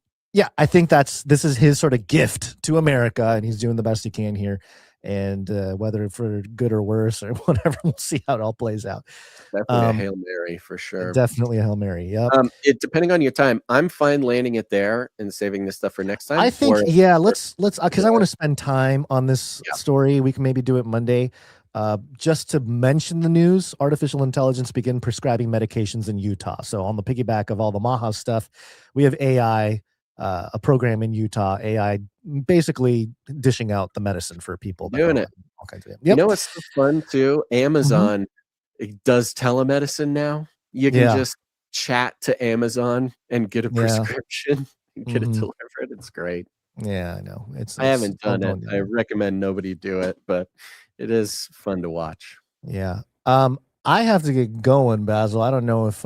I think this is his sort of gift to America, and he's doing the best he can here. And whether for good or worse or whatever, we'll see how it all plays out. Definitely a Hail Mary for sure. Definitely a Hail Mary. Yep. Depending on your time, I'm fine landing it there and saving this stuff for next time. I think, let's because I want to spend time on this story. We can maybe do it Monday. Just to mention the news, artificial intelligence begin prescribing medications in Utah. So on the piggyback of all the MAHA stuff, we have AI, a program in Utah, AI basically dishing out the medicine for people that doing are it all kinds of. You know what's so fun too? Amazon does telemedicine now. You can just chat to Amazon and get a prescription and get it delivered. It's great. Yeah, I know. I haven't done it. I recommend nobody do it, but it is fun to watch. Yeah. I have to get going, Basil. I don't know if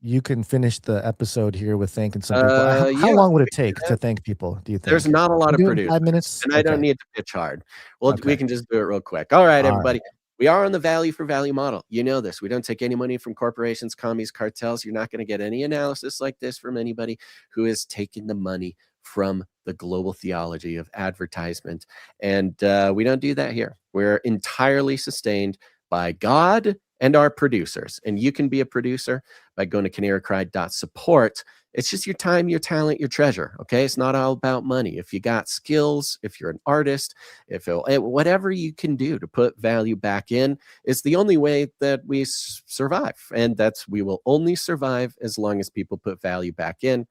you can finish the episode here with thanking some people. How long would it take to thank people, do you think? There's not a lot of producers. 5 minutes? And I don't need to pitch hard. Well, we can just do it real quick. All right, everybody. We are on the value for value model. You know this. We don't take any money from corporations, commies, cartels. You're not going to get any analysis like this from anybody who is taking the money from the global theology of advertisement. And we don't do that here. We're entirely sustained by God and our producers. And you can be a producer by going to canarycry.support. It's just your time, your talent, your treasure. Okay. It's not all about money. If you got skills, if you're an artist, whatever you can do to put value back in is the only way that we survive. And we will only survive as long as people put value back in.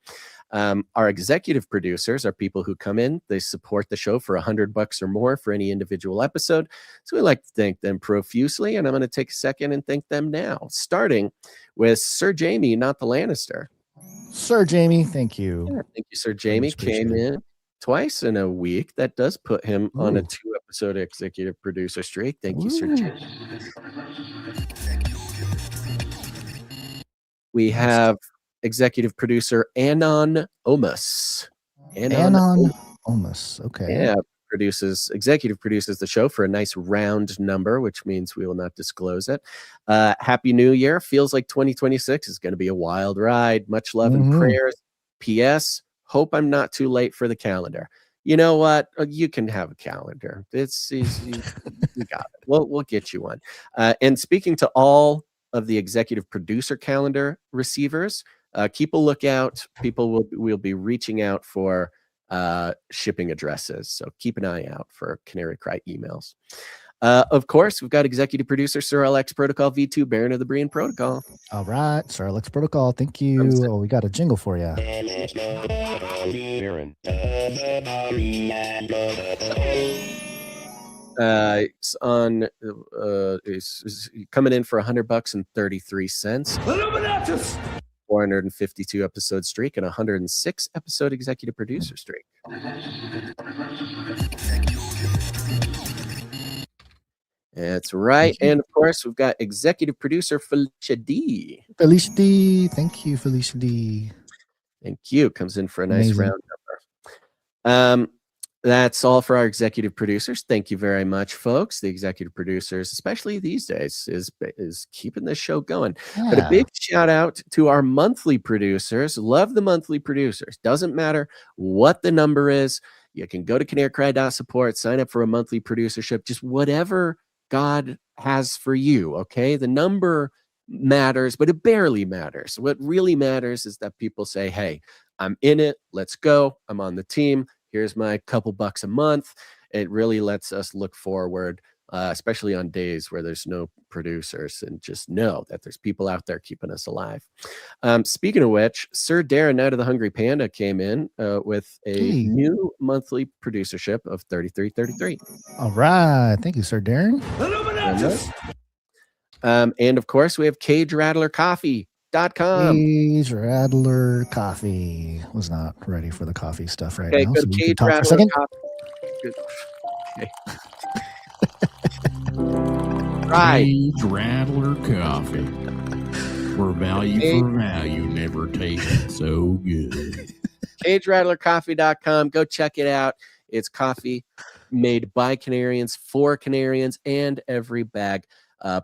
Our executive producers are people who come in, they support the show for $100 or more for any individual episode. So we like to thank them profusely. And I'm going to take a second and thank them now, starting with Sir Jamie, not the Lannister. Sir Jamie, thank you. Yeah, thank you, Sir Jamie. Came in twice in a week. That does put him on a 2-episode executive producer streak. Thank you, Sir Jamie. We have executive producer Anon Omus. Anon Omus. Okay. Yeah, executive produces the show for a nice round number, which means we will not disclose it. Happy New Year. Feels like 2026 is going to be a wild ride. Much love and prayers. P.S. Hope I'm not too late for the calendar. You know what? You can have a calendar. You got it. We'll get you one. And speaking to all of the executive producer calendar receivers, keep a lookout. People will be reaching out for shipping addresses. So keep an eye out for Canary Cry emails. Of course, we've got executive producer Sir LX Protocol V2, Baron of the Brian Protocol. All right, Sir LX Protocol. Thank you. Oh, we got a jingle for you. Baron. It's on. Is coming in for $100.33. Illuminatus! 452 episode streak and 106 episode executive producer streak. That's right. And of course, we've got executive producer Felicia D. Felicia D. Thank you, Felicia D. Thank you. Comes in for a nice round number. That's all for our executive producers. Thank you very much, folks. The executive producers, especially these days, is keeping this show going. Yeah. But a big shout out to our monthly producers. Love the monthly producers. Doesn't matter what the number is. You can go to canarycry.support, sign up for a monthly producership, just whatever God has for you. Okay. The number matters, but it barely matters. What really matters is that people say, hey, I'm in it. Let's go. I'm on the team. Here's my couple bucks a month. It really lets us look forward, especially on days where there's no producers, and just know that there's people out there keeping us alive. Speaking of which, Sir Darren, Night of the Hungry Panda, came in with a new monthly producership of $33.33. All right. Thank you, Sir Darren. And of course, we have CageRattlerCoffee.com. Cage Rattler Coffee. Was not ready for the coffee stuff right now. Good. So Cage Rattler Coffee. Good. Okay. Right. Cage Rattler Coffee. For value for value, never tasted so good. CageRattlerCoffee.com. Go check it out. It's coffee made by Canarians for Canarians, and every bag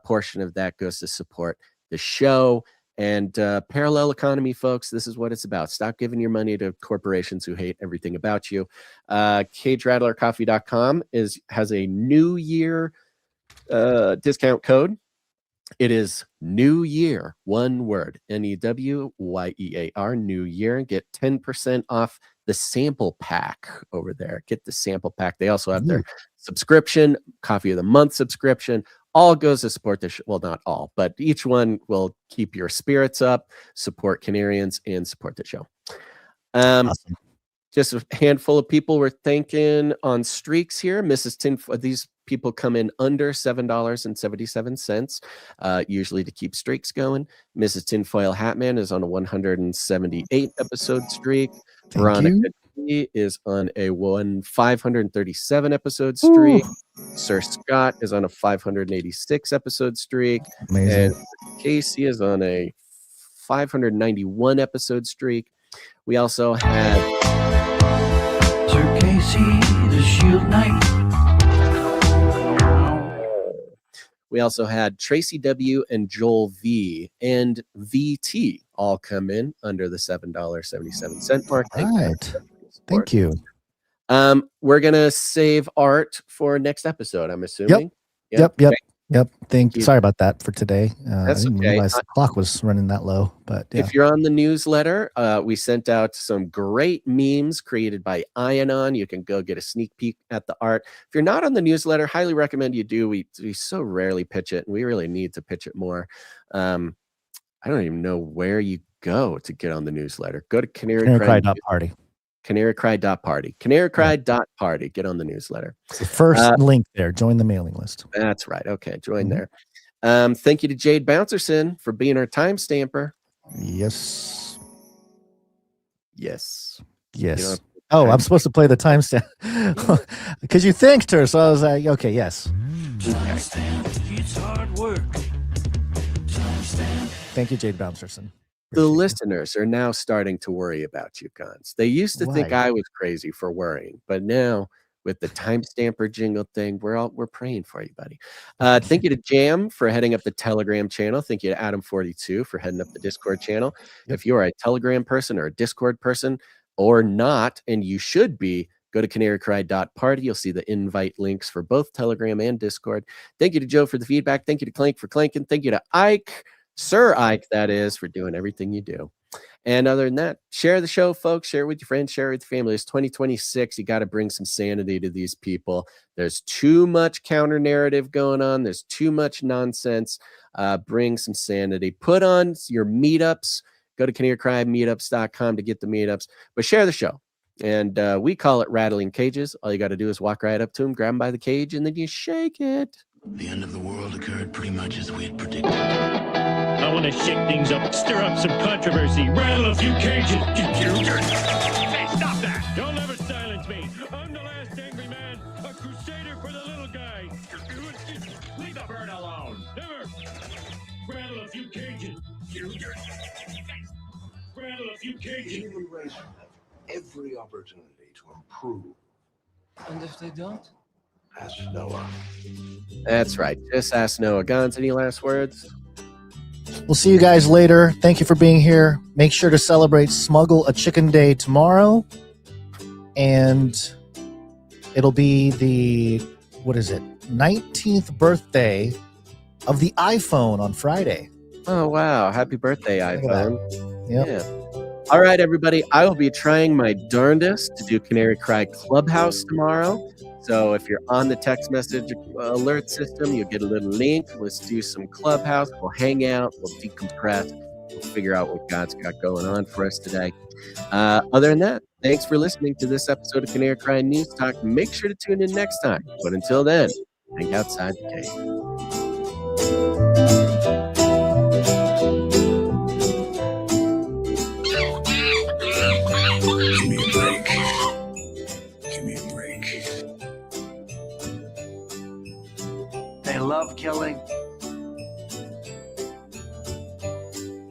portion of that goes to support the show. And parallel economy, folks, this is what it's about. Stop giving your money to corporations who hate everything about you. CageRattlerCoffee.com has a New Year discount code. It is New Year, one word, NEWYEAR, New Year. Get 10% off the sample pack over there. Get the sample pack. They also have their subscription, Coffee of the Month subscription. All goes to support the show. Well, not all, but each one will keep your spirits up, support Canarians, and support the show. Awesome. Just a handful of people we're thanking on streaks here. Mrs. Tinfoil, these people come in under $7.77, usually to keep streaks going. Mrs. Tinfoil Hatman is on a 178 episode streak. Veronica D is on a 537 episode streak. Sir Scott is on a 586 episode streak. Amazing. And Casey is on a 591 episode streak. We also had Sir Casey, the Shield Knight. We also had Tracy W. and Joel V. and VT all come in under the $7.77 mark. Thank you. We're gonna save Art for next episode, I'm assuming. Yep. Thank you. Sorry about that for today. That's I didn't okay. realize the clock was running that low, but yeah. If you're on the newsletter, we sent out some great memes created by Ianon. You can go get a sneak peek at the art. If you're not on the newsletter, highly recommend you do. We so rarely pitch it, and we really need to pitch it more. I don't even know where you go to get on the newsletter. Go to Canarycry.party. Canarycry.party. Canarycry.party. Get on the newsletter. It's the first link there. Join the mailing list. That's right. Okay, join there. Thank you to Jade Bouncerson for being our timestamper. Yes. Oh, I'm supposed to play the timestamp because you thanked her. So I was like, okay, yes. It's hard work. Thank you, Jade Bouncerson. The listeners are now starting to worry about you, Gons. They used to think I was crazy for worrying, but now with the timestamper jingle thing, we're praying for you, buddy. Thank you to Jam for heading up the Telegram channel. Thank you to Adam42 for heading up the Discord channel. If you are a Telegram person or a Discord person or not, and you should be, go to canarycry.party. You'll see the invite links for both Telegram and Discord. Thank you to Joe for the feedback. Thank you to Clank for clanking. Thank you to Ike. Sir Ike, that is, for doing everything you do. And other than that, share the show, folks. Share it with your friends. Share it with your family. It's 2026. You got to bring some sanity to these people. There's too much counter narrative going on. There's too much nonsense. Bring some sanity. Put on your meetups. Go to canarycrymeetups.com to get the meetups. But share the show. And we call it rattling cages. All you got to do is walk right up to them, grab them by the cage, and then you shake it. The end of the world occurred pretty much as we had predicted. I want to shake things up, stir up some controversy, rattle a few cages. Hey, stop that! Don't ever silence me. I'm the last angry man, a crusader for the little guy. Leave the bird alone. Never. Rattle a few cages. Rattle a few cages. Human race will have every opportunity to improve. And if they don't? Ask Noah. That's right. Just ask Noah. Gons, any last words? We'll see you guys later. Thank you for being here. Make sure to celebrate Smuggle a Chicken Day tomorrow. And it'll be the, 19th birthday of the iPhone on Friday. Oh, wow. Happy birthday, iPhone. Yep. Yeah. All right, everybody. I will be trying my darndest to do Canary Cry Clubhouse tomorrow. So if you're on the text message alert system, you'll get a little link. Let's do some Clubhouse. We'll hang out. We'll decompress. We'll figure out what God's got going on for us today. Other than that, thanks for listening to this episode of Canary Cry News Talk. Make sure to tune in next time. But until then, hang outside the cave. They love killing.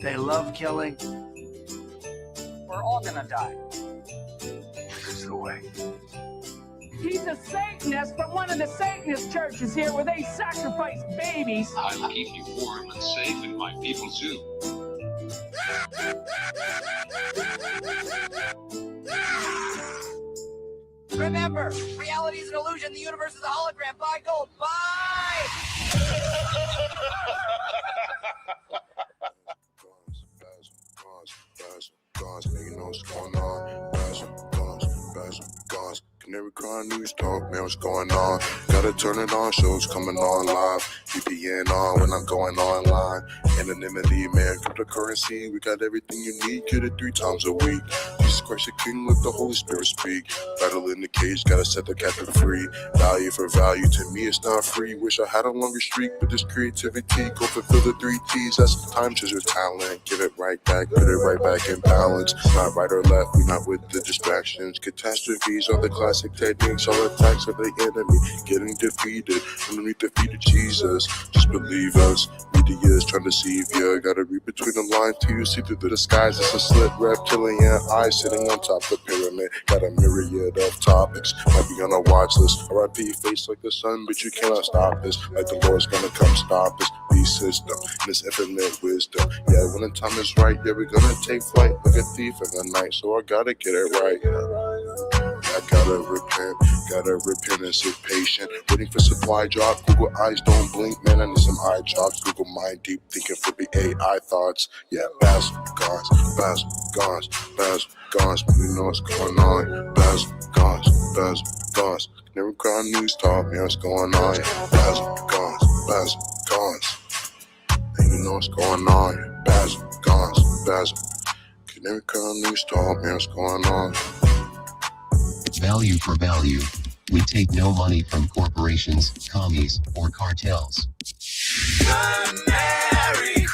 They love killing. We're all gonna die. This is the way. He's a Satanist from one of the Satanist churches here where they sacrifice babies. I'll keep you warm and safe in my people too. Remember, reality is an illusion. The universe is a hologram. Buy gold. Bye! Guns, nigga know what's going on. Guns. Canary Cry News Talk, man, what's going on? Gotta turn it on, shows coming on live. VPN on when I'm going online. Anonymity, man, cryptocurrency. We got everything you need, get it 3 times a week. Jesus Christ the King, let the Holy Spirit speak. Battle in the cage, gotta set the captive free. Value for value, to me it's not free. Wish I had a longer streak, but this creativity, go fulfill the 3 T's. That's the time, choose your talent. Give it right back, put it right back in balance. Not right or left, we not with the distractions. Catastrophes are the classic techniques, all attacks of the enemy. Getting defeated, underneath the feet of Jesus. Just believe us, media is trying to deceive you. Gotta read between the lines till you see through the disguise. It's a slit reptilian eye sitting on top of the pyramid. Got a myriad of topics, might be on a watch list. R.I.P. face like the sun, but you cannot stop this. Like the Lord's gonna come stop us. Be system, and this infinite wisdom. Yeah, when the time is right, yeah, we're gonna take flight like a thief in the night. So I gotta get it right. I gotta repent and sit patient. Waiting for supply drop. Google eyes don't blink, man. I need some eye drops. Google mind deep thinking for the AI thoughts. Yeah, Baz Gons. You know what's going on. Baz Gons. Never Crown News Talk, man, what's going on. Baz Gons. And you know what's going on. Baz Gons. Canary Crown News Talk, man, what's going on. Value for value. We take no money from corporations, commies, or cartels. Canary